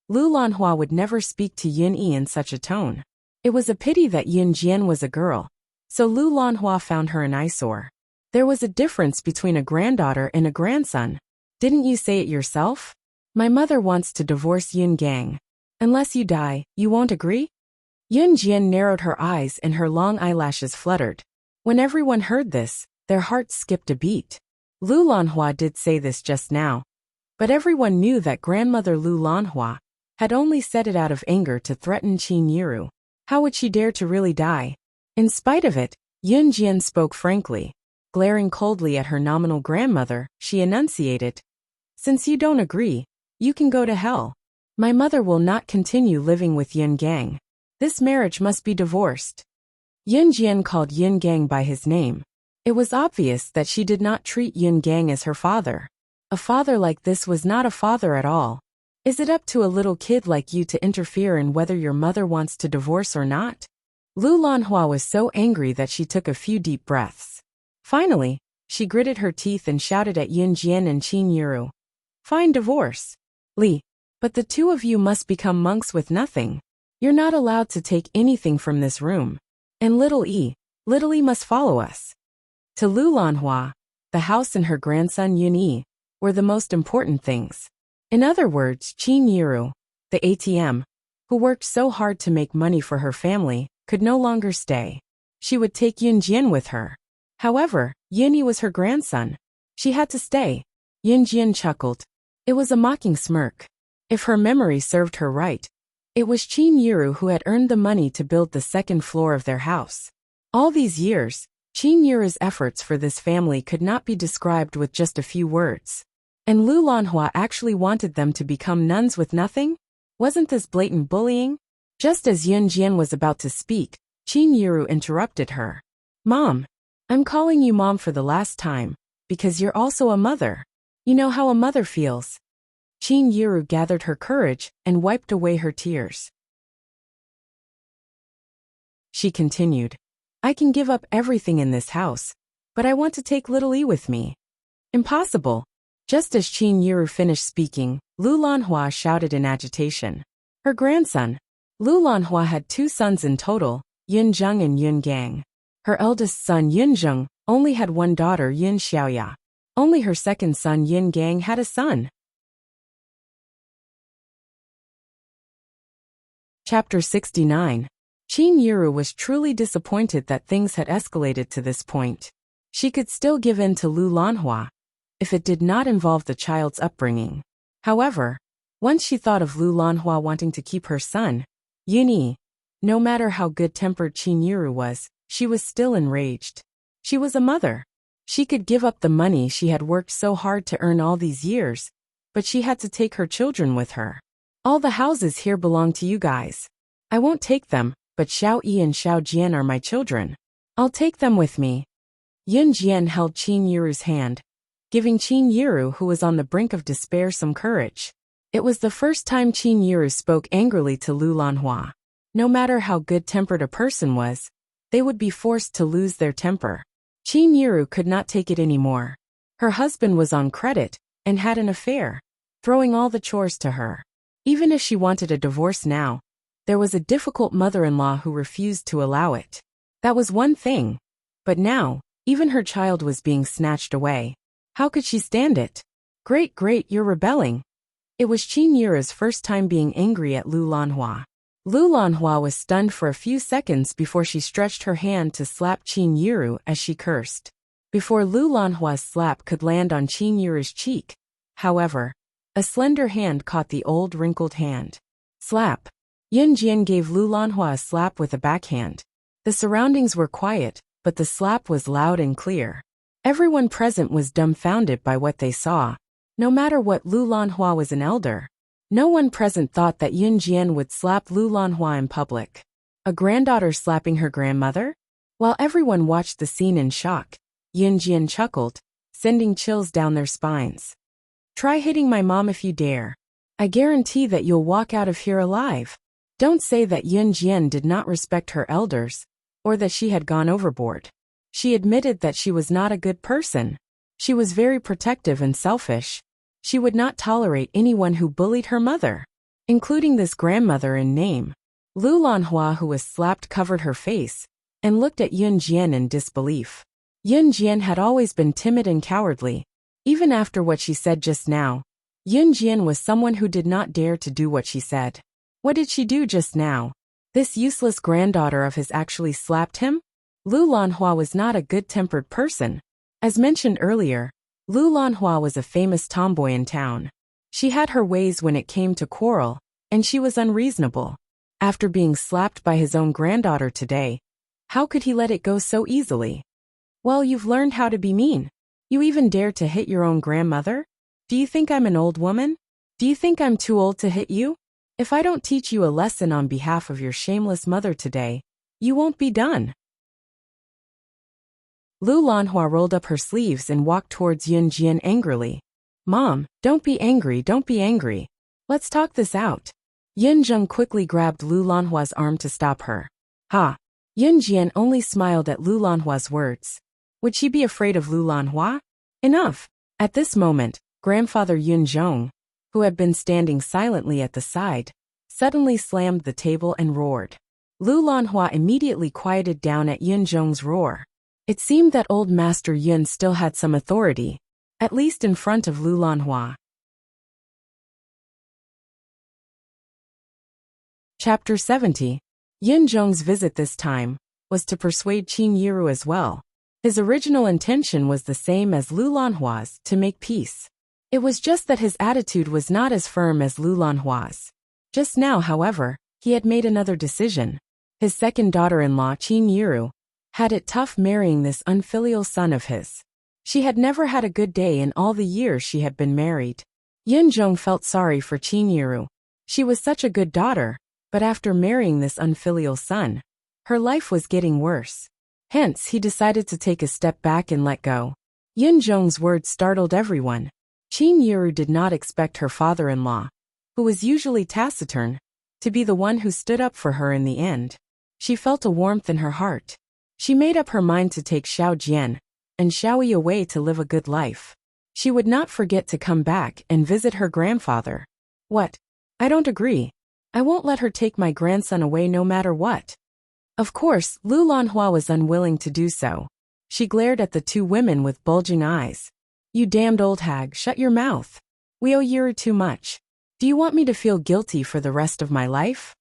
Lu Lanhua would never speak to Yun Yi in such a tone. It was a pity that Yun Jian was a girl, so Lu Lanhua found her an eyesore. There was a difference between a granddaughter and a grandson. Didn't you say it yourself? My mother wants to divorce Yun Gang. Unless you die, you won't agree? Yun Jian narrowed her eyes and her long eyelashes fluttered. When everyone heard this, their hearts skipped a beat. Lu Lanhua did say this just now, but everyone knew that grandmother Lu Lanhua had only said it out of anger to threaten Qin Yiru. How would she dare to really die? In spite of it, Yun Jian spoke frankly. Glaring coldly at her nominal grandmother, she enunciated, since you don't agree, you can go to hell. My mother will not continue living with Yun Gang. This marriage must be divorced. Yun Jian called Yun Gang by his name. It was obvious that she did not treat Yun Gang as her father. A father like this was not a father at all. Is it up to a little kid like you to interfere in whether your mother wants to divorce or not? Lu Lanhua was so angry that she took a few deep breaths. Finally, she gritted her teeth and shouted at Yun Jian and Qin Yiru. Fine divorce. Li, but the two of you must become monks with nothing. You're not allowed to take anything from this room. And little E must follow us. To Lu Lanhua, the house and her grandson Yun Yi were the most important things. In other words, Qin Yiru, the ATM, who worked so hard to make money for her family, could no longer stay. She would take Yun Jian with her. However, Yun Yi was her grandson. She had to stay. Yun Jian chuckled. It was a mocking smirk. If her memory served her right, it was Qin Yiru who had earned the money to build the second floor of their house. All these years, Qin Yiru's efforts for this family could not be described with just a few words. And Lu Lanhua actually wanted them to become nuns with nothing? Wasn't this blatant bullying? Just as Yun Jian was about to speak, Qin Yiru interrupted her. Mom, I'm calling you Mom for the last time, because you're also a mother. You know how a mother feels. Qin Yiru gathered her courage and wiped away her tears. She continued, I can give up everything in this house, but I want to take little E with me. Impossible. Just as Qin Yiru finished speaking, Lu Lanhua shouted in agitation. Her grandson. Lu Lanhua had two sons in total, Yun Zheng and Yun Gang. Her eldest son Yun Zheng only had one daughter, Yun Xiaoya. Only her second son Yun Gang had a son. Chapter 69. Qin Yiru was truly disappointed that things had escalated to this point. She could still give in to Lu Lanhua, if it did not involve the child's upbringing. However, once she thought of Lu Lanhua wanting to keep her son, Yun Yi, no matter how good-tempered Qin Yiru was, she was still enraged. She was a mother. She could give up the money she had worked so hard to earn all these years, but she had to take her children with her. All the houses here belong to you guys. I won't take them, but Xiao Yi and Xiao Jian are my children. I'll take them with me. Yun Jian held Qin Yiru's hand, giving Qin Yiru, who was on the brink of despair, some courage. It was the first time Qin Yiru spoke angrily to Lu Lanhua. No matter how good-tempered a person was, they would be forced to lose their temper. Qin Yiru could not take it anymore. Her husband was on credit and had an affair, throwing all the chores to her. Even if she wanted a divorce now, there was a difficult mother-in-law who refused to allow it. That was one thing. But now, even her child was being snatched away. How could she stand it? Great, you're rebelling. It was Qin Yiru's first time being angry at Lu Lanhua. Lu Lanhua was stunned for a few seconds before she stretched her hand to slap Qin Yiru as she cursed. Before Lu Lanhua's slap could land on Qin Yiru's cheek, however, a slender hand caught the old wrinkled hand. Slap. Yun Jian gave Lu Lanhua a slap with a backhand. The surroundings were quiet, but the slap was loud and clear. Everyone present was dumbfounded by what they saw. No matter what, Lu Lanhua was an elder. No one present thought that Yun Jian would slap Lu Lanhua in public. A granddaughter slapping her grandmother? While everyone watched the scene in shock, Yun Jian chuckled, sending chills down their spines. Try hitting my mom if you dare. I guarantee that you'll walk out of here alive. Don't say that Yun Jian did not respect her elders, or that she had gone overboard. She admitted that she was not a good person. She was very protective and selfish. She would not tolerate anyone who bullied her mother, including this grandmother in name. Lu Lanhua, who was slapped, covered her face and looked at Yun Jian in disbelief. Yun Jian had always been timid and cowardly. Even after what she said just now, Yun Jian was someone who did not dare to do what she said. What did she do just now? This useless granddaughter of his actually slapped him? Lu Lanhua was not a good-tempered person. As mentioned earlier, Lu Lanhua was a famous tomboy in town. She had her ways when it came to quarrel, and she was unreasonable. After being slapped by his own granddaughter today, how could he let it go so easily? Well, you've learned how to be mean. You even dare to hit your own grandmother? Do you think I'm an old woman? Do you think I'm too old to hit you? If I don't teach you a lesson on behalf of your shameless mother today, you won't be done. Lu Lanhua rolled up her sleeves and walked towards Yun Jian angrily. Mom, don't be angry, don't be angry. Let's talk this out. Yun Zheng quickly grabbed Lu Lanhua's arm to stop her. Ha! Yun Jian only smiled at Lu Lanhua's words. Would she be afraid of Lu Lanhua? Enough! At this moment, grandfather Yun Zhong, who had been standing silently at the side, suddenly slammed the table and roared. Lu Lanhua immediately quieted down at Yun Zhong's roar. It seemed that old Master Yun still had some authority, at least in front of Lu Lanhua. Chapter 70. Yun Zhong's visit this time was to persuade Qin Yiru as well. His original intention was the same as Lu Lanhua's, to make peace. It was just that his attitude was not as firm as Lu Lanhua's. Just now, however, he had made another decision. His second daughter-in-law, Qin Yiru, had it tough marrying this unfilial son of his. She had never had a good day in all the years she had been married. Yun Zhong felt sorry for Qin Yiru. She was such a good daughter, but after marrying this unfilial son, her life was getting worse. Hence, he decided to take a step back and let go. Yun Zhong's words startled everyone. Qin Yiru did not expect her father-in-law, who was usually taciturn, to be the one who stood up for her in the end. She felt a warmth in her heart. She made up her mind to take Xiao Jian and Xiao Yi away to live a good life. She would not forget to come back and visit her grandfather. What? I don't agree. I won't let her take my grandson away no matter what. Of course, Lu Lanhua was unwilling to do so. She glared at the two women with bulging eyes. You damned old hag, shut your mouth. We owe Yiru too much. Do you want me to feel guilty for the rest of my life?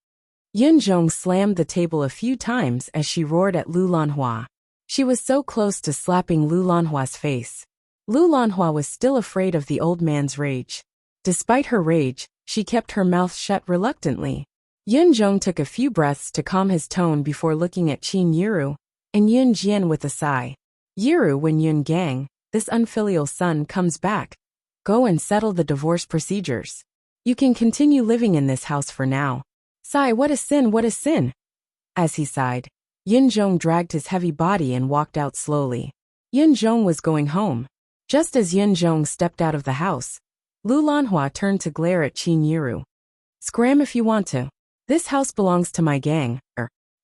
Yun Zhong slammed the table a few times as she roared at Lu Lanhua. She was so close to slapping Lu Lanhua's face. Lu Lanhua was still afraid of the old man's rage. Despite her rage, she kept her mouth shut reluctantly. Yun Zhong took a few breaths to calm his tone before looking at Qin Yiru and Yun Jian with a sigh. Yiru, when Yun Gang, this unfilial son, comes back, go and settle the divorce procedures. You can continue living in this house for now. Sigh, what a sin, what a sin. As he sighed, Yin Zhong dragged his heavy body and walked out slowly. Yin Zhong was going home. Just as Yin Zhong stepped out of the house, Lu Lanhua turned to glare at Qin Yiru. Scram if you want to. This house belongs to my gang,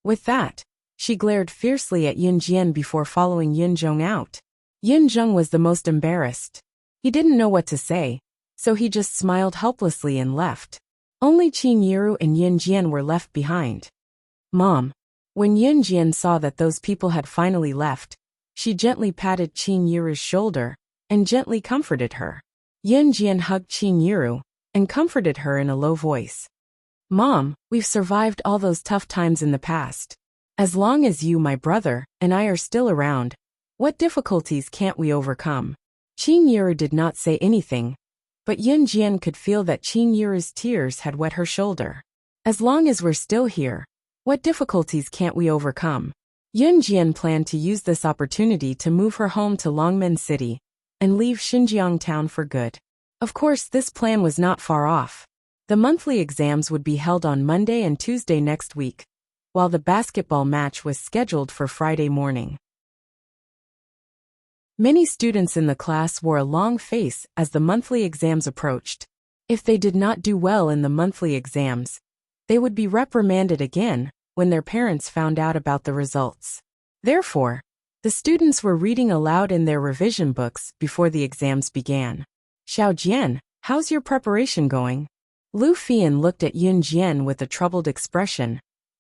With that, she glared fiercely at Yin Jian before following Yin Zhong out. Yin Zhong was the most embarrassed. He didn't know what to say, so he just smiled helplessly and left. Only Qin Yiru and Yin Jian were left behind. Mom. When Yin Jian saw that those people had finally left, she gently patted Qin Yiru's shoulder and gently comforted her. Yin Jian hugged Qin Yiru and comforted her in a low voice. Mom, we've survived all those tough times in the past. As long as you, my brother, and I are still around, what difficulties can't we overcome? Qin Yiru did not say anything, but Yin Jian could feel that Qin Yiru's tears had wet her shoulder. As long as we're still here, what difficulties can't we overcome? Yin Jian planned to use this opportunity to move her home to Longmen City and leave Xinjiang town for good. Of course, this plan was not far off. The monthly exams would be held on Monday and Tuesday next week, while the basketball match was scheduled for Friday morning. Many students in the class wore a long face as the monthly exams approached. If they did not do well in the monthly exams, they would be reprimanded again when their parents found out about the results. Therefore, the students were reading aloud in their revision books before the exams began. Xiao Jian, how's your preparation going? Lu Fian looked at Yin Jian with a troubled expression,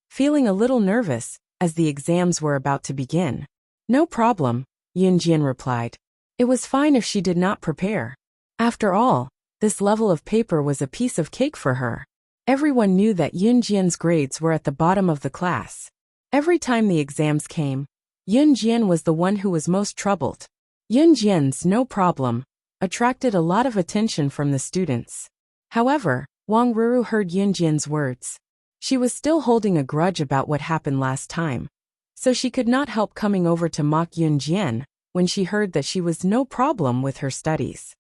feeling a little nervous as the exams were about to begin. No problem, Yin Jian replied. It was fine if she did not prepare. After all, this level of paper was a piece of cake for her. Everyone knew that Yin Jian's grades were at the bottom of the class. Every time the exams came, Yin Jian was the one who was most troubled. Yin Jian's no problem attracted a lot of attention from the students. However, Wang Ruru heard Yin Jian's words. She was still holding a grudge about what happened last time, so she could not help coming over to mock Yin Jian when she heard that she was no problem with her studies.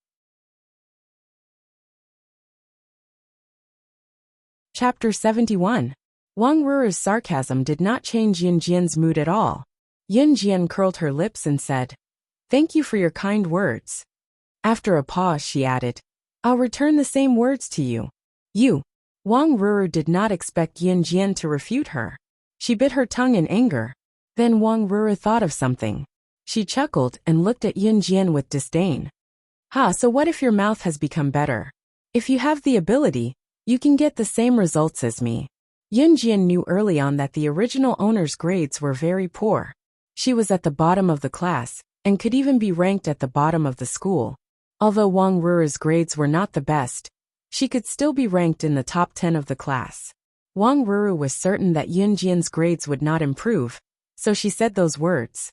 Chapter 71. Wang Ruru's sarcasm did not change Yin Jian's mood at all. Yin Jian curled her lips and said, "Thank you for your kind words." After a pause, she added, "I'll return the same words to you." You. Wang Ruru did not expect Yin Jian to refute her. She bit her tongue in anger. Then Wang Ruru thought of something. She chuckled and looked at Yin Jian with disdain. So what if your mouth has become better? If you have the ability, you can get the same results as me. Yin Jian knew early on that the original owner's grades were very poor. She was at the bottom of the class, and could even be ranked at the bottom of the school. Although Wang Ruru's grades were not the best, she could still be ranked in the top 10 of the class. Wang Ruru was certain that Yin Jian's grades would not improve, so she said those words.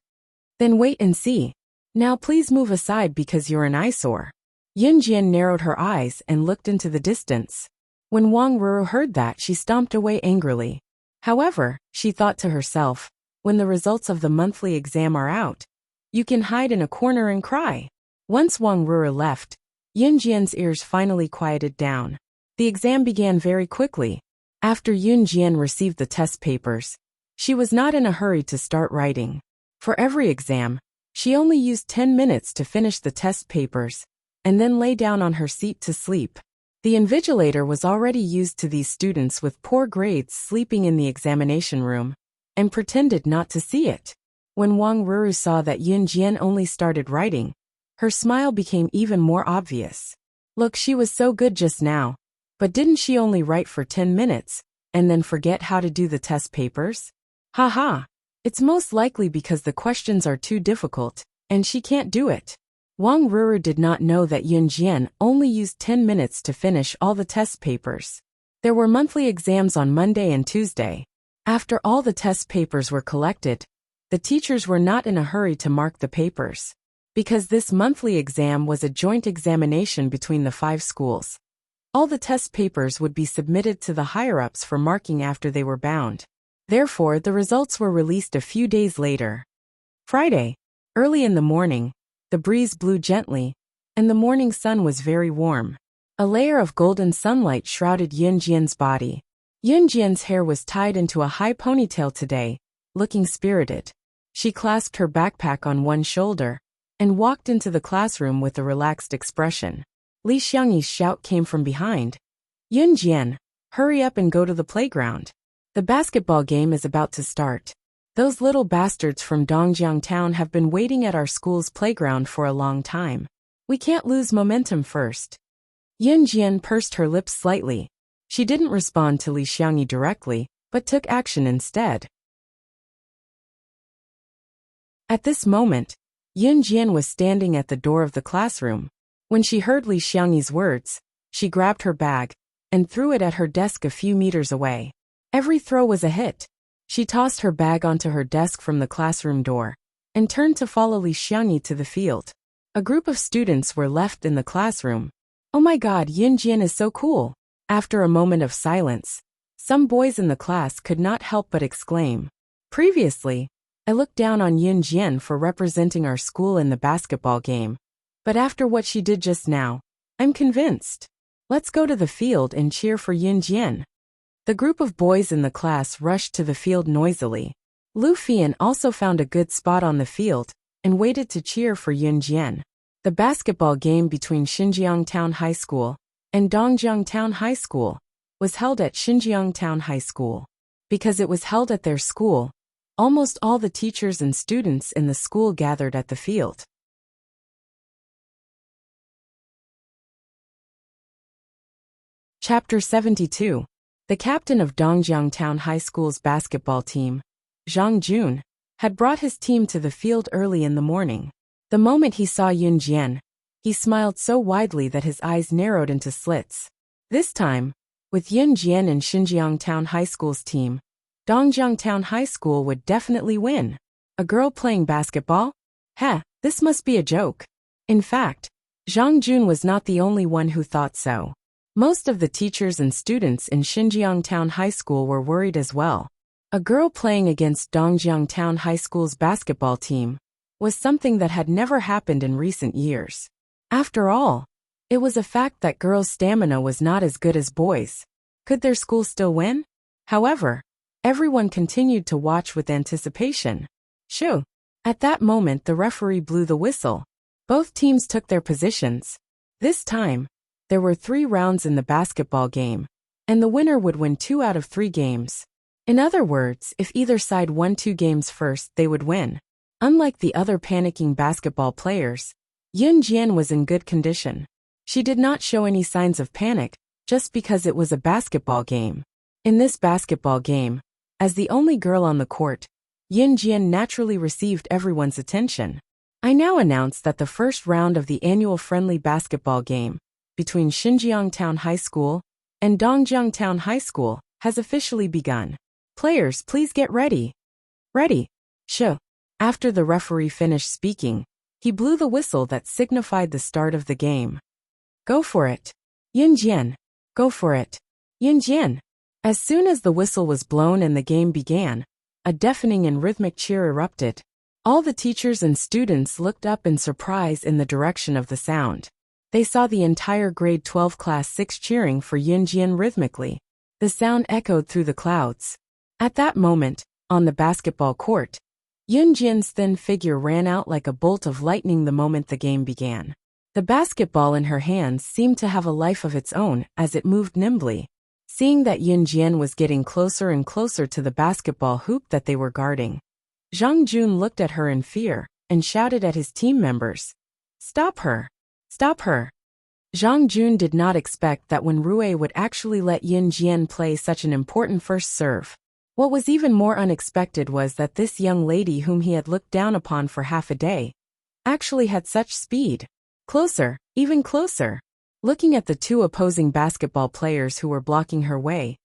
Then wait and see. Now please move aside because you're an eyesore. Yin Jian narrowed her eyes and looked into the distance. When Wang Ruru heard that, she stomped away angrily. However, she thought to herself, when the results of the monthly exam are out, you can hide in a corner and cry. Once Wang Ruru left, Yin Jian's ears finally quieted down. The exam began very quickly. After Yin Jian received the test papers, she was not in a hurry to start writing. For every exam, she only used 10 minutes to finish the test papers, and then lay down on her seat to sleep. The invigilator was already used to these students with poor grades sleeping in the examination room, and pretended not to see it. When Wang Ruru saw that Yin Jian only started writing, her smile became even more obvious. Look, she was so good just now. But didn't she only write for 10 minutes, and then forget how to do the test papers? Haha. It's most likely because the questions are too difficult, and she can't do it. Wang Ruru did not know that Yin Jian only used 10 minutes to finish all the test papers. There were monthly exams on Monday and Tuesday. After all the test papers were collected, the teachers were not in a hurry to mark the papers. Because this monthly exam was a joint examination between the 5 schools. All the test papers would be submitted to the higher-ups for marking after they were bound. Therefore, the results were released a few days later. Friday. Early in the morning, the breeze blew gently, and the morning sun was very warm. A layer of golden sunlight shrouded Yunjian's body. Yunjian's hair was tied into a high ponytail today, looking spirited. She clasped her backpack on one shoulder and walked into the classroom with a relaxed expression. Li Xiangyi's shout came from behind. Yunjian, hurry up and go to the playground. The basketball game is about to start. Those little bastards from Dongjiang Town have been waiting at our school's playground for a long time. We can't lose momentum first. Yunjian pursed her lips slightly. She didn't respond to Li Xiangyi directly, but took action instead. At this moment, Yunjian was standing at the door of the classroom. When she heard Li Xiangyi's words, she grabbed her bag and threw it at her desk a few meters away. Every throw was a hit. She tossed her bag onto her desk from the classroom door and turned to follow Li Xiangyi to the field. A group of students were left in the classroom. Oh my god, Yunjian is so cool. After a moment of silence, some boys in the class could not help but exclaim. Previously, I looked down on Yunjian for representing our school in the basketball game. But after what she did just now, I'm convinced. Let's go to the field and cheer for Yunjian. The group of boys in the class rushed to the field noisily. Lu Fian also found a good spot on the field and waited to cheer for Yunjian. The basketball game between Xinjiang Town High School and Dongjiang Town High School was held at Xinjiang Town High School. Because it was held at their school, almost all the teachers and students in the school gathered at the field. Chapter 72. The captain of Dongjiang Town High School's basketball team, Zhang Jun, had brought his team to the field early in the morning. The moment he saw Yunjian, he smiled so widely that his eyes narrowed into slits. This time, with Yunjian in Xinjiang Town High School's team, Dongjiang Town High School would definitely win. A girl playing basketball? Heh, this must be a joke. In fact, Zhang Jun was not the only one who thought so. Most of the teachers and students in Xinjiang Town High School were worried as well. A girl playing against Dongjiang Town High School's basketball team was something that had never happened in recent years. After all, it was a fact that girls' stamina was not as good as boys. Could their school still win? However, everyone continued to watch with anticipation. Shoo! At that moment the referee blew the whistle. Both teams took their positions. This time, there were 3 rounds in the basketball game, and the winner would win 2 out of 3 games. In other words, if either side won 2 games first, they would win. Unlike the other panicking basketball players, Yunjian was in good condition. She did not show any signs of panic, just because it was a basketball game. In this basketball game, as the only girl on the court, Yunjian naturally received everyone's attention. I now announce that the first round of the annual friendly basketball game between Xinjiang Town High School and Dongjiang Town High School has officially begun. Players, please get ready. Ready. Shoo. After the referee finished speaking, he blew the whistle that signified the start of the game. Go for it. Yunjian. Go for it. Yunjian. As soon as the whistle was blown and the game began, a deafening and rhythmic cheer erupted. All the teachers and students looked up in surprise in the direction of the sound. They saw the entire grade 12 class 6 cheering for Yunjian rhythmically. The sound echoed through the clouds. At that moment, on the basketball court, Yunjian's thin figure ran out like a bolt of lightning the moment the game began. The basketball in her hands seemed to have a life of its own as it moved nimbly. Seeing that Yunjian was getting closer and closer to the basketball hoop that they were guarding, Zhang Jun looked at her in fear and shouted at his team members, "Stop her! Stop her!" Zhang Jun did not expect that when Rui would actually let Yunjian play such an important first serve. What was even more unexpected was that this young lady whom he had looked down upon for half a day actually had such speed. Closer, even closer. Looking at the 2 opposing basketball players who were blocking her way,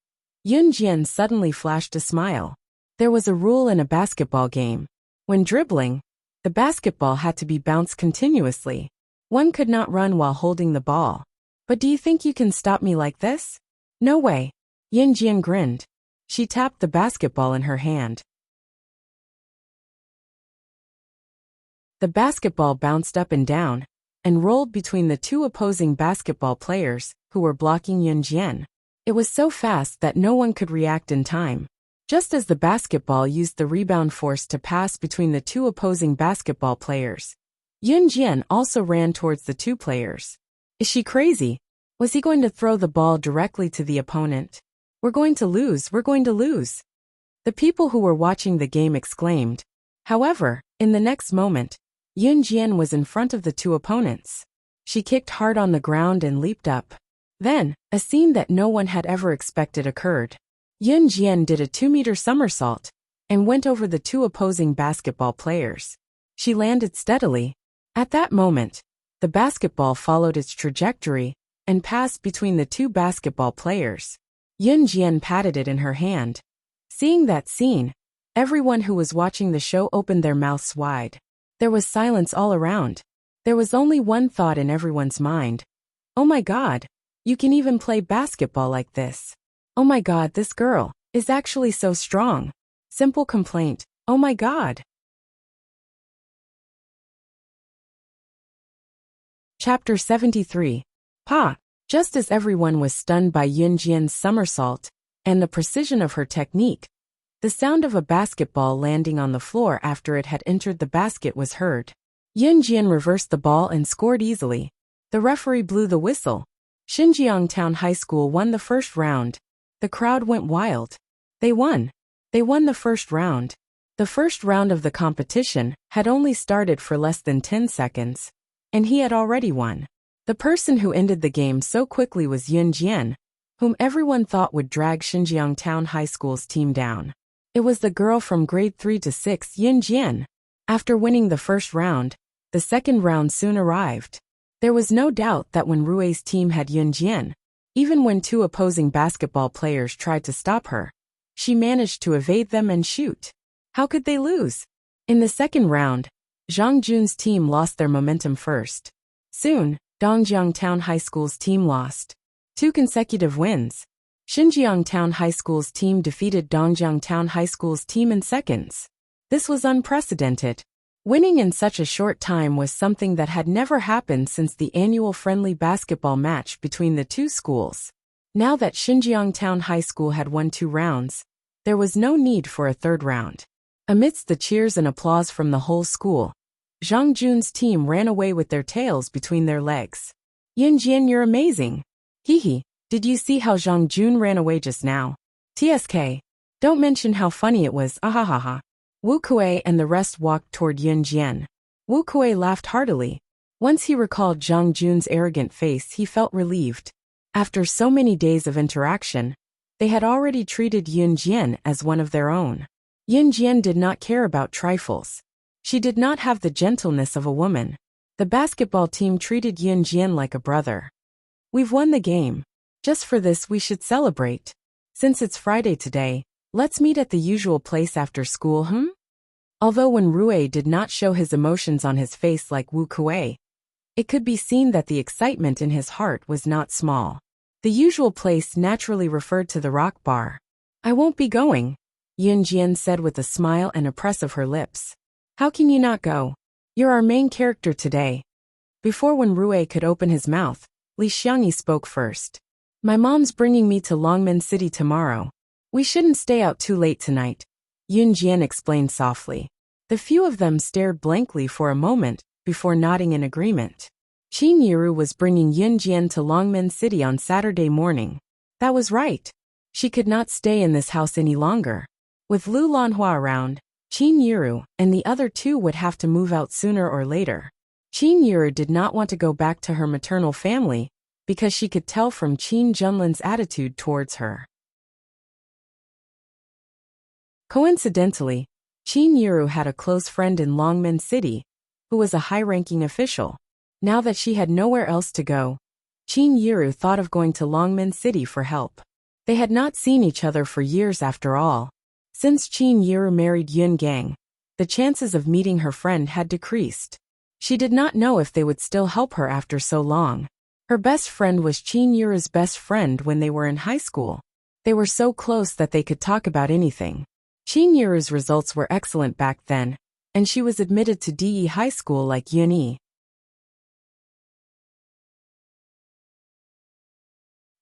Yunjian suddenly flashed a smile. There was a rule in a basketball game. When dribbling, the basketball had to be bounced continuously. One could not run while holding the ball. But do you think you can stop me like this? No way. Yunjian grinned. She tapped the basketball in her hand. The basketball bounced up and down, and rolled between the two opposing basketball players, who were blocking Yunjian. It was so fast that no one could react in time. Just as the basketball used the rebound force to pass between the two opposing basketball players, Yunjian also ran towards the two players. Is she crazy? Was he going to throw the ball directly to the opponent? We're going to lose, we're going to lose. The people who were watching the game exclaimed. However, in the next moment, Yunjian was in front of the two opponents. She kicked hard on the ground and leaped up. Then, a scene that no one had ever expected occurred. Yunjian did a 2-meter somersault and went over the two opposing basketball players. She landed steadily. At that moment, the basketball followed its trajectory and passed between the two basketball players. Yunjian patted it in her hand. Seeing that scene, everyone who was watching the show opened their mouths wide. There was silence all around. There was only one thought in everyone's mind. Oh my God, you can even play basketball like this. Oh my God, this girl is actually so strong. Simple complaint. Oh my God. Chapter 73. Pa. Just as everyone was stunned by Yunjian's somersault and the precision of her technique, the sound of a basketball landing on the floor after it had entered the basket was heard. Yunjian reversed the ball and scored easily. The referee blew the whistle. Xinjiang Town High School won the first round. The crowd went wild. They won. They won the first round. The first round of the competition had only started for less than 10 seconds, and he had already won. The person who ended the game so quickly was Yunjian, whom everyone thought would drag Xinjiang Town High School's team down. It was the girl from grade 3 to 6, Yunjian. After winning the first round, the second round soon arrived. There was no doubt that when Rue's team had Yunjian, even when two opposing basketball players tried to stop her, she managed to evade them and shoot. How could they lose? In the second round, Zhang Jun's team lost their momentum first. Soon, Dongjiang Town High School's team lost 2 consecutive wins. Xinjiang Town High School's team defeated Dongjiang Town High School's team in seconds. This was unprecedented. Winning in such a short time was something that had never happened since the annual friendly basketball match between the two schools. Now that Xinjiang Town High School had won 2 rounds, there was no need for a third round. Amidst the cheers and applause from the whole school, Zhang Jun's team ran away with their tails between their legs. Yunjian, you're amazing. Hee. Did you see how Zhang Jun ran away just now? TSK. Don't mention how funny it was, ahahaha. Wu Kuei and the rest walked toward Yunjian. Wu Kuei laughed heartily. Once he recalled Zhang Jun's arrogant face, he felt relieved. After so many days of interaction, they had already treated Yunjian as one of their own. Yunjian did not care about trifles. She did not have the gentleness of a woman. The basketball team treated Yunjian like a brother. We've won the game. Just for this we should celebrate. Since it's Friday today, let's meet at the usual place after school, Although when Rue did not show his emotions on his face like Wu Kuei, it could be seen that the excitement in his heart was not small. The usual place naturally referred to the rock bar. I won't be going, Yunjian said with a smile and a press of her lips. How can you not go? You're our main character today. Before when Rue could open his mouth, Li Xiangyi spoke first. My mom's bringing me to Longmen City tomorrow. We shouldn't stay out too late tonight, Yunjian explained softly. The few of them stared blankly for a moment before nodding in agreement. Qin Yiru was bringing Yunjian to Longmen City on Saturday morning. That was right. She could not stay in this house any longer. With Lu Lanhua around, Qin Yiru and the other 2 would have to move out sooner or later. Qin Yiru did not want to go back to her maternal family because she could tell from Qin Junlin's attitude towards her. Coincidentally, Qin Yiru had a close friend in Longmen City, who was a high-ranking official. Now that she had nowhere else to go, Qin Yiru thought of going to Longmen City for help. They had not seen each other for years after all. Since Qin Yiru married Yun Gang, the chances of meeting her friend had decreased. She did not know if they would still help her after so long. Her best friend was Qin Yiru's best friend when they were in high school. They were so close that they could talk about anything. Qin Yiru's results were excellent back then, and she was admitted to DE High School like Yun Yi.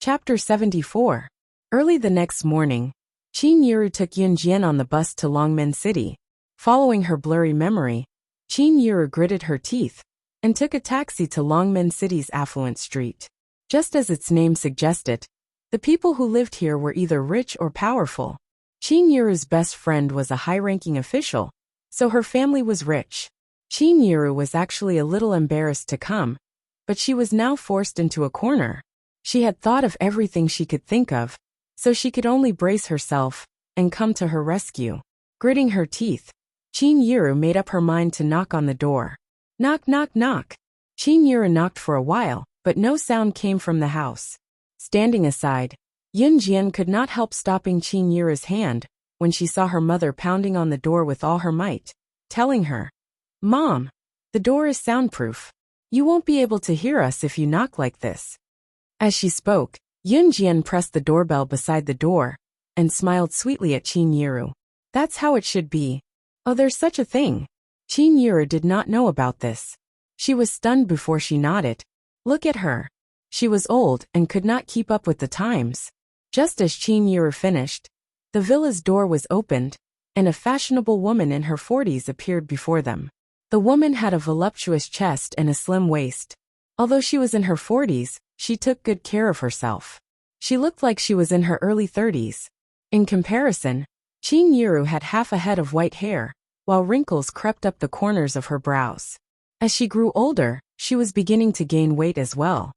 Chapter 74. Early the next morning, Qin Yiru took Yun Jian on the bus to Longmen City. Following her blurry memory, Qin Yiru gritted her teeth and took a taxi to Longmen City's affluent street. Just as its name suggested, the people who lived here were either rich or powerful. Qin Yiru's best friend was a high-ranking official, so her family was rich. Qin Yiru was actually a little embarrassed to come, but she was now forced into a corner. She had thought of everything she could think of, so she could only brace herself and come to her rescue. Gritting her teeth, Qin Yiru made up her mind to knock on the door. Knock, knock, knock. Qin Yiru knocked for a while, but no sound came from the house. Standing aside, Yun Jian could not help stopping Qin Yiru's hand when she saw her mother pounding on the door with all her might, telling her, "Mom, the door is soundproof. You won't be able to hear us if you knock like this." As she spoke, Yun Jian pressed the doorbell beside the door and smiled sweetly at Qin Yiru. "That's how it should be. Oh, there's such a thing." Qin Yiru did not know about this. She was stunned before she nodded. Look at her. She was old and could not keep up with the times. Just as Qin Yiru finished, the villa's door was opened, and a fashionable woman in her 40s appeared before them. The woman had a voluptuous chest and a slim waist. Although she was in her 40s, she took good care of herself. She looked like she was in her early 30s. In comparison, Qin Yiru had half a head of white hair, while wrinkles crept up the corners of her brows. As she grew older, she was beginning to gain weight as well.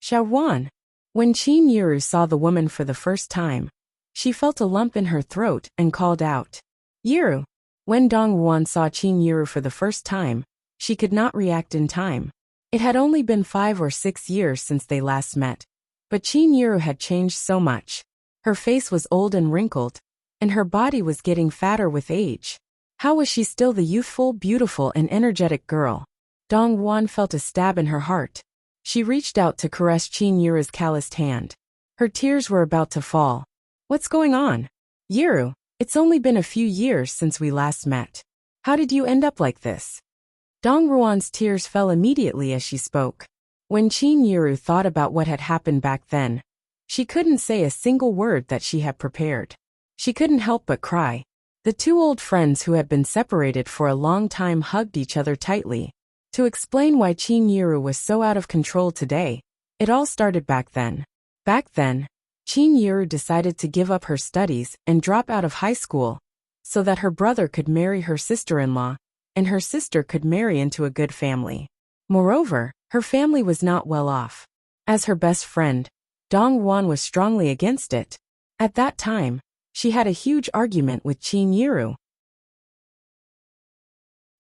Xiaowan. When Qin Yiru saw the woman for the first time, she felt a lump in her throat and called out, "Yiru." When Dong Ruan saw Qin Yiru for the first time, she could not react in time. It had only been 5 or 6 years since they last met, but Qin Yiru had changed so much. Her face was old and wrinkled, and her body was getting fatter with age. How was she still the youthful, beautiful, and energetic girl? Dong Ruan felt a stab in her heart. She reached out to caress Qin Yiru's calloused hand. Her tears were about to fall. "What's going on? Yiru, it's only been a few years since we last met. How did you end up like this?" Dong Ruan's tears fell immediately as she spoke. When Qin Yiru thought about what had happened back then, she couldn't say a single word that she had prepared. She couldn't help but cry. The two old friends who had been separated for a long time hugged each other tightly. To explain why Qin Yiru was so out of control today, it all started back then. Back then, Qin Yiru decided to give up her studies and drop out of high school, so that her brother could marry her sister-in-law, and her sister could marry into a good family. Moreover, her family was not well off. As her best friend, Dong Ruan was strongly against it. At that time, she had a huge argument with Qin Yiru.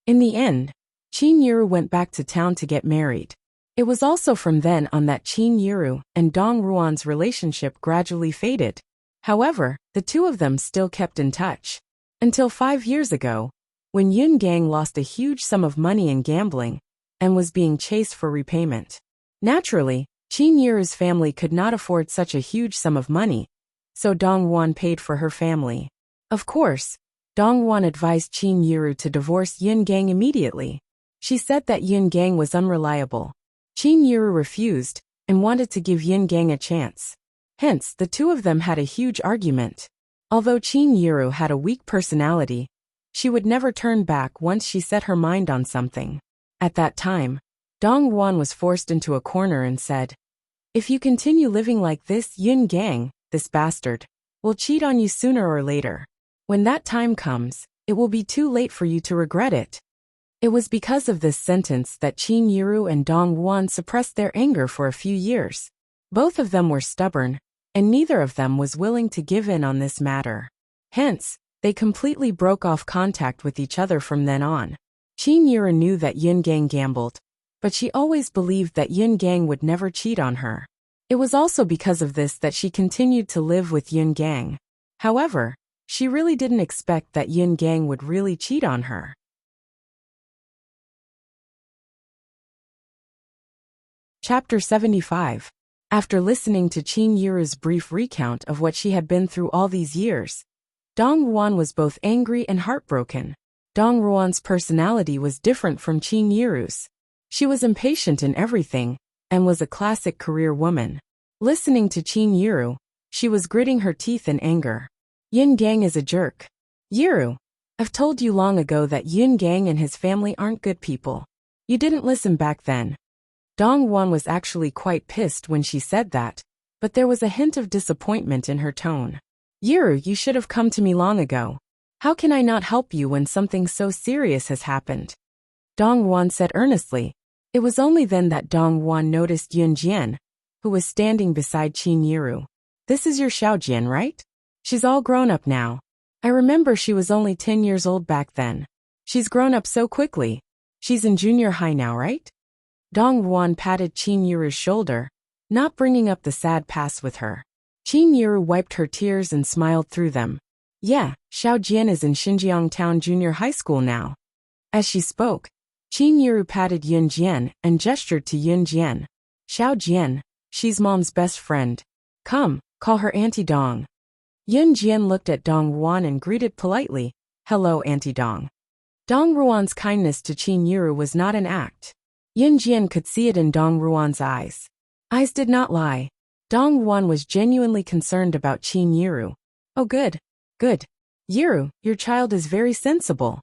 In the end, Qin Yiru went back to town to get married. It was also from then on that Qin Yiru and Dong Ruan's relationship gradually faded. However, the two of them still kept in touch. Until 5 years ago, when Yun Gang lost a huge sum of money in gambling and was being chased for repayment. Naturally, Qin Yiru's family could not afford such a huge sum of money, so Dong Ruan paid for her family. Of course, Dong Ruan advised Qin Yiru to divorce Yun Gang immediately. She said that Yun Gang was unreliable. Qin Yiru refused and wanted to give Yun Gang a chance. Hence, the two of them had a huge argument. Although Qin Yiru had a weak personality, she would never turn back once she set her mind on something. At that time, Dong Ruan was forced into a corner and said, "If you continue living like this, Yun Gang, this bastard, will cheat on you sooner or later. When that time comes, it will be too late for you to regret it." It was because of this sentence that Qin Yiru and Dong Ruan suppressed their anger for a few years. Both of them were stubborn, and neither of them was willing to give in on this matter. Hence, they completely broke off contact with each other from then on. Qin Yiru knew that Yun Gang gambled, but she always believed that Yun Gang would never cheat on her. It was also because of this that she continued to live with Yun Gang. However, she really didn't expect that Yun Gang would really cheat on her. Chapter 75. After listening to Qin Yiru's brief recount of what she had been through all these years, Dong Ruan was both angry and heartbroken. Dong Ruan's personality was different from Qin Yiru's. She was impatient in everything, and was a classic career woman. Listening to Qin Yiru, she was gritting her teeth in anger. Yin Gang is a jerk. Yiru, I've told you long ago that Yin Gang and his family aren't good people. You didn't listen back then. Dong Wan was actually quite pissed when she said that, but there was a hint of disappointment in her tone. Yiru, you should have come to me long ago. How can I not help you when something so serious has happened? Dong Wan said earnestly. It was only then that Dong Wan noticed Yun Jian, who was standing beside Qin Yiru. This is your Xiao Jian, right? She's all grown up now. I remember she was only 10 years old back then. She's grown up so quickly. She's in junior high now, right? Dong Wan patted Qin Yiru's shoulder, not bringing up the sad past with her. Qin Yiru wiped her tears and smiled through them. Yeah, Xiao Jian is in Xinjiang Town Junior High School now. As she spoke, Qin Yiru patted Yun Jian and gestured to Yun Jian. Xiao Jian, she's Mom's best friend. Come, call her Auntie Dong. Yun Jian looked at Dong Ruan and greeted politely. Hello, Auntie Dong. Dong Ruan's kindness to Qin Yiru was not an act. Yun Jian could see it in Dong Ruan's eyes. Eyes did not lie. Dong Ruan was genuinely concerned about Qin Yiru. Oh good. Good. Yiru, your child is very sensible.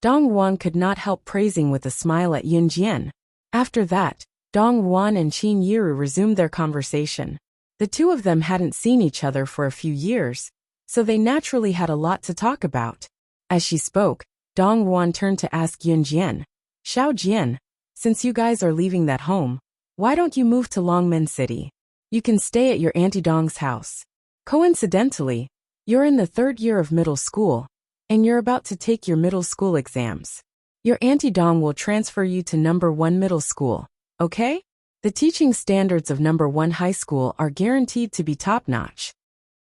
Dong Ruan could not help praising with a smile at Yun Jian. After that, Dong Ruan and Qin Yiru resumed their conversation. The two of them hadn't seen each other for a few years, so they naturally had a lot to talk about. As she spoke, Dong Ruan turned to ask Yun Jian, Xiao Jian, since you guys are leaving that home, why don't you move to Longmen City? You can stay at your Auntie Dong's house. Coincidentally, you're in the 3rd year of middle school, and you're about to take your middle school exams. Your Auntie Dong will transfer you to number 1 middle school, okay? The teaching standards of number 1 high school are guaranteed to be top-notch.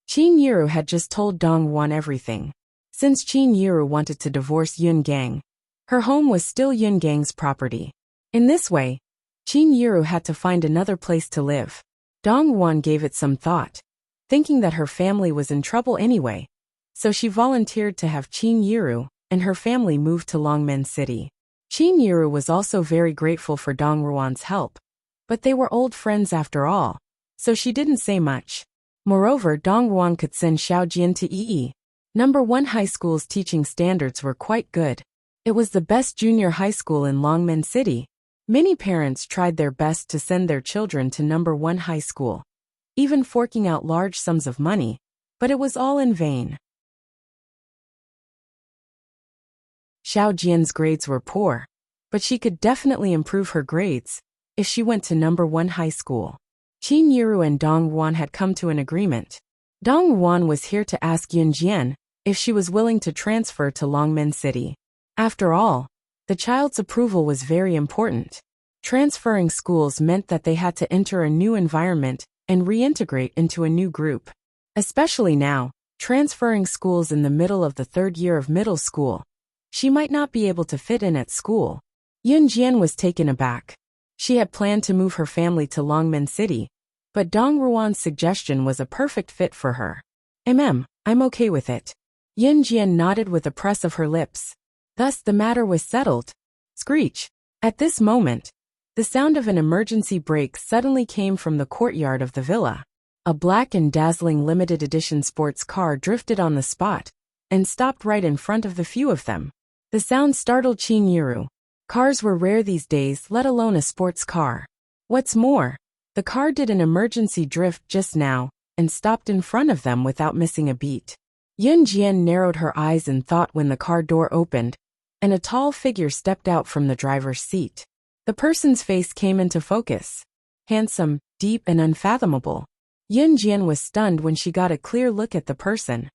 Qin Yiru had just told Dong Ruan everything. Since Qin Yiru wanted to divorce Yun Gang, her home was still Yun Gang's property. In this way, Qin Yiru had to find another place to live. Dong Ruan gave it some thought, thinking that her family was in trouble anyway, so she volunteered to have Qin Yiru and her family move to Longmen City. Qin Yiru was also very grateful for Dong Ruan's help, but they were old friends after all, so she didn't say much. Moreover, Dong Ruan could send Xiao Jian to EE. Number 1 high school's teaching standards were quite good. It was the best junior high school in Longmen City. Many parents tried their best to send their children to number 1 high school, even forking out large sums of money, but it was all in vain. Xiao Jian's grades were poor, but she could definitely improve her grades if she went to number 1 high school. Qin Yiru and Dong Ruan had come to an agreement. Dong Ruan was here to ask Yun Jian if she was willing to transfer to Longmen City. After all, the child's approval was very important. Transferring schools meant that they had to enter a new environment and reintegrate into a new group. Especially now, transferring schools in the middle of the 3rd year of middle school. She might not be able to fit in at school. Yun Jian was taken aback. She had planned to move her family to Longmen City, but Dong Ruan's suggestion was a perfect fit for her. I'm okay with it. Yun Jian nodded with a press of her lips. Thus the matter was settled. Screech. At this moment, the sound of an emergency brake suddenly came from the courtyard of the villa. A black and dazzling limited edition sports car drifted on the spot and stopped right in front of the few of them. The sound startled Qin Yiru. Cars were rare these days, let alone a sports car. What's more, the car did an emergency drift just now and stopped in front of them without missing a beat. Yun Jian narrowed her eyes in thought when the car door opened, and a tall figure stepped out from the driver's seat. The person's face came into focus. Handsome, deep and unfathomable. Yun Jian was stunned when she got a clear look at the person.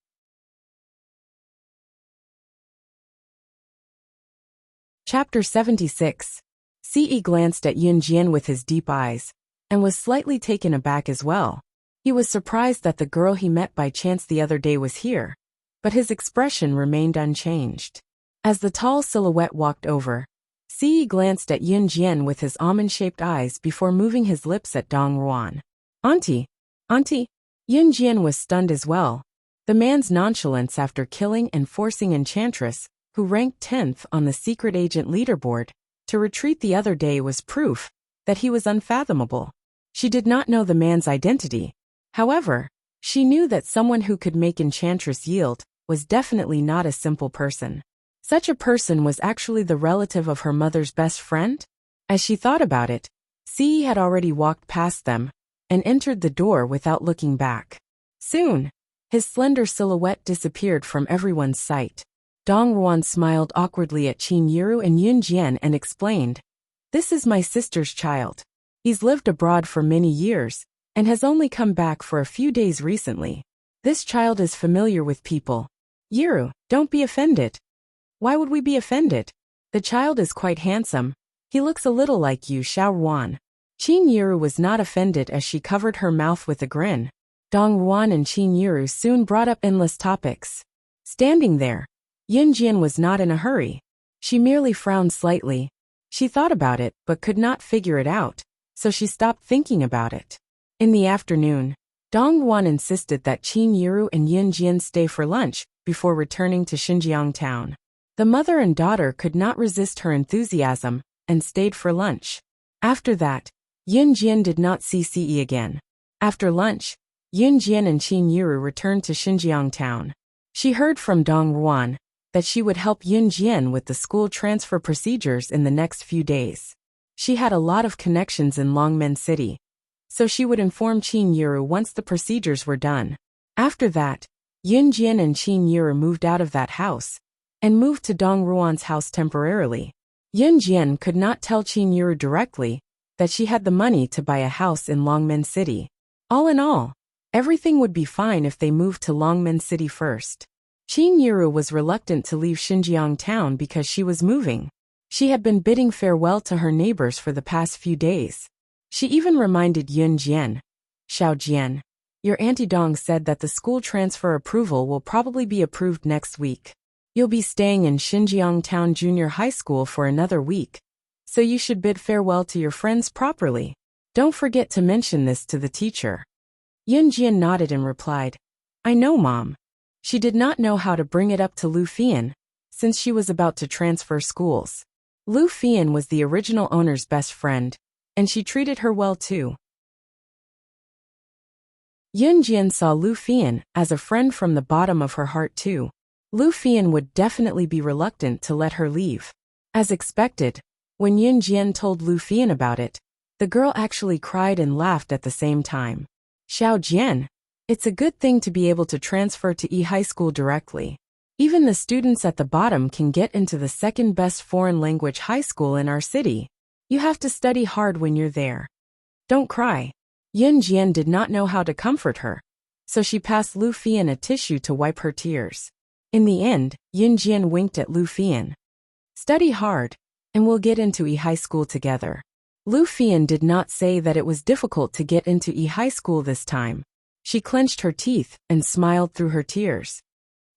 Chapter 76. Ce glanced at Yun Jian with his deep eyes, and was slightly taken aback as well. He was surprised that the girl he met by chance the other day was here, but his expression remained unchanged. As the tall silhouette walked over, Ce glanced at Yun Jian with his almond-shaped eyes before moving his lips at Dong Ruan. Auntie! Auntie! Yun Jian was stunned as well. The man's nonchalance after killing and forcing Enchantress, who ranked 10th on the secret agent leaderboard, to retreat the other day was proof that he was unfathomable. She did not know the man's identity. However, she knew that someone who could make Enchantress yield was definitely not a simple person. Such a person was actually the relative of her mother's best friend? As she thought about it, Ce had already walked past them and entered the door without looking back. Soon, his slender silhouette disappeared from everyone's sight. Dong Ruan smiled awkwardly at Qin Yiru and Yun Jian and explained, "This is my sister's child. He's lived abroad for many years and has only come back for a few days recently. This child is familiar with people." "Yiru, don't be offended." "Why would we be offended? The child is quite handsome. He looks a little like you, Xiao Ruan." Qin Yiru was not offended as she covered her mouth with a grin. Dong Ruan and Qin Yiru soon brought up endless topics. Standing there, Yun Jian was not in a hurry. She merely frowned slightly. She thought about it but could not figure it out, so she stopped thinking about it. In the afternoon, Dong Ruan insisted that Qin Yiru and Yun Jian stay for lunch before returning to Xinjiang town. The mother and daughter could not resist her enthusiasm and stayed for lunch. After that, Yun Jian did not see Ce again. After lunch, Yun Jian and Qin Yiru returned to Xinjiang town. She heard from Dong Ruan that she would help Yun Jian with the school transfer procedures in the next few days. She had a lot of connections in Longmen City, so she would inform Qin Yiru once the procedures were done. After that, Yun Jian and Qin Yiru moved out of that house and moved to Dong Ruan's house temporarily. Yun Jian could not tell Qin Yiru directly that she had the money to buy a house in Longmen City. All in all, everything would be fine if they moved to Longmen City first. Qin Yiru was reluctant to leave Xinjiang town because she was moving. She had been bidding farewell to her neighbors for the past few days. She even reminded Yun Jian, "Xiao Jian, your Auntie Dong said that the school transfer approval will probably be approved next week. You'll be staying in Xinjiang Town Junior High School for another week, so you should bid farewell to your friends properly. Don't forget to mention this to the teacher." Yun Jian nodded and replied, "I know, Mom." She did not know how to bring it up to Lu Fian, since she was about to transfer schools. Lu Fian was the original owner's best friend, and she treated her well too. Yun Jian saw Lu Fian as a friend from the bottom of her heart too. Lu Fian would definitely be reluctant to let her leave. As expected, when Yun Jian told Lu Fian about it, the girl actually cried and laughed at the same time. "Xiao Jian, it's a good thing to be able to transfer to E High School directly. Even the students at the bottom can get into the second best foreign language high school in our city. You have to study hard when you're there. Don't cry." Yun Jian did not know how to comfort her, so she passed Lu Fian a tissue to wipe her tears. In the end, Yun Jian winked at Lu Fian. "Study hard, and we'll get into E High School together." Lu Fian did not say that it was difficult to get into E High School this time. She clenched her teeth and smiled through her tears.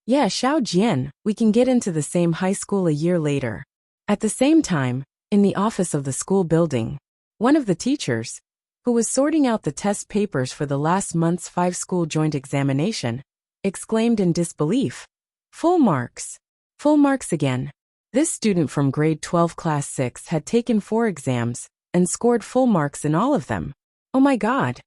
"Yeah, Xiao Jian, we can get into the same high school a year later." At the same time, in the office of the school building, one of the teachers, who was sorting out the test papers for the last month's 5-school joint examination, exclaimed in disbelief, "Full marks. Full marks again." This student from grade 12 class 6 had taken 4 exams and scored full marks in all of them. Oh my God.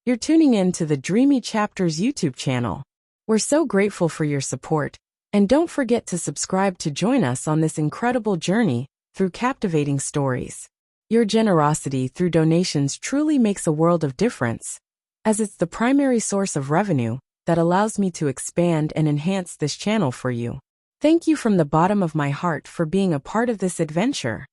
You're tuning in to the Dreamy Chapters YouTube channel. We're so grateful for your support, and don't forget to subscribe to join us on this incredible journey through captivating stories. Your generosity through donations truly makes a world of difference, as it's the primary source of revenue that allows me to expand and enhance this channel for you. Thank you from the bottom of my heart for being a part of this adventure.